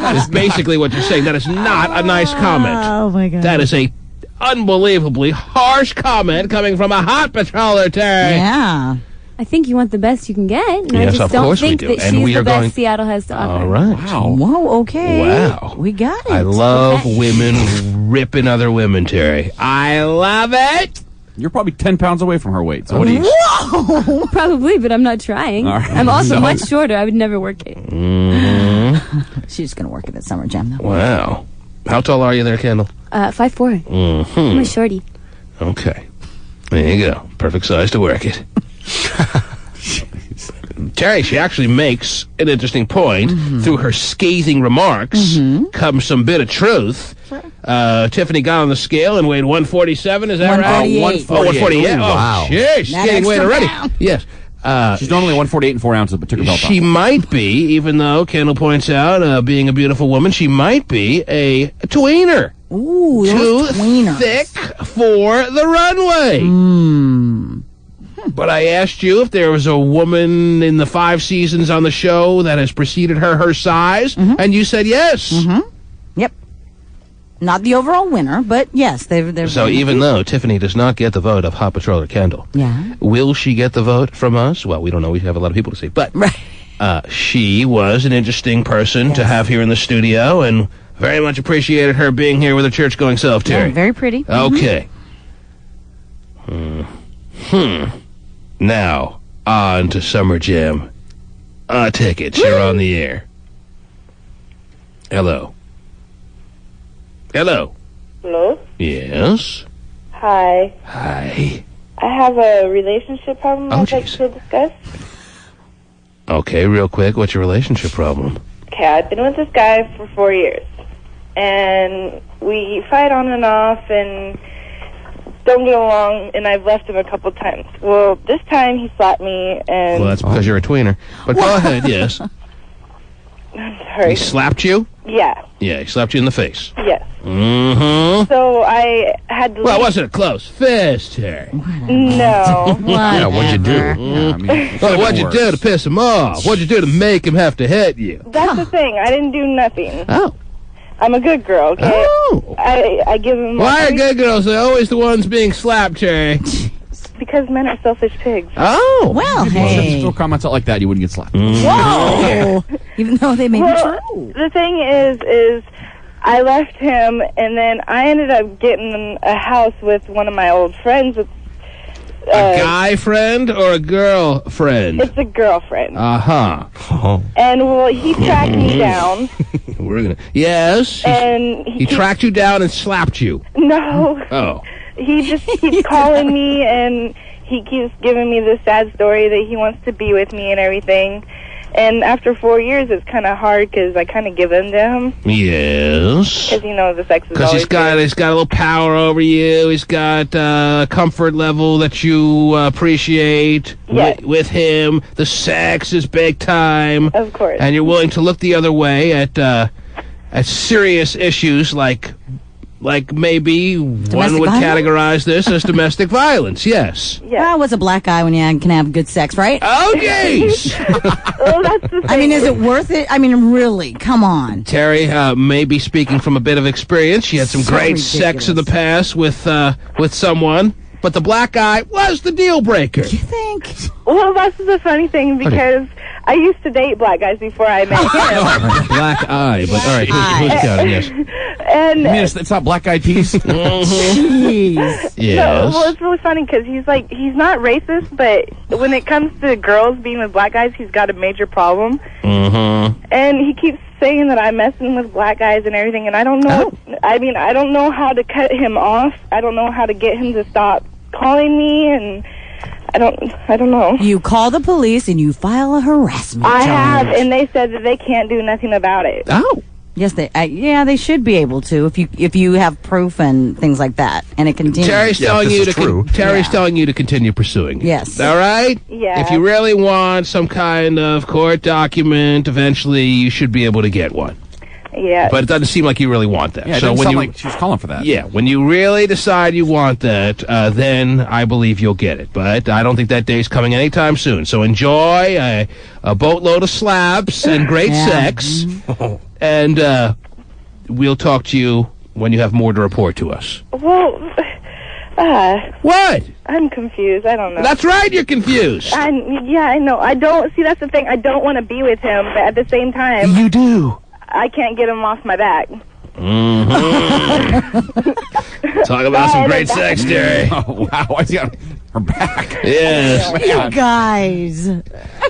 That is basically what you're saying. That is not a nice comment. Oh, my God. That is a unbelievably harsh comment coming from a hot patroller, Terry. Yeah. I think you want the best you can get. And Yes, I just of don't course we think do. that And she's we the are best going- Seattle has to offer. All right. Wow. Whoa, okay. Wow. We got it. I love Okay. women ripping other women, Terry. I love it. You're probably 10 pounds away from her weight. So what do you? Whoa! Probably, but I'm not trying. All right. I'm also So- much shorter. I would never work it. She's going to work it at Summer Jam, though. Wow. How tall are you there, Kendall? 5'4". I'm a shorty. Okay. There you go. Perfect size to work it. Terry, she actually makes an interesting point. Through her scathing remarks comes some bit of truth. Tiffany got on the scale and weighed 147, is that right? 148. 148. Ooh, wow. Oh, shit. She's That gaining weight extra already. pound. Yes. She's normally 148 and 4 ounces, but took her belt off. She might be, even though Kendall points out, being a beautiful woman, she might be a tweener. Ooh, Too those tweeners. thick for the runway. But I asked you if there was a woman in the 5 seasons on the show that has preceded her size, and you said yes. Yep. Not the overall winner, but yes, they're So even though Tiffany does not get the vote of Hot Patroller Kendall, will she get the vote from us? Well, we don't know. We have a lot of people to see. But she was an interesting person to have here in the studio, and very much appreciated her being here with her church-going self, Terry. Yeah, very pretty. Okay. Now, on to Summer Jam. Tickets, you're on the air. Hello. Hello. Hello? Yes. Hi. Hi. I have a relationship problem I'd like to discuss. Okay, real quick, what's your relationship problem? Okay, I've been with this guy for 4 years. And we fight on and off and don't get along, and I've left him a couple times. Well, this time he slapped me, and... Well, that's because you're a tweener. But go ahead, yes. I'm sorry. He slapped you? Yeah. Yeah, he slapped you in the face. Yes. Mm-hmm. So I had to... Well, wasn't a close fist, Terry. No. Yeah, what'd you do? Yeah, I mean, Well, what'd you do to piss him off? What'd you do to make him have to hit you? That's the thing. I didn't do nothing. Oh. I'm a good girl, okay? Oh. I give him... Why are good girls always the ones being slapped, Terry? Because men are selfish pigs. Oh. Well, if hey. you throw comments out like that, you wouldn't get slapped. Whoa! Even though they may be true. The thing is I left him, and then I ended up getting a house with one of my old friends. With, a guy friend or a girl friend? It's a girlfriend. Uh-huh. And, well, he tracked me down. We're gonna... Yes? And He tracked you down and slapped you. No. Oh. He just keeps calling me, and he keeps giving me this sad story that he wants to be with me and everything. And after 4 years, it's kind of hard because I kind of give in to him. Yes. Because, you know, the sex is Because always he's got a little power over you. He's got comfort level that you appreciate with him. The sex is big time. Of course. And you're willing to look the other way at serious issues like maybe one would categorize this as domestic violence. Yes. Well, what's a black guy when you can have good sex, right? Oh, jeez. Well, that's the thing. I mean, is it worth it? I mean, really, come on. Terry may be speaking from a bit of experience. She had some So great ridiculous. sex in the past with someone, but the black guy was the deal breaker. You think? Well, that's the funny thing because I used to date black guys before I met him. Black eye, but all right, who's counting? Yes. And I mean, it's not Black Eyed Peas. Jeez. Yes. No, well, it's really funny because he's not racist, but when it comes to girls being with black guys, he's got a major problem. Mm-hmm. And he keeps saying that I'm messing with black guys and everything, and I don't know. I mean, I don't know how to cut him off. I don't know how to get him to stop calling me, and I don't know. You call the police and you file a harassment I charge. have, and they said that they can't do nothing about it. Oh. Yes, they should be able to if you have proof and things like that, and it continues. Terry's telling you to continue pursuing it. Yes. All right? Yeah. If you really want some kind of court document, eventually you should be able to get one. Yeah. But it doesn't seem like you really want that. Yeah, it so doesn't when sound you like she was calling for that. Yeah, when you really decide you want that, then I believe you'll get it. But I don't think that day's coming anytime soon. So enjoy a boatload of slaps and great sex. And we'll talk to you when you have more to report to us. Well, what? I'm confused. I don't know. That's right, you're confused. Yeah, I know. I don't see. That's the thing. I don't want to be with him, but at the same time, You do. I can't get him off my back. Mm-hmm. Talk about some great sex, Terry. Oh, wow. Why is he on her back? Yes. You guys.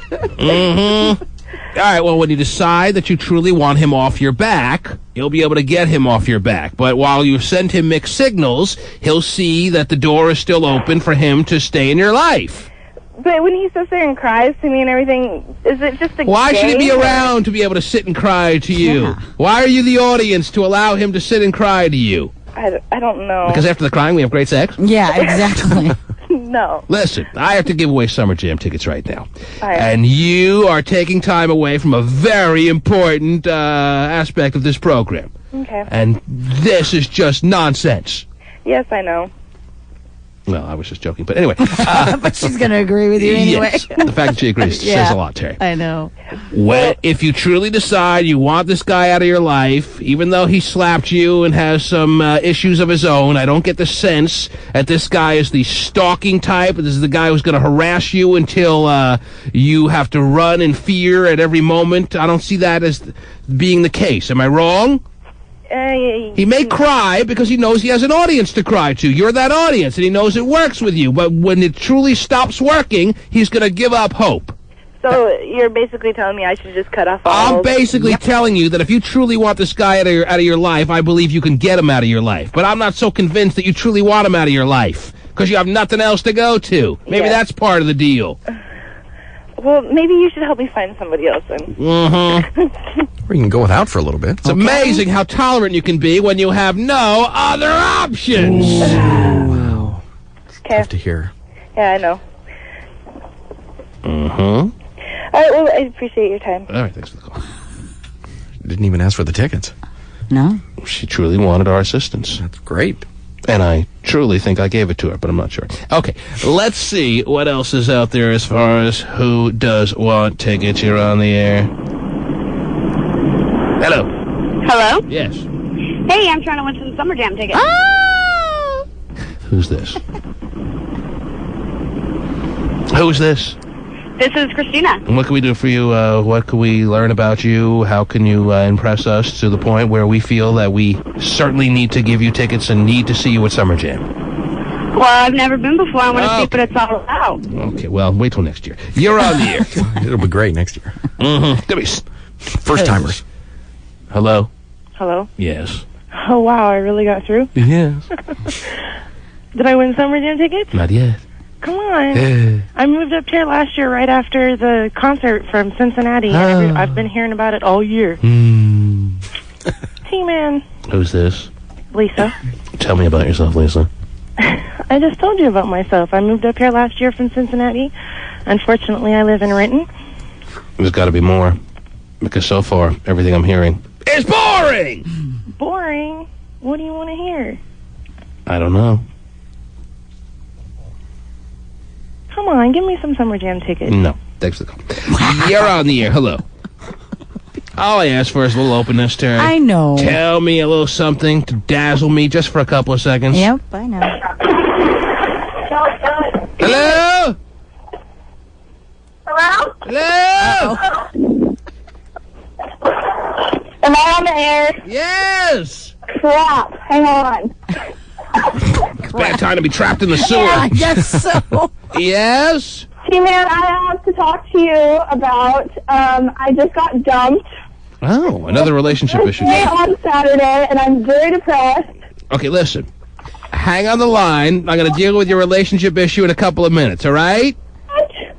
Mm-hmm. All right, well, when you decide that you truly want him off your back, you'll be able to get him off your back. But while you send him mixed signals, he'll see that the door is still open for him to stay in your life. But when he sits there and cries to me and everything, is it just a Why should he be game, or- around to be able to sit and cry to you? Yeah. Why are you the audience to allow him to sit and cry to you? I don't know. Because after the crying, we have great sex? Yeah, exactly. No. Listen, I have to give away Summer Jam tickets right now. All right. And you are taking time away from a very important aspect of this program. Okay. And this is just nonsense. Yes, I know. Well, I was just joking. But anyway. But she's going to agree with you anyway. Yes. The fact that she agrees says a lot, Terry. I know. Well, if you truly decide you want this guy out of your life, even though he slapped you and has some issues of his own, I don't get the sense that this guy is the stalking type. This is the guy who's going to harass you until you have to run in fear at every moment. I don't see that as being the case. Am I wrong? He may cry because he knows he has an audience to cry to. You're that audience, and he knows it works with you. But when it truly stops working, he's going to give up hope. So you're basically telling me I should just cut off all... I'm basically telling you that if you truly want this guy out of your life, I believe you can get him out of your life. But I'm not so convinced that you truly want him out of your life because you have nothing else to go to. Maybe that's part of the deal. Well, maybe you should help me find somebody else then. Or you can go without for a little bit. It's amazing how tolerant you can be when you have no other options. Wow. Okay. Tough to hear. Yeah, I know. All right, well, I appreciate your time. All right, thanks for the call. Didn't even ask for the tickets. No. She truly wanted our assistance. That's great. And I truly think I gave it to her, but I'm not sure. Okay, let's see what else is out there as far as who does want tickets. You're on the air. Hello. Hello? Yes. Hey, I'm trying to win some Summer Jam tickets. Who's this? Who's this? This is Christina. And what can we do for you? What can we learn about you? How can you impress us to the point where we feel that we certainly need to give you tickets and need to see you at Summer Jam? Well, I've never been before. I want to see what it's all about. Okay, well, wait till next year. You're on the air. It'll be great next year. Give me first timers. Hello? Hello? Yes. Oh, wow, I really got through? Yes. Did I win Summer Jam tickets? Not yet. Come on. I moved up here last year right after the concert from Cincinnati. And I've been hearing about it all year. T-Man. Who's this? Lisa. Tell me about yourself, Lisa. I just told you about myself. I moved up here last year from Cincinnati. Unfortunately, I live in Renton. There's got to be more. Because so far, everything I'm hearing is boring! Boring? What do you want to hear? I don't know. Come on, give me some Summer Jam tickets. No. Thanks for the call. You're on the air. Hello. All I asked for is a little openness, Terry. I know. Tell me a little something to dazzle me just for a couple of seconds. Yep, I know. Hello? Hello? Hello? Am I on the air? Yes! Crap. Hang on. It's a bad time to be trapped in the sewer. Yeah, I guess so. Yes? T-Man, I have to talk to you about, I just got dumped. Oh, another relationship issue. On Saturday, and I'm very depressed. Okay, listen. Hang on the line. I'm going to deal with your relationship issue in a couple of minutes, all right?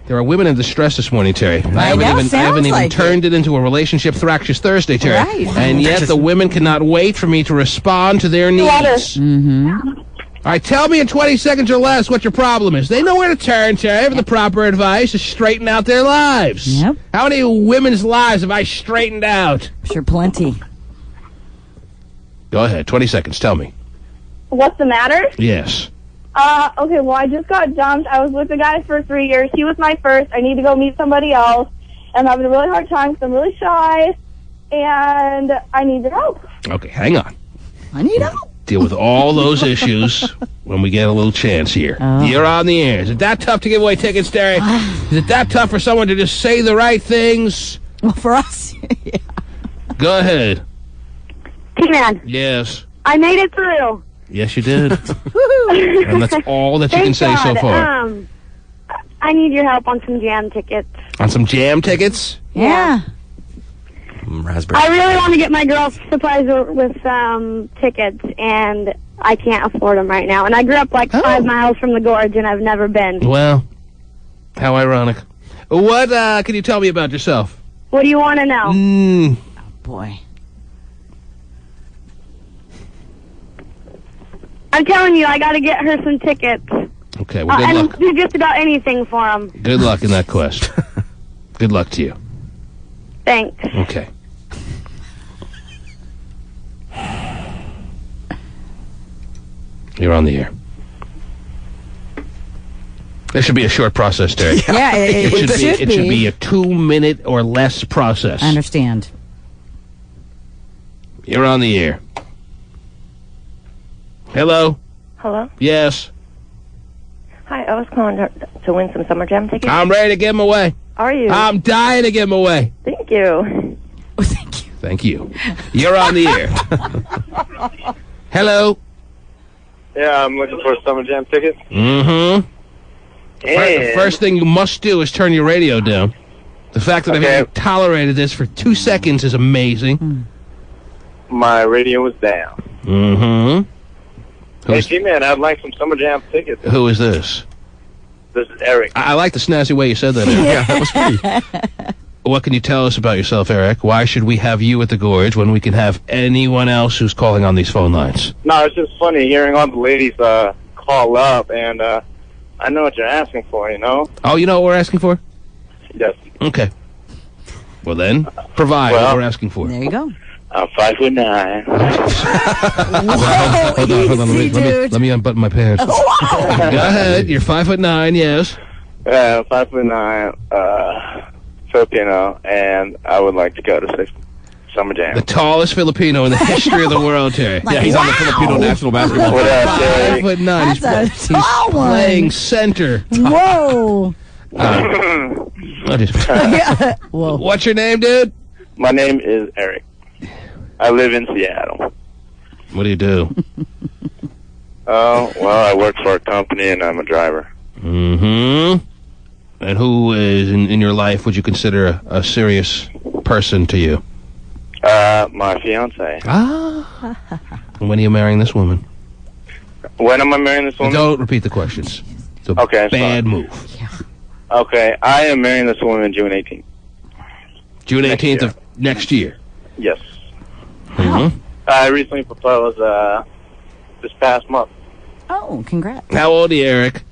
There are women in distress this morning, Terry. I haven't even turned it into a relationship Thrashes Thursday, Terry. Right. And yet the women cannot wait for me to respond to their needs. All right, tell me in 20 seconds or less what your problem is. They know where to turn, Terry, for the proper advice to straighten out their lives. Yep. How many women's lives have I straightened out? Sure, plenty. Go ahead, 20 seconds, tell me. What's the matter? Yes. Okay, well, I just got dumped. I was with the guy for 3 years. He was my first. I need to go meet somebody else. And I'm having a really hard time because I'm really shy. And I need your help. Okay, hang on. I need help. Deal with all those issues when we get a little chance here. You're on the air. Is it that tough to give away tickets, Terry? Is it that tough for someone to just say the right things? Well, for us, yeah. Go ahead. T-Man, Yes. I made it through. Yes, you did. And that's all that you can say so far. I need your help on some jam tickets. On some jam tickets? Yeah. Raspberry. I really want to get my girls surprised with tickets, and I can't afford them right now. And I grew up like 5 miles from the gorge, and I've never been. Well, how ironic. What can you tell me about yourself? What do you want to know? Oh, boy. I'm telling you, I got to get her some tickets. Okay, well, good luck. And do just about anything for them. Good luck in that quest. Good luck to you. Thanks. Okay. You're on the air. This should be a short process, Terry. Yeah, it should be. It should be a 2-minute or less process. I understand. You're on the air. Hello? Hello? Yes. Hi, I was calling to win some Summer Jam tickets. I'm ready to give them away. Are you? I'm dying to give them away. Thank you. Oh, thank you. Thank you. You're on the air. Hello? Yeah, I'm looking for a Summer Jam ticket. Mm-hmm. The first thing you must do is turn your radio down. The fact that I've even tolerated this for 2 seconds is amazing. My radio was down. Mm-hmm. Hey, G-Man, I'd like some Summer Jam tickets. Who is this? This is Eric. I like the snazzy way you said that, Eric. Yeah, that was pretty. What can you tell us about yourself, Eric? Why should we have you at the Gorge when we can have anyone else who's calling on these phone lines? No, it's just funny hearing all the ladies call up, and I know what you're asking for, you know? Oh, you know what we're asking for? Yes. Okay. Well, then, provide what we're asking for. There you go. I'm 5'9". Hold on. Let me unbutton my pants. Go ahead. You're 5'9", yes. Yeah, 5'9", Filipino, and I would like to go to Summer Jam. The tallest Filipino in the history of the world, Terry. Yeah, he's on the Filipino national basketball team. 5'9". That's a tall one. Playing center. Whoa. Whoa. What's your name, dude? My name is Eric. I live in Seattle. What do you do? Oh, well, I work for a company, and I'm a driver. Mm-hmm. And who is in your life would you consider a serious person to you? My fiance. When are you marrying this woman? When am I marrying this woman? Don't repeat the questions. It's a bad move. Okay, I am marrying this woman June 18th. June 18th of next year? Yes. Mm-hmm. I recently proposed this past month. Oh, congrats. How old are you, Eric?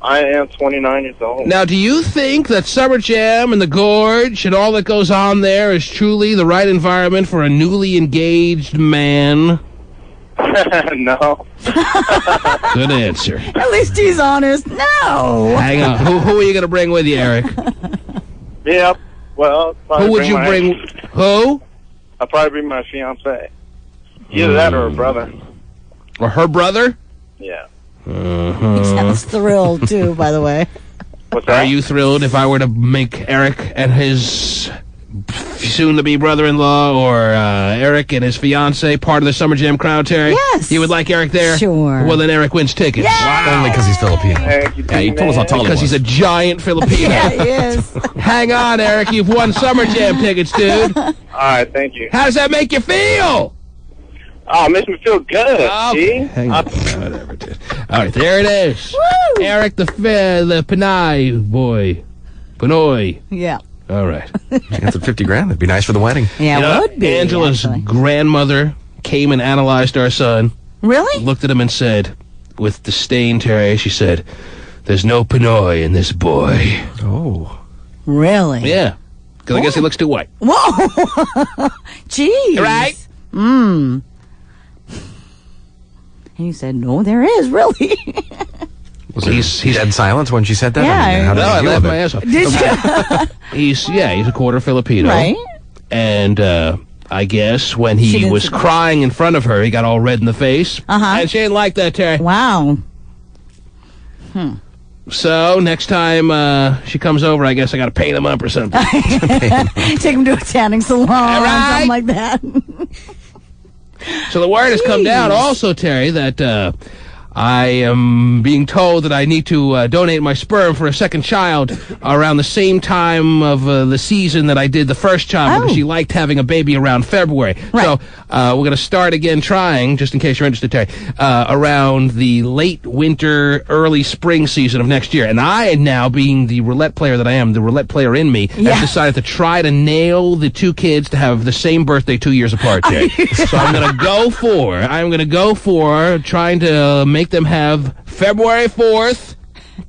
I am 29 years old. Now, do you think that Summer Jam and the Gorge and all that goes on there is truly the right environment for a newly engaged man? No. Good answer. At least he's honest. No. Hang on. Who are you going to bring with you, Eric? Yep. Well, who would you bring? Who? I'll probably bring my fiance. Either that or her brother. Or her brother? Yeah. He sounds thrilled, too, by the way. What's that? Are you thrilled if I were to make Eric and his soon-to-be brother-in-law or Eric and his fiance part of the Summer Jam crowd, Terry? Yes. You would like Eric there? Sure. Well, then Eric wins tickets. Yeah. Only because he's Filipino. Yeah, he told us how tall he Because was. he's a giant Filipino. Yeah, he is. Hang on, Eric. You've won Summer Jam tickets, dude. All right, thank you. How does that make you feel? Oh, it makes me feel good. See? Hang on. Whatever it is. All right, there it is. Woo! Eric the Panay boy. Pinoy. Yeah. All right. That's at $50,000. That'd be nice for the wedding. Yeah, it would be. Angela's grandmother came and analyzed our son. Really? Looked at him and said, with disdain, Terry, she said, "There's no Pinoy in this boy." Oh. Really? Yeah. Because I guess he looks too white. Whoa. Jeez. Right? And you said, no, there is, really. Was he's dead silence when she said that? Yeah. I mean, how did No, he I feel laughed about my it? ass off. Did you? He's a quarter Filipino. Right. And I guess when he didn't was survive. crying in front of her, he got all red in the face. And she didn't like that, Terry. Wow. So next time she comes over, I guess I got to paint him up or something. Take him to a tanning salon or right. something like that. So the word has come down also, Terry, that I am being told that I need to donate my sperm for a second child around the same time of the season that I did the first child because she liked having a baby around February. Right. So we're going to start again trying, just in case you're interested, Terry, around the late winter, early spring season of next year. And I, now being the roulette player that I am, the roulette player in me, have decided to try to nail the two kids to have the same birthday 2 years apart, Terry. So I'm going to go for trying to make them have February 4th,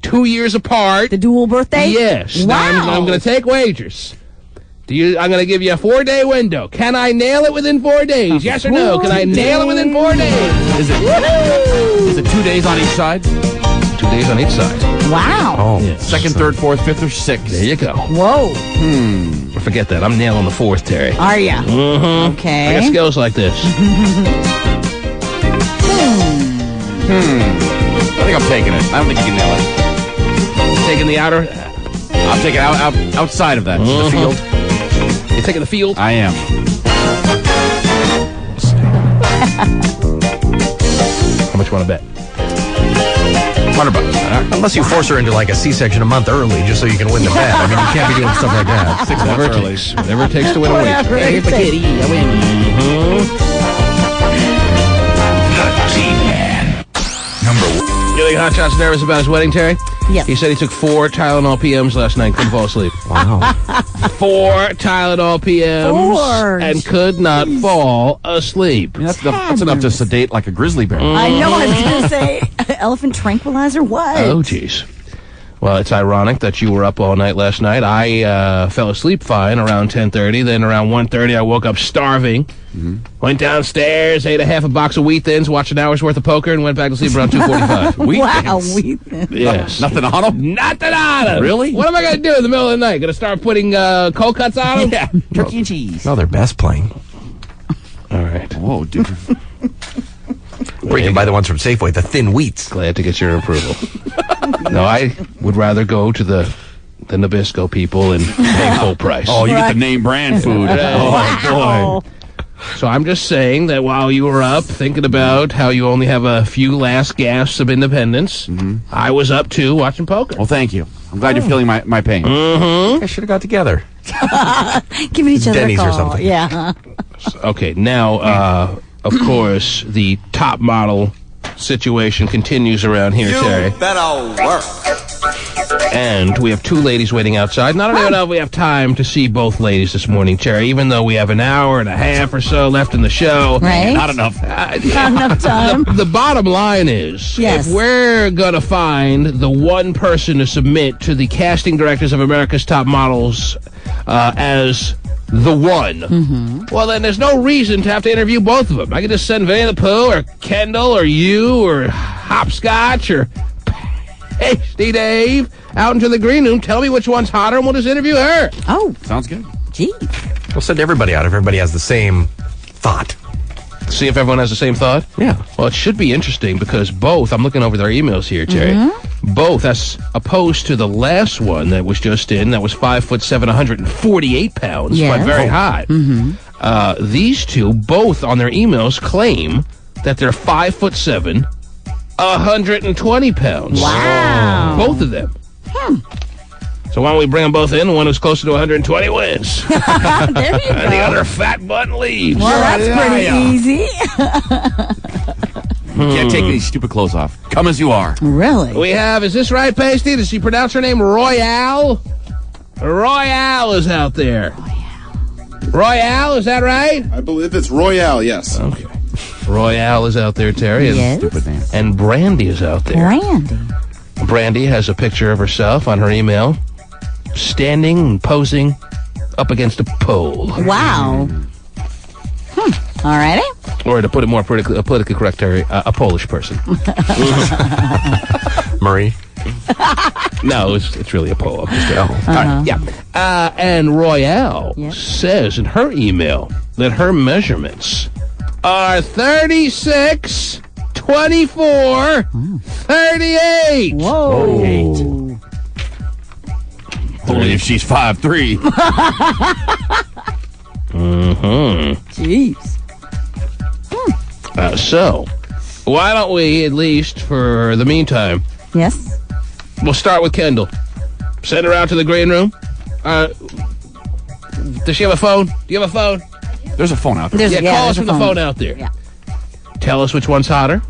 2 years apart. The dual birthday? Yes. Wow. Now I'm going to take wagers. I'm going to give you a 4-day window. Can I nail it within 4 days? Yes or no? Can I nail it within 4 days? Is it 2 days on each side? 2 days on each side. Wow. Oh. Yes. Second, third, fourth, fifth, or sixth? There you go. Whoa. Forget that. I'm nailing the 4th, Terry. Are ya? Mm-hmm. Okay. I got skills like this. I think I'm taking it. I don't think you can nail it. Taking the outer... I'm taking it outside of that. The field. You taking the field? I am. How much you want to bet? $100. Unless you force her into like a C-section a month early just so you can win the bet. I mean, you can't be doing stuff like that. 6 months early. Whatever it takes to win a Whatever week. it takes. I win. The G-Man. Number 1. You think Hotshot's nervous about his wedding, Terry? Yes. He said he took 4 Tylenol PMs last night, couldn't fall asleep. Wow. 4 Tylenol PMs 4. and could not fall asleep. I mean, that's enough to sedate like a grizzly bear. I know, I was going to say, elephant tranquilizer, what? Oh, jeez. Well, it's ironic that you were up all night last night. I fell asleep fine around 10:30. Then around 1:30, I woke up starving. Went downstairs, ate a half a box of Wheat Thins, watched an hour's worth of poker, and went back to sleep around 2:45. Wow, Wheat Thins. Yes. Nothing on them? Nothing on them. Really? What am I going to do in the middle of the night? Going to start putting cold cuts on them? Yeah. Turkey and cheese. No, they're best playing. All right. Whoa, dude. Or you can buy the ones from Safeway, the thin wheats. Glad to get your approval. No, I would rather go to the Nabisco people and pay full price. Oh, you get the name brand food. Oh, boy. So I'm just saying that while you were up thinking about how you only have a few last gasps of independence, I was up too watching poker. Well, thank you. I'm glad you're feeling my pain. Mm-hmm. I should have got together. Giving each other Denny's a call. or something. Yeah. Okay, now, of course, the top model situation continues around here, Terry. better work. And we have 2 ladies waiting outside. And I don't even know if we have time to see both ladies this morning, Terry, even though we have an hour and a half or so left in the show. Right. Not enough. Not enough time. The bottom line is, Yes. if we're going to find the one person to submit to the casting directors of America's Top Models as the one, well, then there's no reason to have to interview both of them. I could just send Vinny the Pooh or Kendall or you or Hopscotch or Pasty Dave out into the green room. Tell me which one's hotter, and we'll just interview her. Oh, Sounds good. gee. We'll send everybody out if everybody has the same thought. See if everyone has the same thought? Yeah. Well, it should be interesting because both, I'm looking over their emails here, Terry, both, as opposed to the last one that was just in, that was 5'7", 148 pounds, Yes. but very hot. These two, both on their emails, claim that they're 5'7", 120 pounds. Wow. Both of them. So why don't we bring them both in? The one who's closer to 120 wins. There you And the go. other fat butt leaves. Well, that's pretty easy. You can't take these stupid clothes off. Come as you are. Really? We have, is this right, Pasty? Does she pronounce her name Royale? Royale is out there. Royale, is that right? I believe it's Royale, yes. Okay. Royale is out there, Terry. And, Yes. Stupid name. and Brandy is out there. Brandy. Brandy has a picture of herself on her email, standing and posing up against a pole. Wow. All righty. Or to put it more politically correct, Terry, a Polish person. Marie? No, it's really a Pole. I'm just kidding. All right, yeah. And Royale says in her email that her measurements are 36, 24, 38. Whoa. Only if she's 5'3". Jeez. So, why don't we, at least for the meantime, Yes. we'll start with Kendall. Send her out to the green room. Does she have a phone? Do you have a phone? There's a phone out there. Call us from the phone out there. Yeah. Tell us which one's hotter,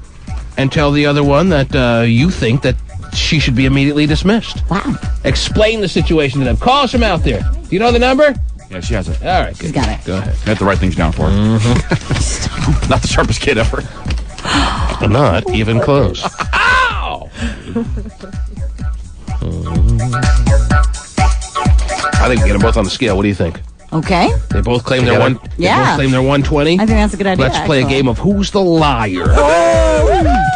and tell the other one that you think that she should be immediately dismissed. Wow. Explain the situation to them. Call us from out there. Do you know the number? Yeah, she has it. All right, She's got it. Go ahead. I have to write things down for her. Not the sharpest kid ever. Not even close. Ow! I think we get them both on the scale. What do you think? Okay. They both claim they're Together? They both claim they're 120. I think that's a good idea. Let's play a game of Who's the Liar.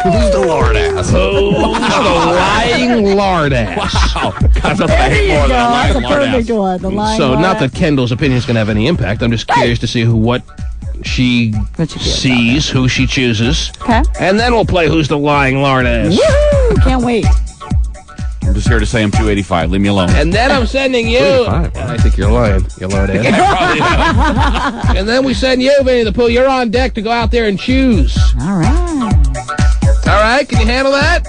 Who's the lord ass? Who's the lying lard ass? Wow. That's not There you go. That's a lard ass. perfect one. The line. So, not that Kendall's opinion is going to have any impact. I'm just curious to see what she sees, who she chooses. Okay. And then we'll play Who's the Lying Lard Ass. Woo! Can't wait. I'm just here to say I'm 285. Leave me alone. And then I'm sending you. 285, wow. I think you're lying, you lard ass. And then we send you, Vinny the Pooh. You're on deck to go out there and choose. All right. All right, can you handle that?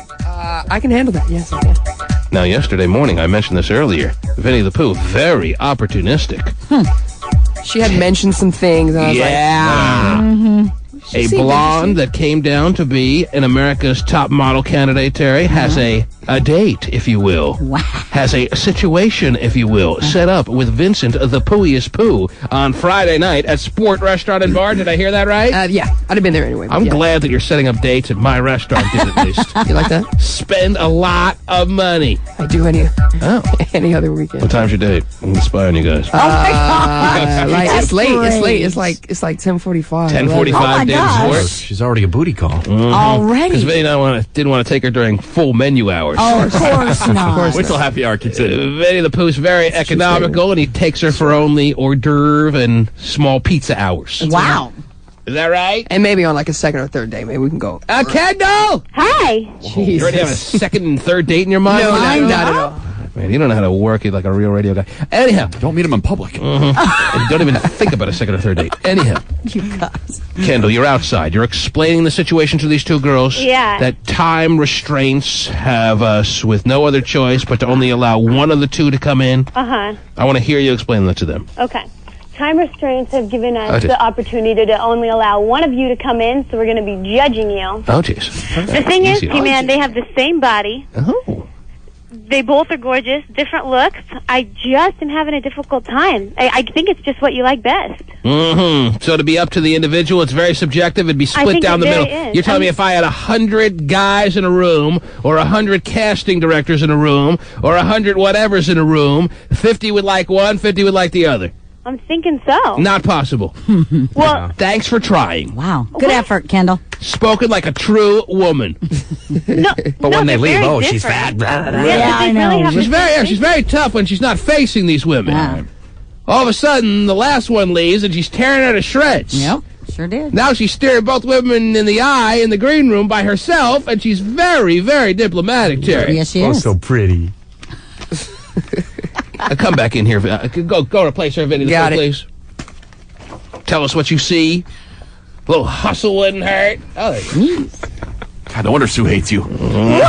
I can handle that. Yes, I can. Now, yesterday morning, I mentioned this earlier. Vinny the Pooh, very opportunistic. She had mentioned some things, and I was like, A blonde that came down to be in America's top model candidate, Terry, has a date, if you will. Wow. Has a situation, if you will, set up with Vincent the Pooeyest Pooh on Friday night at Sport Restaurant and Bar. Did I hear that right? Yeah, I'd have been there anyway. I'm glad that you're setting up dates at my restaurant, at least. You like that? Spend a lot of money. I do any other weekend. What time's your date? I'm going to spy on you guys. Oh my God. Like, it's late. It's late. Great. It's like 10:45. 10:45 day sport. She's already a booty call. Already? Because Vinny didn't want to take her during full menu hours. Oh, of course not. Wait till happy hour kicks in. Vinny the Pooh's very economical, and he takes her for only hors d'oeuvre and small pizza hours. Wow. Is that right? And maybe on like a second or third day, maybe we can go. Kendall! Hi. You already have a second and third date in your mind? No, not at all. Man, you don't know how to work it like a real radio guy. Anyhow. Don't meet him in public. And don't even think about a second or third date. Anyhow. You guys. Kendall, you're outside. You're explaining the situation to these two girls. Yeah. That time restraints have us with no other choice but to only allow one of the two to come in. Uh-huh. I want to hear you explain that to them. Okay. Time restraints have given us Okay. the opportunity to only allow one of you to come in, so we're going to be judging you. Oh, jeez. The thing is, Easy. P-Man, they have the same body. Oh. They both are gorgeous, different looks. I just am having a difficult time. I think it's just what you like best. Mm-hmm. So to be up to the individual, it's very subjective. It'd be I split think down it the very middle. is. You're telling me if I had 100 guys in a room, or 100 casting directors in a room, or 100 whatevers in a room, 50 would like one, 50 would like the other. I'm thinking so. Not possible. Well, Thanks for trying. Wow. Good effort, Kendall. Spoken like a true woman. no. But when they leave, very she's fat. different. Yeah, I know. She's very tough when she's not facing these women. Yeah. All of a sudden, the last one leaves and she's tearing her to shreds. Yep, sure did. Now she's staring both women in the eye in the green room by herself, and she's very, very diplomatic, Terry. Yes, she Oh, is. so pretty. Come back in here. Go replace her, Vinny, Got it. please. Tell us what you see. A little hustle wouldn't hurt. Oh, God, no wonder Sue hates you. Wow.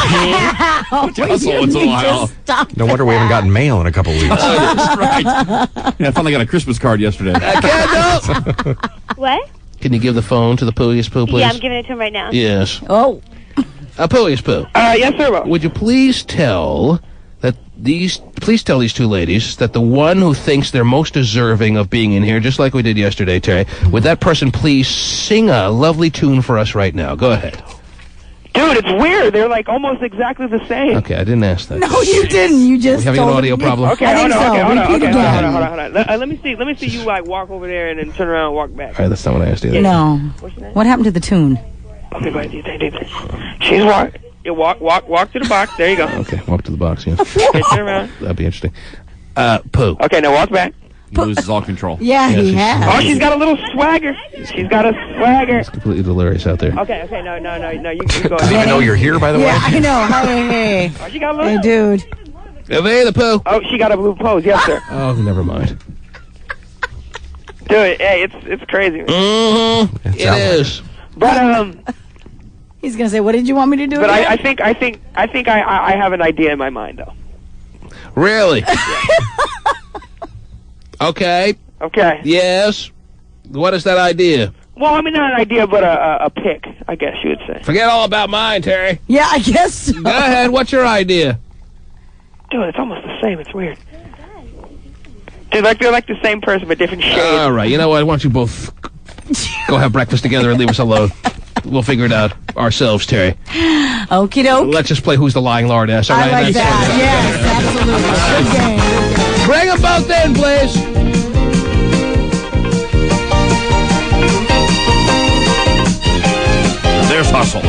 Hustle once in a while. Stop. No wonder we haven't gotten mail in a couple weeks. That's right. Yeah, I finally got a Christmas card yesterday. Kendall! what? Can you give the phone to the Pooeyest Pooh, please? Yeah, I'm giving it to him right now. Yes. Oh. Pooeyest Pooh. Yes, sir. Would you please tell these two ladies that the one who thinks they're most deserving of being in here, just like we did yesterday, Terry, would that person please sing a lovely tune for us right now? Go ahead. Dude, it's weird. They're like almost exactly the same. Okay, I didn't ask that. No, you didn't. You just We having an told audio me. problem? Okay, I think so. Repeat again. Hold on. Let me see you like walk over there and then turn around and walk back. All right, that's not what I asked either. No. What's your name? What happened to the tune? Okay, go ahead. She's walk. You walk to the box. There you go. Okay, walk to the box, yeah. Okay, turn around. That'd be interesting. Pooh. Okay, now walk back. He loses all control. Yeah, he she's- has. Oh, she's got a little swagger. She's got a swagger. It's completely delirious out there. Okay, no. You go. Does he even know you're here, by the way? Yeah, I know. Hey. Oh, she got a Hey, little. dude. Hey, the Pooh. Oh, she got a blue pose. Yes, sir. Oh, never mind. Dude, hey, it's crazy. Mm-hmm. It is. But He's gonna say, "What did you want me to do?" But again?" I think I have an idea in my mind though. Really? Okay. Okay. Yes. What is that idea? Well, I mean not an idea, but a pick, I guess you would say. Forget all about mine, Terry. Yeah, I guess so. Go ahead. What's your idea? Dude, it's almost the same. It's weird. They're like the same person but different shades. All right. You know what? Why don't you both go have breakfast together and leave us alone? We'll figure it out ourselves, Terry. Okie doke. Let's just play Who's the Lying Lord Ass. All I right? like that. Yes, absolutely. Good game. Bring them both in, please. There's hustle.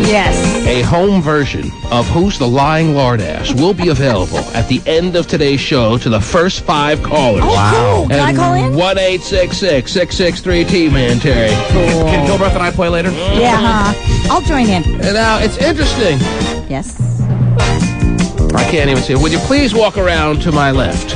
Yes. A home version of Who's the Lying Lord Ass will be available at the end of today's show to the first 5 callers. Oh, cool. Can I call in? 1-866-663-T-Man, Terry. Can Gilbreth and I play later? Yeah, I'll join in. And now, it's interesting. Yes. I can't even see it. Would you please walk around to my left?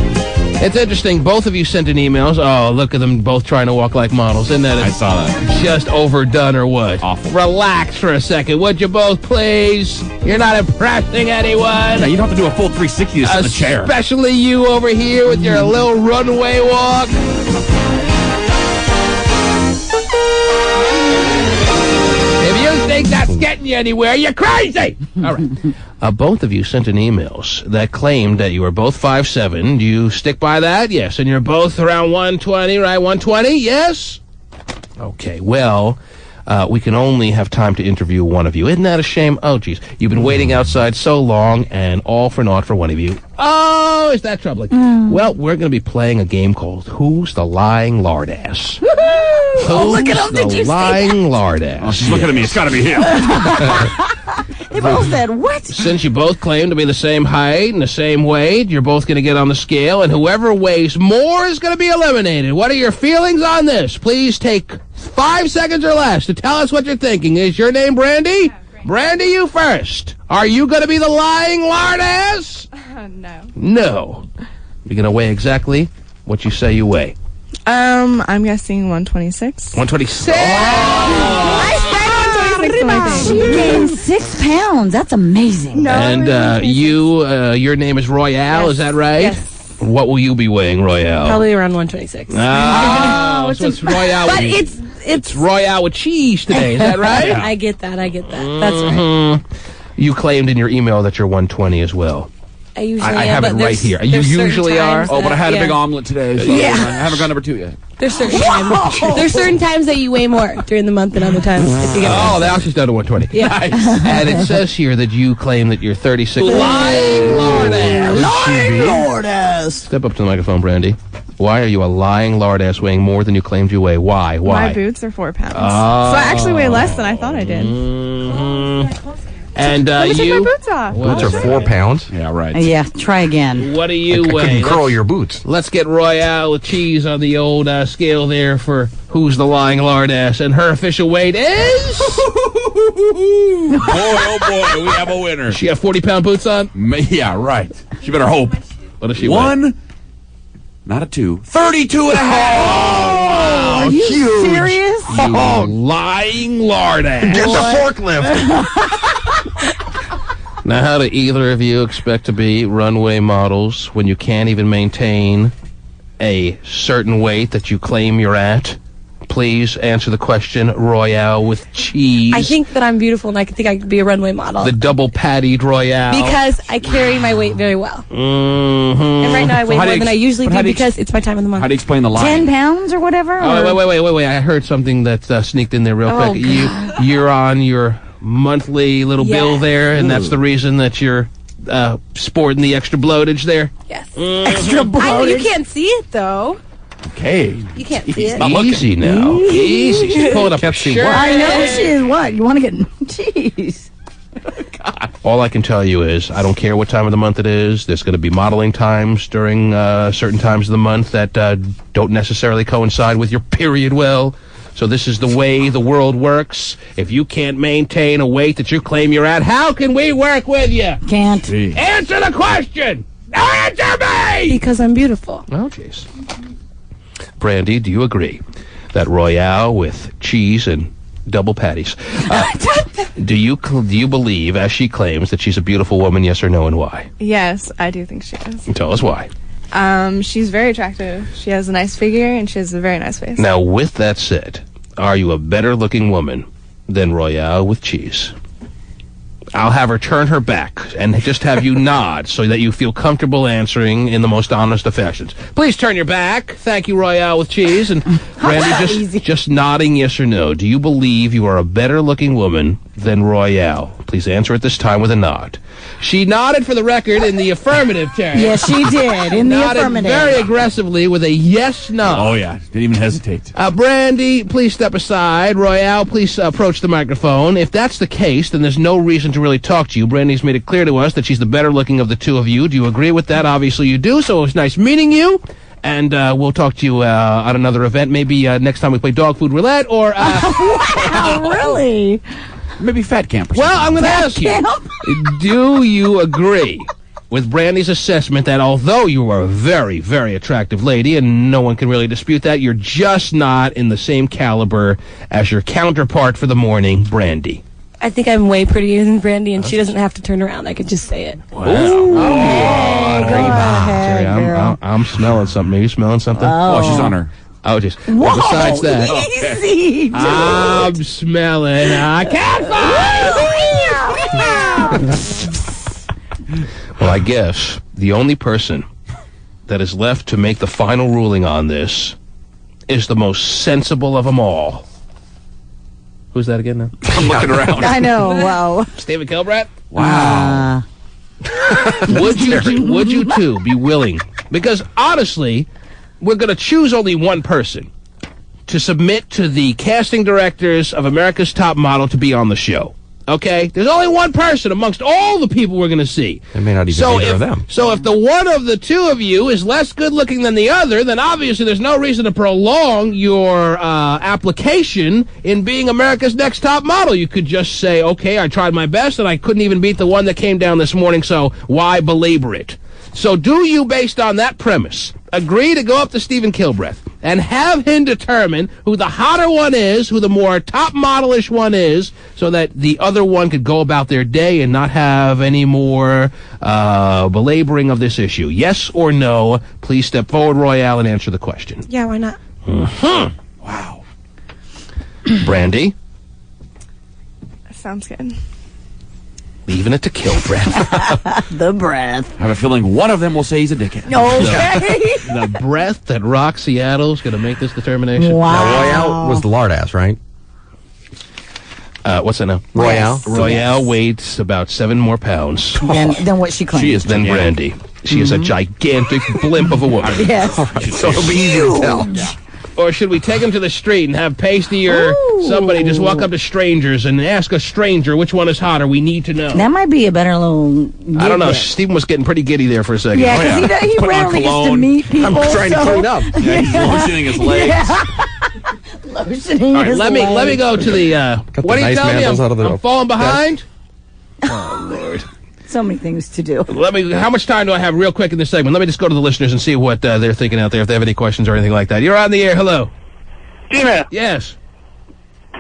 It's interesting. Both of you sent in emails. Oh, look at them both trying to walk like models. Isn't that I saw that. just overdone or what? Awful. Relax for a second. Would you both please? You're not impressing anyone. No, you don't have to do a full 360 to sit in the chair. Especially you over here with your little runway walk. getting you anywhere. You're crazy. All right. Both of you sent in emails that claimed that you were both 5'7". Do you stick by that? Yes. And you're both around 120, right? 120? Yes? Okay. Well, we can only have time to interview one of you. Isn't that a shame? Oh, geez. You've been waiting outside so long, and all for naught for one of you. Oh, is that troubling? Well, we're going to be playing a game called Who's the Lying Lardass? Oh, look at him. Did you see Lying that? Lardass. Oh, she's looking at me. It's got to be him. They both said, what? Since you both claim to be the same height and the same weight, you're both going to get on the scale, and whoever weighs more is going to be eliminated. What are your feelings on this? Please take 5 seconds or less to tell us what you're thinking. Is your name Brandy? Brandy, you first. Are you going to be the lying lardass? No. No. You're going to weigh exactly what you say you weigh. I'm guessing 126. 126. She gained 6 pounds. That's amazing. And your name is Royale, is that right? Yes. What will you be weighing, Royale? Probably around 126. Oh, so it's Royale. But it's Royale with cheese today, is that right? I get that. That's right. You claimed in your email that you're 120 as well. I usually I have it right here. You usually are? Oh, but I had a big omelet today, so I haven't gone number 2 yet. There's certain times. There's certain times that you weigh more during the month than other times. If you get now she's down to 120. Yeah. Nice. And it says here that you claim that you're 36. Lying lardass. Step up to the microphone, Brandy. Why are you a lying lardass weighing more than you claimed you weigh? Why? My boots are 4 pounds. So I actually weigh less than I thought I did. And Let me take my boots off. Boots are 4 pounds? Yeah, right. Yeah, try again. What do you weigh? Couldn't curl your boots. Let's get Royale with cheese on the old scale there for Who's the Lying Lardass. And her official weight is... Boy, oh boy, we have a winner. She have 40-pound boots on? Yeah, right. She better hope. What does she weigh? Not a 2. 32 and a half. Are you serious? You lying lardass. Get the forklift. Now, how do either of you expect to be runway models when you can't even maintain a certain weight that you claim you're at? Please answer the question, Royale with cheese. I think that I'm beautiful, and I think I could be a runway model. The double pattied Royale. Because I carry my weight very well. Mm-hmm. And right now I weigh more than I usually do because it's my time of the month. How do you explain the lie? 10 pounds or whatever? Oh, wait. I heard something that sneaked in there real quick. You're on your monthly little bill there, and that's the reason that you're sporting the extra bloatage there? Yes. Extra bloatage? You can't see it, though. Okay. You can't see it. Easy now. Easy. She's pulling up a shirt. I know she is. What? You want to get... Jeez. God. All I can tell you is I don't care what time of the month it is. There's going to be modeling times during certain times of the month that don't necessarily coincide with your period well. So this is the way the world works. If you can't maintain a weight that you claim you're at, how can we work with you? Can't. Answer the question! Answer me! Because I'm beautiful. Oh, jeez. Brandy, do you agree that Royale with cheese and double patties, do you believe, as she claims, that she's a beautiful woman, yes or no, and why? Yes, I do think she is. Tell us why. She's very attractive. She has a nice figure, and she has a very nice face. Now, with that said, are you a better-looking woman than Royale with cheese? I'll have her turn her back and just have you nod so that you feel comfortable answering in the most honest of fashions. Please turn your back. Thank you, Royale with cheese. And Brandy, just nodding yes or no. Do you believe you are a better-looking woman than Royale? Please answer at this time with a nod. She nodded for the record in the affirmative, Terry. Yes, she did. In the nodded affirmative. Very aggressively with a yes nod. Oh, yeah. Didn't even hesitate. Brandy, please step aside. Royale, please approach the microphone. If that's the case, then there's no reason to really talk to you. Brandy's made it clear to us that she's the better looking of the two of you. Do you agree with that? Obviously you do, so it was nice meeting you. And we'll talk to you on another event. Maybe next time we play dog food roulette or... Wow, really? Maybe fat camp or Well, something. I'm going to ask you, do you agree with Brandy's assessment that although you are a very, very attractive lady, and no one can really dispute that, you're just not in the same caliber as your counterpart for the morning, Brandy? I think I'm way prettier than Brandy, and she doesn't have to turn around. I could just say it. Wow. Terry, I'm smelling something. Are you smelling something? Oh, she's on her. Oh, just well, besides that, Easy, dude. I'm smelling a cat fight. Well, I guess the only person that is left to make the final ruling on this is the most sensible of them all. Who's that again now? I'm looking around. I know. Wow. Stephen Kilbreth? Wow. Would you two be willing? Because honestly, we're going to choose only one person to submit to the casting directors of America's Top Model to be on the show. Okay? There's only one person amongst all the people we're going to see. It may not even be either of them. So if the one of the two of you is less good looking than the other, then obviously there's no reason to prolong your application in being America's Next Top Model. You could just say, okay, I tried my best and I couldn't even beat the one that came down this morning, so why belabor it? So do you, based on that premise, agree to go up to Stephen Kilbreth and have him determine who the hotter one is, who the more top modelish one is, so that the other one could go about their day and not have any more belaboring of this issue? Yes or no? Please step forward, Royale, and answer the question. Yeah, why not? Wow. Brandy? Sounds good. Leaving it to Kilbreth. The breath. I have a feeling one of them will say he's a dickhead. Okay. The breath that rocks Seattle's going to make this determination. Wow. Now, Royale was the lard ass, right? What's that now? Royale? Yes. Royale weighs about 7 more pounds Than what she claimed. she is than Brandy. She is a gigantic blimp of a woman. Yes. So it'll be easy to tell. Or should we take him to the street and have Pasty or somebody just walk up to strangers and ask a stranger which one is hotter? We need to know. That might be a better little... I don't know. bit. Stephen was getting pretty giddy there for a second. Yeah, because he Put on rarely gets to cologne. meet people. I'm trying to clean up. Yeah, he's lotioning his legs. Lotioning All right, his let me legs. go to the... Cut what the are you nice telling me? mantles out of the I'm falling desk. behind? Oh, Lord. So many things to do. How much time do I have real quick in this segment? Let me just go to the listeners and see what they're thinking out there, if they have any questions or anything like that. You're on the air. Hello. Tina, Yes.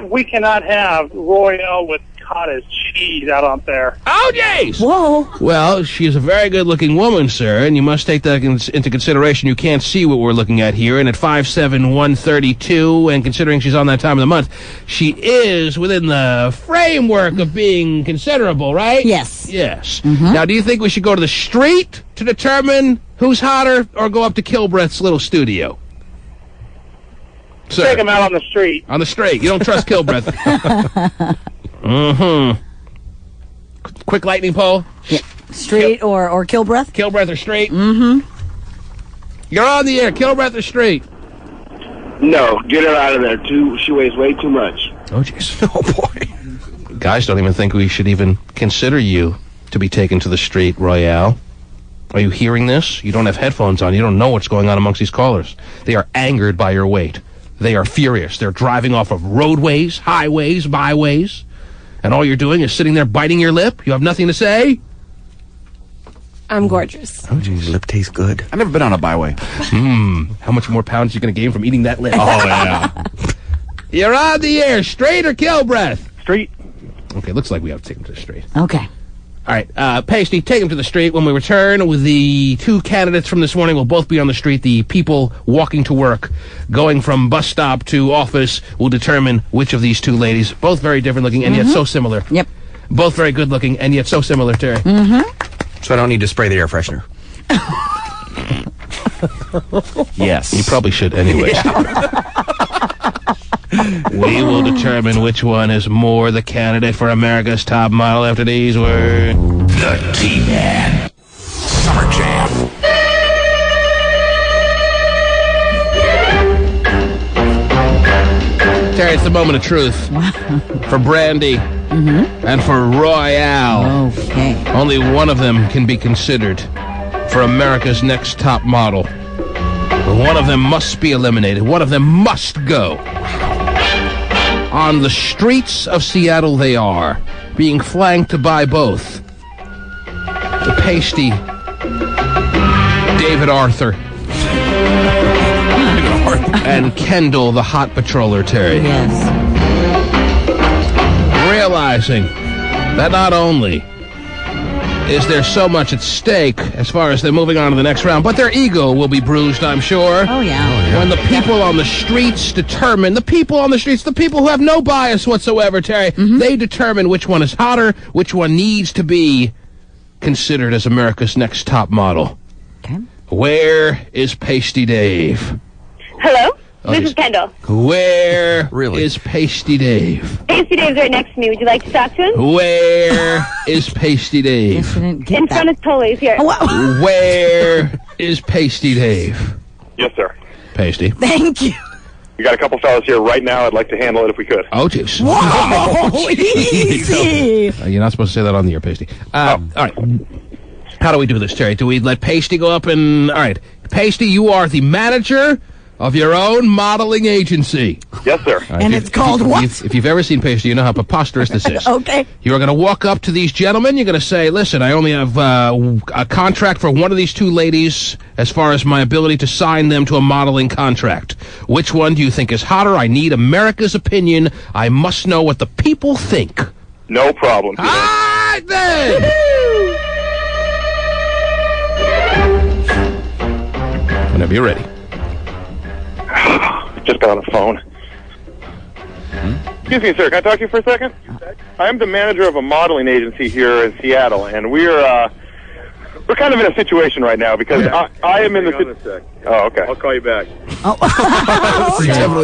we cannot have Royale with cottage cheese out there. Oh, jeez. Whoa. Well, she is a very good-looking woman, sir, and you must take that into consideration. You can't see what we're looking at here, and at 5'7", 132, and considering she's on that time of the month, she is within the framework of being considerable, right? Yes. Yes. Now, do you think we should go to the street to determine who's hotter, or go up to Kilbreth's little studio? Sir. Take him out on the street. On the street. You don't trust Kilbreth. Quick lightning pole. Yeah. Street or Kilbreth? Kilbreth or street? Mm-hmm. You're on the air. Kilbreth or street? No, get her out of there. She weighs way too much. Oh, jeez. Oh, boy. Guys don't even think we should even consider you to be taken to the street, Royale. Are you hearing this? You don't have headphones on. You don't know what's going on amongst these callers. They are angered by your weight. They are furious. They're driving off of roadways, highways, byways, and all you're doing is sitting there biting your lip. You have nothing to say? I'm gorgeous. Oh, geez, lip tastes good. I've never been on a byway. How much more pounds are you going to gain from eating that lip? Oh, yeah. You're on the air. Straight or Kilbreth? Street. Okay, looks like we have to take him to the street. Okay. All right, Pasty, take him to the street. When we return with the two candidates from this morning, we'll both be on the street. The people walking to work, going from bus stop to office, will determine which of these two ladies, both very different looking and yet so similar. Yep. Both very good looking and yet so similar, Terry. So I don't need to spray the air freshener. Yes. You probably should anyways. We will determine which one is more the candidate for America's Top Model after these words. The T-Man. Summer Jam. Terry, it's the moment of truth. For Brandy and for Royale. Okay. Only one of them can be considered for America's Next Top Model. One of them must be eliminated. One of them must go. On the streets of Seattle they are, being flanked by both the pasty David Arthur and Kendall, the hot patroller, Terry. Yes. Realizing that not only is there so much at stake as far as they're moving on to the next round. But their ego will be bruised, I'm sure. Oh, yeah. When the people on the streets determine, the people who have no bias whatsoever, Terry, they determine which one is hotter, which one needs to be considered as America's next top model. Okay. Where is Pasty Dave? Hello? Oh, This is Kendall. Where is Pasty Dave? Pasty Dave's right next to me. Would you like to talk to him? Where is Pasty Dave? In front of Tully's here. Where is Pasty Dave? Yes, sir. Pasty. Thank you. We got a couple fellas here right now. I'd like to handle it if we could. Oh, jeez. Whoa, easy. You're not supposed to say that on the air, Pasty. All right. How do we do this, Terry? Do we let Pasty go up and... All right. Pasty, you are the manager of your own modeling agency. Yes, sir. And it's called what? If you've ever seen Pasty, you know how preposterous this is. Okay. You're going to walk up to these gentlemen. You're going to say, listen, I only have a contract for one of these two ladies as far as my ability to sign them to a modeling contract. Which one do you think is hotter? I need America's opinion. I must know what the people think. No problem, Peter. All right, then. Whenever you're ready. Just got on the phone. Excuse me, sir. Can I talk to you for a second? I'm the manager of a modeling agency here in Seattle, and we're kind of in a situation right now because I am in the... Oh, okay. I'll call you back.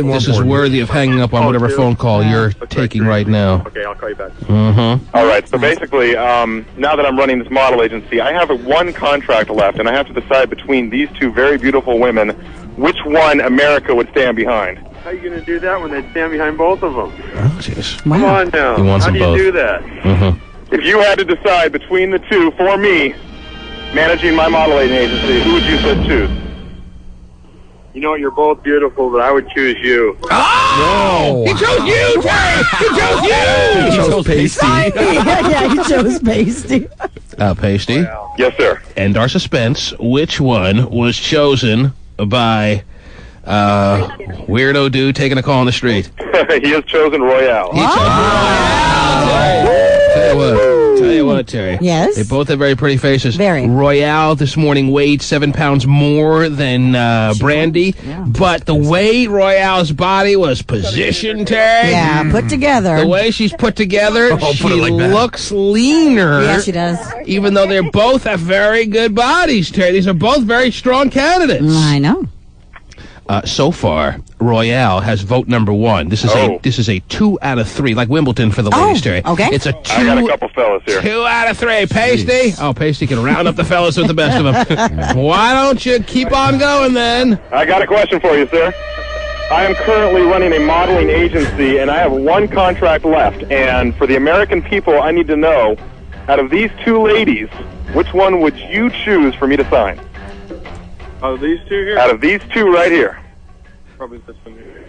This is worthy of hanging up on whatever phone call you're taking right now. Okay, I'll call you back. Mm-hmm. All right, so basically, now that I'm running this model agency, I have one contract left, and I have to decide between these two very beautiful women which one America would stand behind. How are you going to do that when they stand behind both of them? Oh, jeez. Come on now. He wants How them do you both. do that? Mm-hmm. If you had to decide between the two, for me, managing my modeling agency, who would you choose? You know, you're both beautiful, but I would choose you. Oh! He chose you, Terry! He chose you! He chose Pasty. Yeah, he chose Pasty. Pasty? Yes, sir. End our suspense. Which one was chosen by weirdo dude taking a call on the street? He has chosen Royale. He chose Royale. Tell you what, Terry. Yes? They both have very pretty faces. Very. Royale this morning weighed 7 pounds more than Brandy, but the way Royale's body was positioned, Terry. Yeah, put together. The way she's put together, put she it like that. looks leaner. Yeah, she does. Even though they both have very good bodies, Terry. These are both very strong candidates. I know. So far, Royale has vote number 1. This is a 2 out of 3, like Wimbledon for the ladies, Terry. Okay. It's a 2. I got a couple fellas here. 2 out of 3. Pasty? Oh, Pasty can round up the fellas with the best of them. Why don't you keep on going then? I got a question for you, sir. I am currently running a modeling agency, and I have one contract left. And for the American people, I need to know, out of these two ladies, which one would you choose for me to sign? Out of these two here? Out of these two right here. Probably this one here.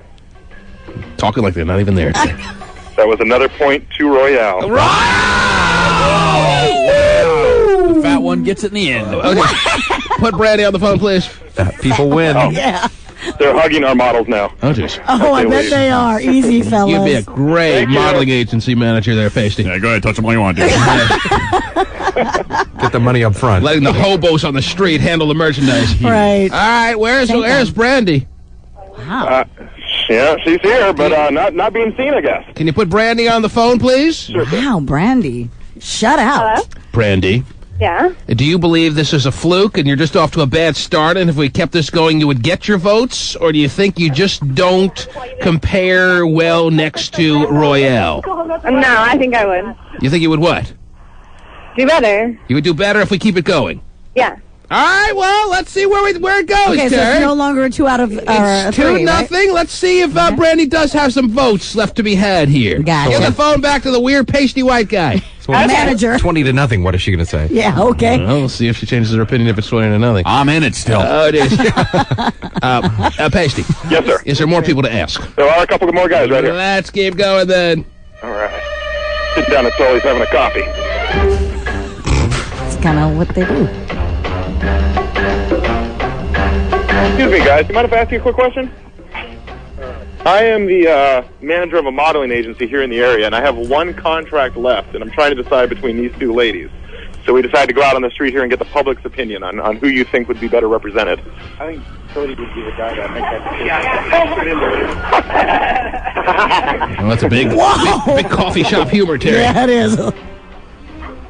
Talking like they're not even there. That was another point to Royale. The fat one gets it in the end. Okay. Put Brandy on the phone, please. Fat people win. Yeah. They're hugging our models now. Oh, jeez. Oh, I bet they are. Easy, fellas. You'd be a great modeling agency manager there, Pasty. Yeah, go ahead, touch them all you want to. Get the money up front. Letting the hobos on the street handle the merchandise. Right. All right, where's Brandy? Wow. Yeah, she's here, but not being seen, I guess. Can you put Brandy on the phone, please? Wow, Brandy. Shut out. Hello? Brandy, Yeah? do you believe this is a fluke and you're just off to a bad start, and if we kept this going you would get your votes? Or do you think you just don't compare well next to Royale? No, I think I would. You think you would what? Do better. You would do better if we keep it going? Yeah. All right, well, let's see where it goes, Okay, so Terry. it's no longer a 2 out of It's 3, 2-0. right? Let's see if Brandy does have some votes left to be had here. Gotcha. Give the phone back to the weird pasty white guy. Manager. 20-0. What is she going to say? Yeah, okay. Well, we'll see if she changes her opinion if it's 20-0. I'm in it still. Oh, it is. Pasty. Yes, sir. Is there more people to ask? There are a couple of more guys right here. Let's keep going then. All right. Sit down at Sully's having a coffee. It's kind of what they do. Excuse me, guys. Do you mind if I ask you a quick question? I am the manager of a modeling agency here in the area, and I have one contract left, and I'm trying to decide between these two ladies. So we decided to go out on the street here and get the public's opinion on who you think would be better represented. I think Cody would be the guy that makes that Well, that's a big coffee shop humor, Terry. Yeah, it is.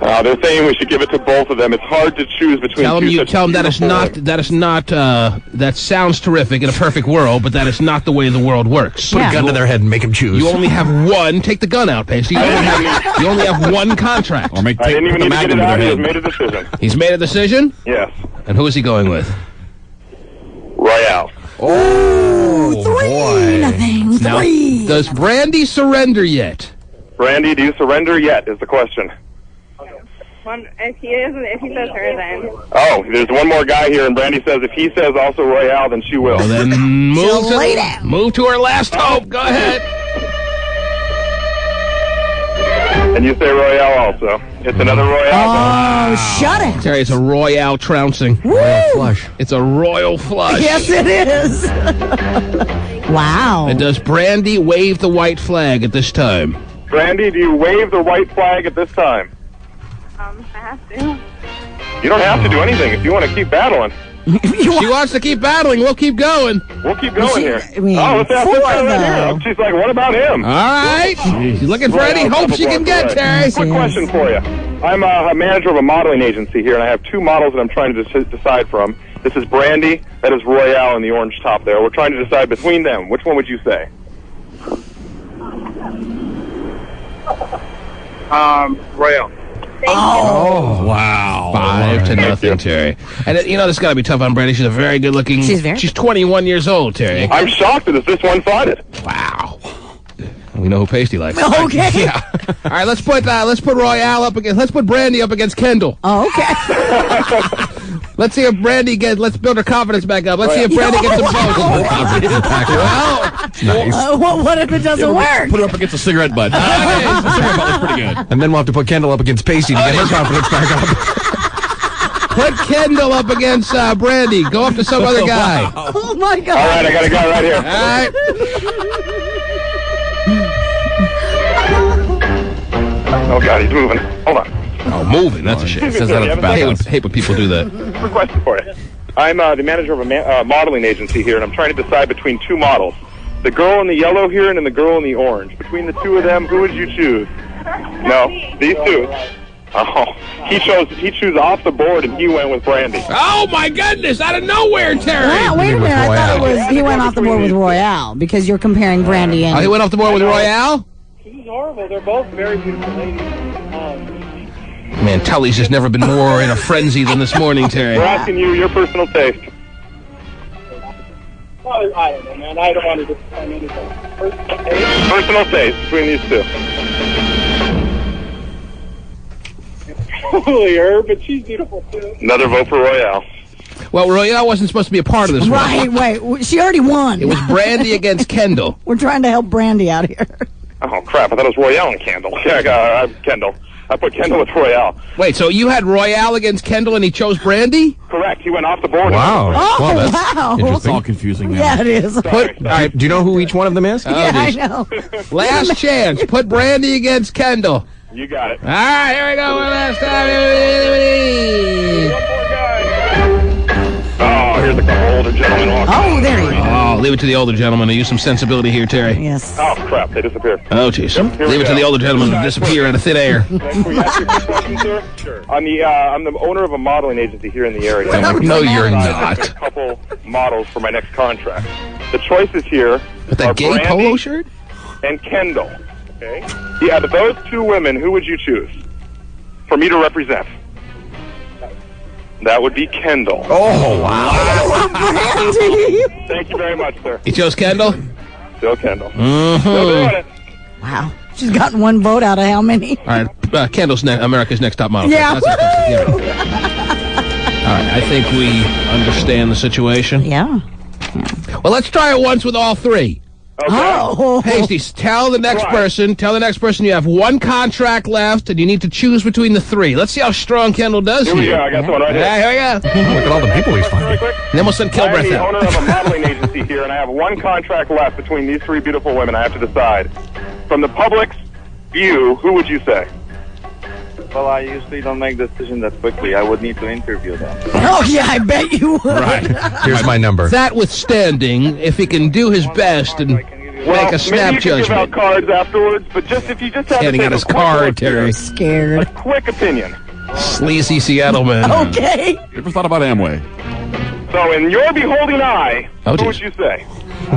They're saying we should give it to both of them. It's hard to choose between Tell two. them that sounds terrific in a perfect world, but that is not the way the world works. Put a gun to their head and make them choose. You only have one. Take the gun out, Pasty. You only have one contract. Or I didn't even need to get it out. He has made a decision. He's made a decision? Yes. And who is he going with? Royale. Oh, 3-0. Now, does Brandy surrender yet? Brandy, do you surrender yet is the question. If he says her, then. Oh, there's one more guy here, and Brandy says if he says also Royale, then she will. Well, then move to her last hope. Go ahead. And you say Royale also. It's another Royale. Oh, shut it. Terry, it's a Royale trouncing. Royal flush. It's a royal flush. Yes, it is. Wow. And does Brandy wave the white flag at this time? Brandy, do you wave the white flag at this time? I have to. You don't have to do anything if you want to keep battling. She wants to keep battling. We'll keep going. We'll keep going here. I mean, Let's ask this guy right here. She's like, what about him? All right. She's looking for any hope she can get, Terry. Quick question for you. I'm a manager of a modeling agency here, and I have two models that I'm trying to decide from. This is Brandy. That is Royale in the orange top there. We're trying to decide between them. Which one would you say? Royale. Oh, wow. 5-0, Terry. And, this has got to be tough on Brandy. She's a very good-looking... She's 21 years old, Terry. I'm shocked that it's this one-sided. Wow. We know who Pasty likes. Okay. Yeah. All right, let's put Royale up against... Let's put Brandy up against Kendall. Oh, okay. Let's see if Brandy let's build her confidence back up. Let's see if Brandy gets some votes. What if it doesn't work? Put her up against a cigarette butt. The cigarette butt looks pretty good. And then we'll have to put Kendall up against Pasty to get her confidence back up. Put Kendall up against Brandy. Go up to some other guy. Wow. Oh, my God. All right, I got a guy right here. All right. Oh, God, he's moving. Hold on. Oh, moving. That's a shame. Says that at the back. I hate when people do that. Quick question for you. I'm the manager of a modeling agency here, and I'm trying to decide between two models. The girl in the yellow here and the girl in the orange. Between the two of them, who would you choose? No, these two. Oh, he chose off the board, and he went with Brandy. Oh, my goodness. Out of nowhere, Terry. Wow, wait a minute. I thought he went off the board with Royale because you're comparing Brandy and... Oh, he went off the board with Royale? She's horrible. They're both very beautiful ladies. Man, Tully's just never been more in a frenzy than this morning, Terry. We're asking you your personal taste. Well, I don't know, man. I don't want to define anything. Personal taste between these two. Probably her, but she's beautiful too. Another vote for Royale. Well, Royale wasn't supposed to be a part of this one. Right, wait. She already won. It was Brandy against Kendall. We're trying to help Brandy out here. Oh, crap. I thought it was Royale and Kendall. Yeah, Kendall. I put Kendall with Royale. Wait, so you had Royale against Kendall and he chose Brandy? Correct. He went off the board. Wow. Oh, that's wow. It's all confusing now. Yeah, it is. All right, do you know who each one of them is? Yeah, I know. Last chance. Put Brandy against Kendall. You got it. All right, here we go. One last time. Oh, here's a couple older gentlemen walking. Oh, there you go. Oh, leave it to the older gentleman to use some sensibility here, Terry. Yes. Oh, crap. They disappeared. Oh, jeez. Here we Leave it to go. the older gentleman to disappear out of thin air. Can we ask you some questions, sir? Sure. I'm the owner of a modeling agency here in the area. No, you're I've got not. a couple models for my next contract. The choices here With that are gay Brandy polo shirt? and Kendall. Okay. Yeah, but those two women, who would you choose for me to represent? That would be Kendall. Oh, wow. Brandy. Thank you very much, sir. You chose Kendall? Still Kendall. Mm-hmm. Still doing it. Wow. She's gotten one vote out of how many? All right, Kendall's America's Next Top Model. Yeah. That's it. All right, I think we understand the situation. Yeah. Well, let's try it once with all three. Okay. Oh. Hasty, tell the next person you have one contract left and you need to choose between the three. Let's see how strong Kendall does Here we go. I got someone right here. Yeah, here we go. Look at all the people he's Really finding. quick. And then we'll send I am Kilbreath the out. owner of a modeling agency here, and I have one contract left between these three beautiful women. I have to decide. From the public's view, who would you say? Well, I usually don't make decisions that quickly. I would need to interview them. Oh, yeah, I bet you would. Right. Here's my number. That withstanding, if he can do his best and make a snap maybe you can give out judgment. cards afterwards, but if you just have Handing to out take his a quick card, look here, Terry. Scared. a quick opinion. Sleazy Seattle man. Okay. You ever thought about Amway? So, in your beholding eye, Oh, who would geez. you say? I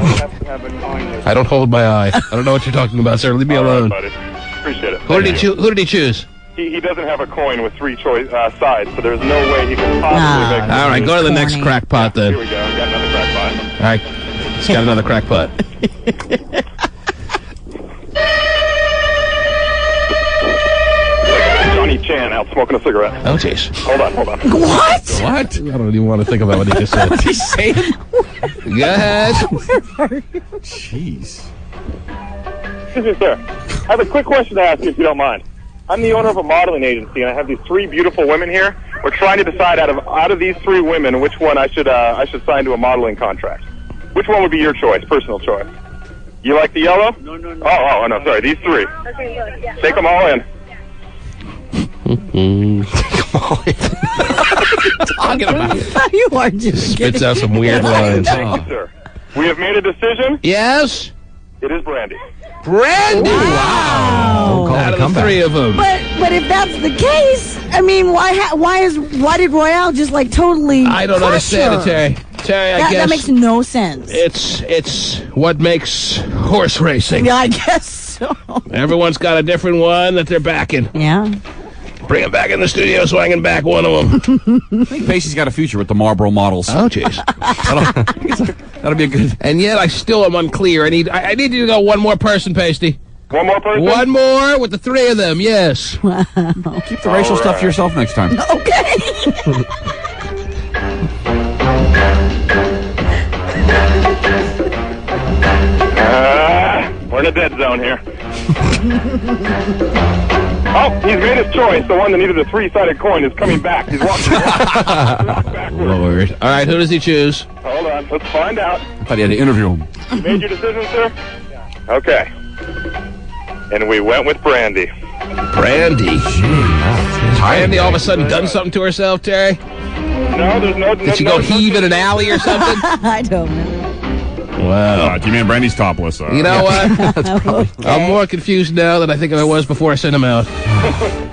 would have to have a coin with I don't hold my eye. I don't know what you're talking about, sir. Leave me All right, alone. buddy. Appreciate it. Who did he choose? He doesn't have a coin with three sides, so there's no way he can possibly make All right, go to the next crackpot then. Here we go. Got another crackpot. All right, he's got another crackpot. Johnny Chan out smoking a cigarette. Oh, jeez. Hold on. What? What? I don't even want to think about what he just said. What's he saying? Go ahead. Jeez. Excuse me, sir. I have a quick question to ask you, if you don't mind. I'm the owner of a modeling agency, and I have these three beautiful women here. We're trying to decide out of these three women which one I should sign to a modeling contract. Which one would be your choice, personal choice? You like the yellow? No. Oh, no, sorry. These three. Okay, good, yeah. Take them all in. Talking about You are just spits out some weird lines. Thank you, sir. We have made a decision. Yes, It is Brandy. Brandy. Wow. Call Out it of a the comeback. three of them. But if that's the case, I mean, why did Royale just like totally? I don't crush understand her? it, Terry. Terry, I That guess makes no sense. it's what makes horse racing. Yeah, I guess so. Everyone's got a different one that they're backing. Yeah. Bring him back in the studio so I can back one of them. I think Pacey's got a future with the Marlboro models. Oh, jeez. That'll be a good. And yet I still am unclear. I need you to go one more person, Pasty. One more person? One more with the three of them, yes. Keep the racial stuff to yourself next time. Okay. We're in a dead zone here. Oh, he's made his choice. The one that needed a three-sided coin is coming back. He's walking backwards. Lord. All right, who does he choose? Hold on. Let's find out. I thought he had to interview him. You made your decision, sir? Okay. And we went with Brandy. Brandy. Brandy all of a sudden done something to herself, Terry? No, there's no... Did she go heave in an alley or something? I don't know. Wow. T-Man Brandy's topless. You know what? I'm more confused now than I think I was before I sent him out. All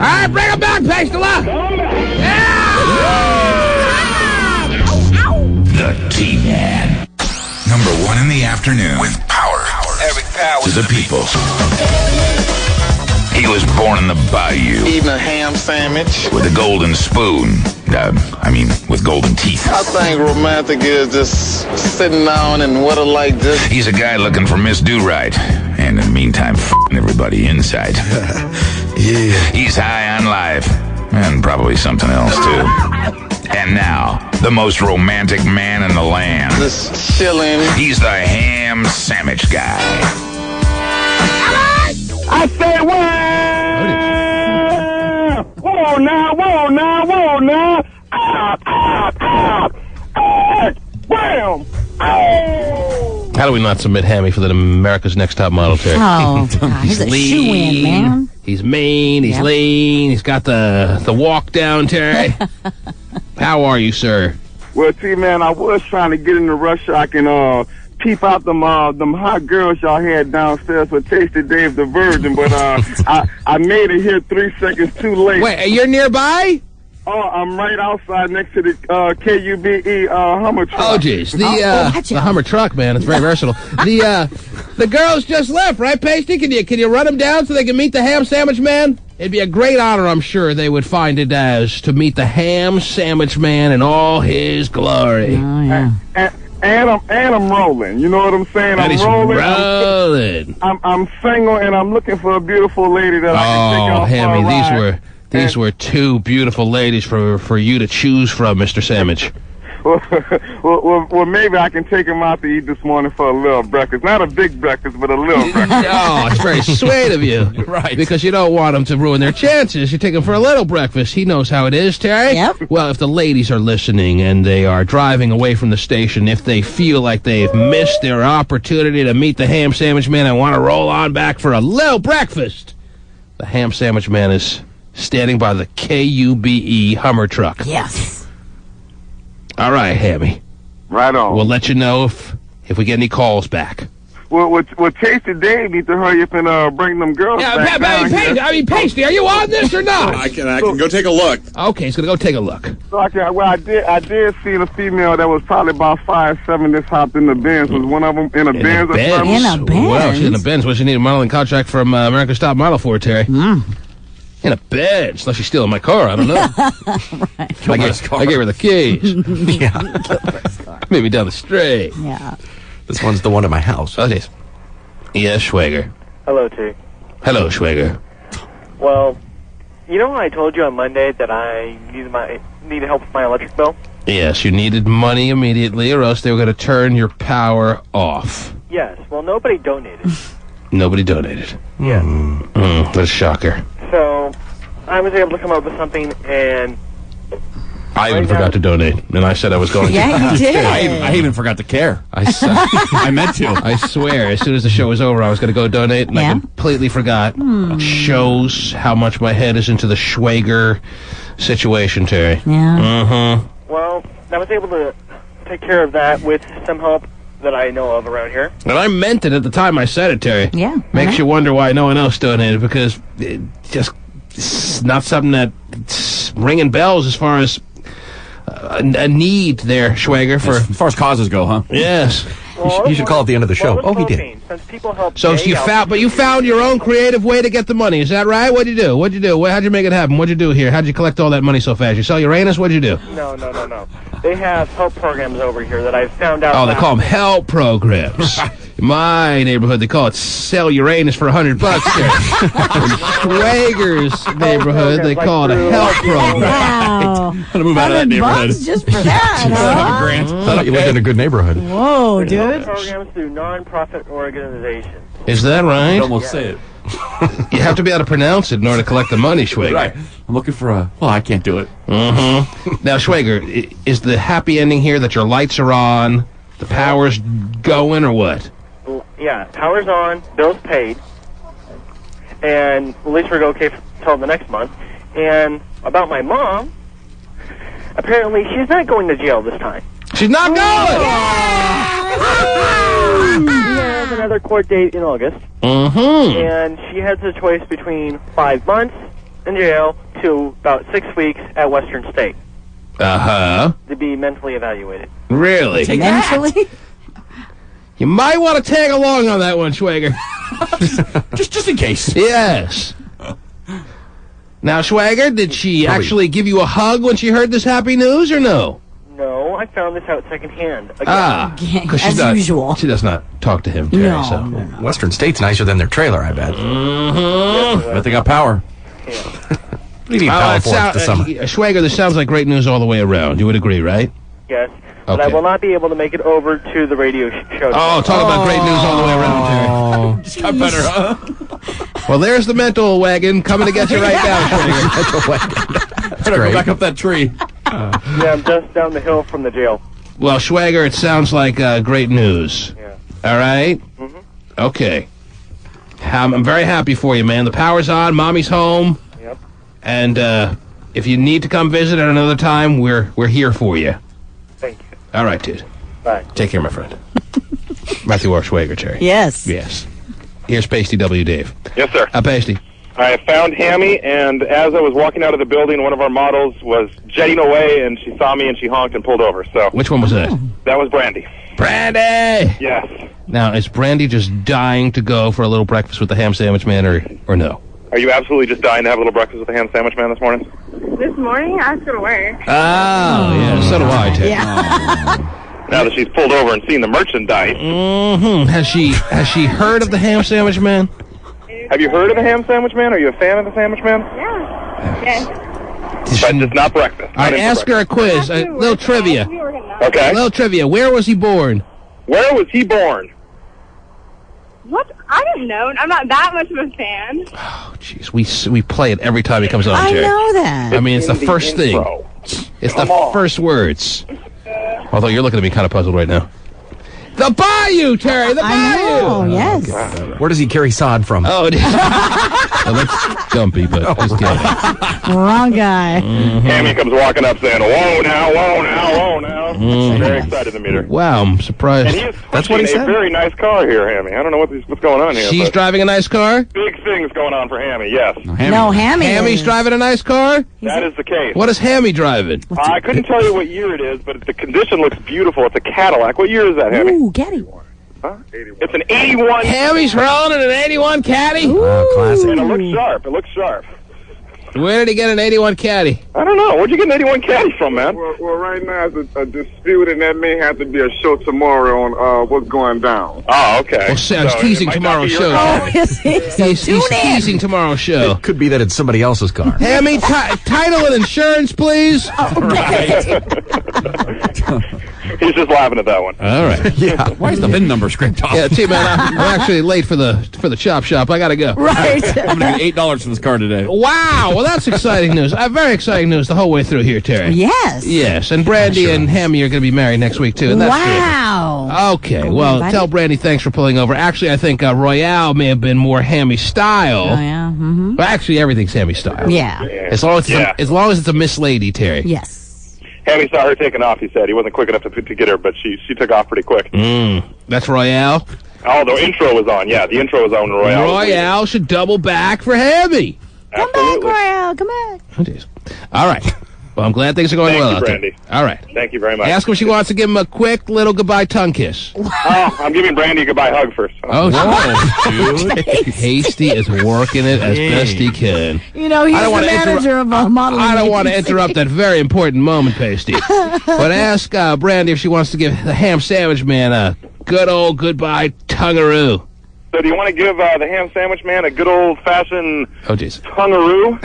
right, bring him back, Pastela! The T-Man. Number one in the afternoon with power. Eric Power to the people. He was born in the bayou. Eating a ham sandwich. With a golden spoon. With golden teeth. I think romantic is just sitting down and what a like this. He's a guy looking for Miss Do-Right. And in the meantime, f***ing everybody inside. Yeah. He's high on life. And probably something else, too. And now, the most romantic man in the land. Just chilling. He's the ham sandwich guy. I say, whoa now. Wham! How do we not submit Hammy for the America's Next Top Model, Terry? Oh, God, he's a shoo-in, man. He's mean, he's lean, he's got the walk down, Terry. How are you, sir? Well, T-Man, I was trying to get in the rush so I can peep out them hot girls y'all had downstairs with Tasty Dave the Virgin, but I made it here 3 seconds too late. Wait, you're nearby? Oh, I'm right outside next to the KUBE Hummer truck. Oh, jeez. The Hummer truck, man. It's very versatile. The girls just left, right, Pasty? Can you run them down so they can meet the ham sandwich man? It'd be a great honor, I'm sure they would find it as, to meet the ham sandwich man in all his glory. Oh, yeah. And I'm rolling. You know what I'm saying? And he's rolling. I'm single and I'm looking for a beautiful lady that I can take off Hammy, for a ride. these were two beautiful ladies for you to choose from, Mr. Sandwich. Well, maybe I can take him out to eat this morning for a little breakfast. Not a big breakfast, but a little breakfast. Oh, it's very sweet of you. Right. Because you don't want him to ruin their chances. You take him for a little breakfast. He knows how it is, Terry. Yep. Well, if the ladies are listening and they are driving away from the station, if they feel like they've missed their opportunity to meet the ham sandwich man and want to roll on back for a little breakfast, the ham sandwich man is standing by the KUBE Hummer truck. Yes. All right, Hammy. Right on. We'll let you know if we get any calls back. Well, Tasty Dave need to hurry up and bring them girls back down here. Pasty, are you on this or not? I can go take a look. Okay, he's gonna go take a look. So I did see the female that was probably about 5'7" that hopped in the Benz. Was one of them in a Benz or something? In a Benz? Well, she's in a Benz. What, she need a modeling contract from America's Top Model for, Terry? In a Benz. Unless she's stealing my car, I don't know. Right. I gave her the keys. Yeah. Maybe down the street. Yeah. This one's the one at my house. Oh, it is. Yes, Schwager. Hello, T. Hello, Schwager. Well, you know how I told you on Monday that I needed help with my electric bill? Yes, you needed money immediately, or else they were going to turn your power off. Yes. Well, nobody donated. Nobody donated. Yes. What a shocker. So, I was able to come up with something, and I even forgot to donate, and I said I was going to. Yeah, you did. I even forgot to care. I meant to. I swear, as soon as the show was over, I was going to go donate, and I completely forgot. Shows how much my head is into the Schwager situation, Terry. Yeah. well, I was able to take care of that with some help that I know of around here. And I meant it at the time I said it, Terry. Yeah. Makes you wonder why no one else donated, because it's not something that's ringing bells as far as a need there, Schwager, for as far as causes go, huh? Yes. You should call at the end of the show. Oh, he did. Since people help So you found your own creative way to get the money. Is that right? What'd you do? How'd you make it happen? What'd you do here? How'd you collect all that money so fast? You sell Uranus? What'd you do? No. They have help programs over here that I found out. Oh, they call them help programs. In my neighborhood, they call it sell Uranus for $100. In Schwager's neighborhood, they call it a help program. Wow. I'm gonna move out of that neighborhood. Just for that, huh? Grant. Thought you lived in a good neighborhood. Whoa, dude. Programs through non-profit organizations. Is that right? You almost say it. You have to be able to pronounce it in order to collect the money, Schwager. Right. I'm looking for well, I can't do it. Now, Schwager, is the happy ending here that your lights are on, the power's going, or what? Yeah, power's on, bills paid, and at least we're okay until the next month. And about my mom, apparently she's not going to jail this time. She's not going! She has another court date in August. And she has a choice between 5 months in jail to about 6 weeks at Western State. To be mentally evaluated. Really? Mentally? You might want to tag along on that one, Schwager. just in case. Yes. Now, Schwager, did she actually give you a hug when she heard this happy news, or no? No, I found this out secondhand. Again. Because As usual. She does not talk to him, Terry. No, so. no. Western State's nicer than their trailer, I bet. But they got power. We need power for it this summer. Schwager, this sounds like great news all the way around. You would agree, right? Yes. But I will not be able to make it over to the radio show. Oh, talk about great news all the way around, Terry. Just got better, huh? Well, there's the mental wagon coming to get you right now, Schwager. Better go back up that tree. Yeah, I'm just down the hill from the jail. Well, Schwager, it sounds like great news. Yeah. All right? Okay. I'm very happy for you, man. The power's on, Mommy's home. Yep. And if you need to come visit at another time, we're here for you. Thank you. All right, dude. Bye. Take care, my friend. Matthew R. Schwager, Terry. Yes. Yes. Here's Pasty W. Dave. Yes, sir. Pasty. I found Hammy, and as I was walking out of the building, one of our models was jetting away, and she saw me, and she honked and pulled over. So Which one was that? that was Brandy. Brandy! Yes. Now, is Brandy just dying to go for a little breakfast with the ham sandwich man, or no? Are you absolutely just dying to have a little breakfast with the ham sandwich man this morning? This morning, I was going to work. Oh, yeah, so do I, Terry. Now that she's pulled over and seen the merchandise. Has she heard of the ham sandwich man? Have you heard of the ham sandwich man? Are you a fan of the sandwich man? Yeah. Yes. But it's not breakfast. All right, ask her a quiz, a little trivia. Okay. A little trivia. Where was he born? Where was he born? What? I don't know. I'm not that much of a fan. Oh, jeez, we play it every time he comes on, I Terry. know that. I mean, it's the first thing. It's the first words. Although you're looking at me kind of puzzled right now. The Bayou, Terry, the Bayou! Oh, yes. Where does he carry sod from? Oh, Well, that's Gumpy, but just kidding. Wrong guy. Hammy comes walking up saying, whoa now, whoa now, whoa now. Very excited to meet her. Wow, I'm surprised. And he is That's what he pushing said? a very nice car here, Hammy. I don't know what's going on here. She's but driving a nice car? big things going on for Hammy, yes. No, Hammy. Hammy's driving a nice car? That is the case. What is Hammy driving? I couldn't tell you what year it is, but the condition looks beautiful. It's a Cadillac. What year is that, Hammy? Ooh, Caddy. Huh? It's an 81. Hammy's rolling in an 81 Caddy? Classic. And it looks sharp. It looks sharp. Where did he get an 81 Caddy? I don't know. Where'd you get an 81 Caddy from, man? Well, right now it's a dispute, and that may have to be a show tomorrow on what's going down. Oh, okay. Well, Sam's teasing tomorrow's show. He's teasing tomor's show. It could be that it's somebody else's car. Hammy, title and insurance, please. He's just laughing at that one. All right. Yeah. Why is the VIN number scraped off? Yeah, see, man, I'm actually late for the chop shop. I gotta go. Right. I'm going to get $8 for this car today. Wow. Well, that's exciting news. Very exciting news the whole way through here, Terry. Yes. Yes, and Brandy and Hammy are going to be married next week, too. And that's Wow. okay, well, tell Brandy thanks for pulling over. Actually, I think Royale may have been more Hammy style. Oh, yeah. Mm-hmm. But actually, everything's Hammy style. Yeah. As long as it's a Miss Lady, Terry. Yes. Hammy saw her taking off, he said. He wasn't quick enough to get her, but she took off pretty quick. That's Royale? Oh, the intro was on. Yeah, the intro was on Royale. Royale should double back for Hammy. Come back, Royale. Come back. Oh, jeez. All right. Well, I'm glad things are going well out there. Brandy. All right. Thank you very much. Ask him if she wants to give him a quick little goodbye tongue kiss. Oh, I'm giving Brandy a goodbye hug first. Oh, dude. Hasty is working it as best he can. You know, he's the manager of a modeling I don't want to agency. interrupt that very important moment, Pasty. But ask Brandy if she wants to give the ham sandwich man a good old goodbye tongaroo. So do you want to give the ham sandwich man a good old-fashioned tongaroo?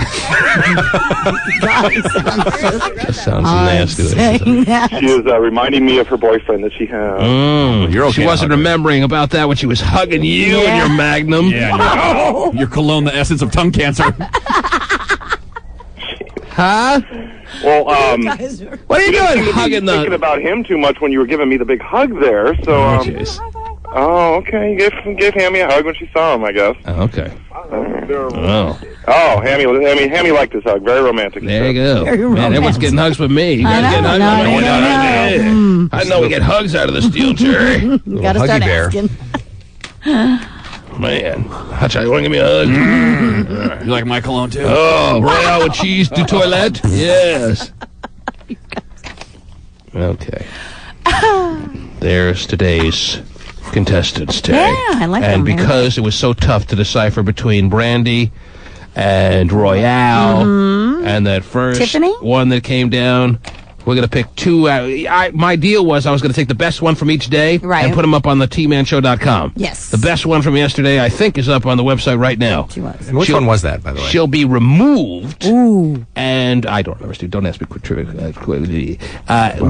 That sounds nasty. She is reminding me of her boyfriend that she has. You're okay. She wasn't remembering about that when she was hugging you and your Magnum. Yeah, your cologne, the essence of tongue cancer. Huh? Well, what are you doing hugging the... thinking about him too much when you were giving me the big hug there, so... Oh, okay. You gave Hammy a hug when she saw him, I guess. Oh, okay. Oh, Hammy liked this hug. Very romantic. There you go. Man, everyone's getting hugs with me. You guys getting hugs with me? I know we get hugs out of the steel chair. You gotta start asking. Man, Hutch, you want to give me a hug? You like my cologne, too? Oh, Royale with cheese du toilette? Yes. Okay. There's today's contestants, Terry. Yeah, I like And them. because it was so tough to decipher between Brandy and Royale and that first Tiffany? one that came down, we're going to pick two. My deal was I was going to take the best one from each day and put them up on the tmanshow.com. Yes. The best one from yesterday, I think, is up on the website right now. She was. And which one was that, by the way? She'll be removed. Ooh. And I don't remember, Stu. Don't ask me quick trivia.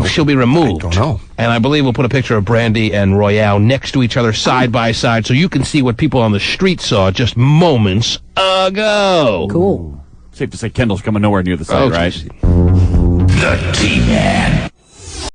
She'll be removed. I don't know. And I believe we'll put a picture of Brandy and Royale next to each other, side by side, so you can see what people on the street saw just moments ago. Cool. Safe to say Kendall's coming nowhere near the site, right? The T-Man.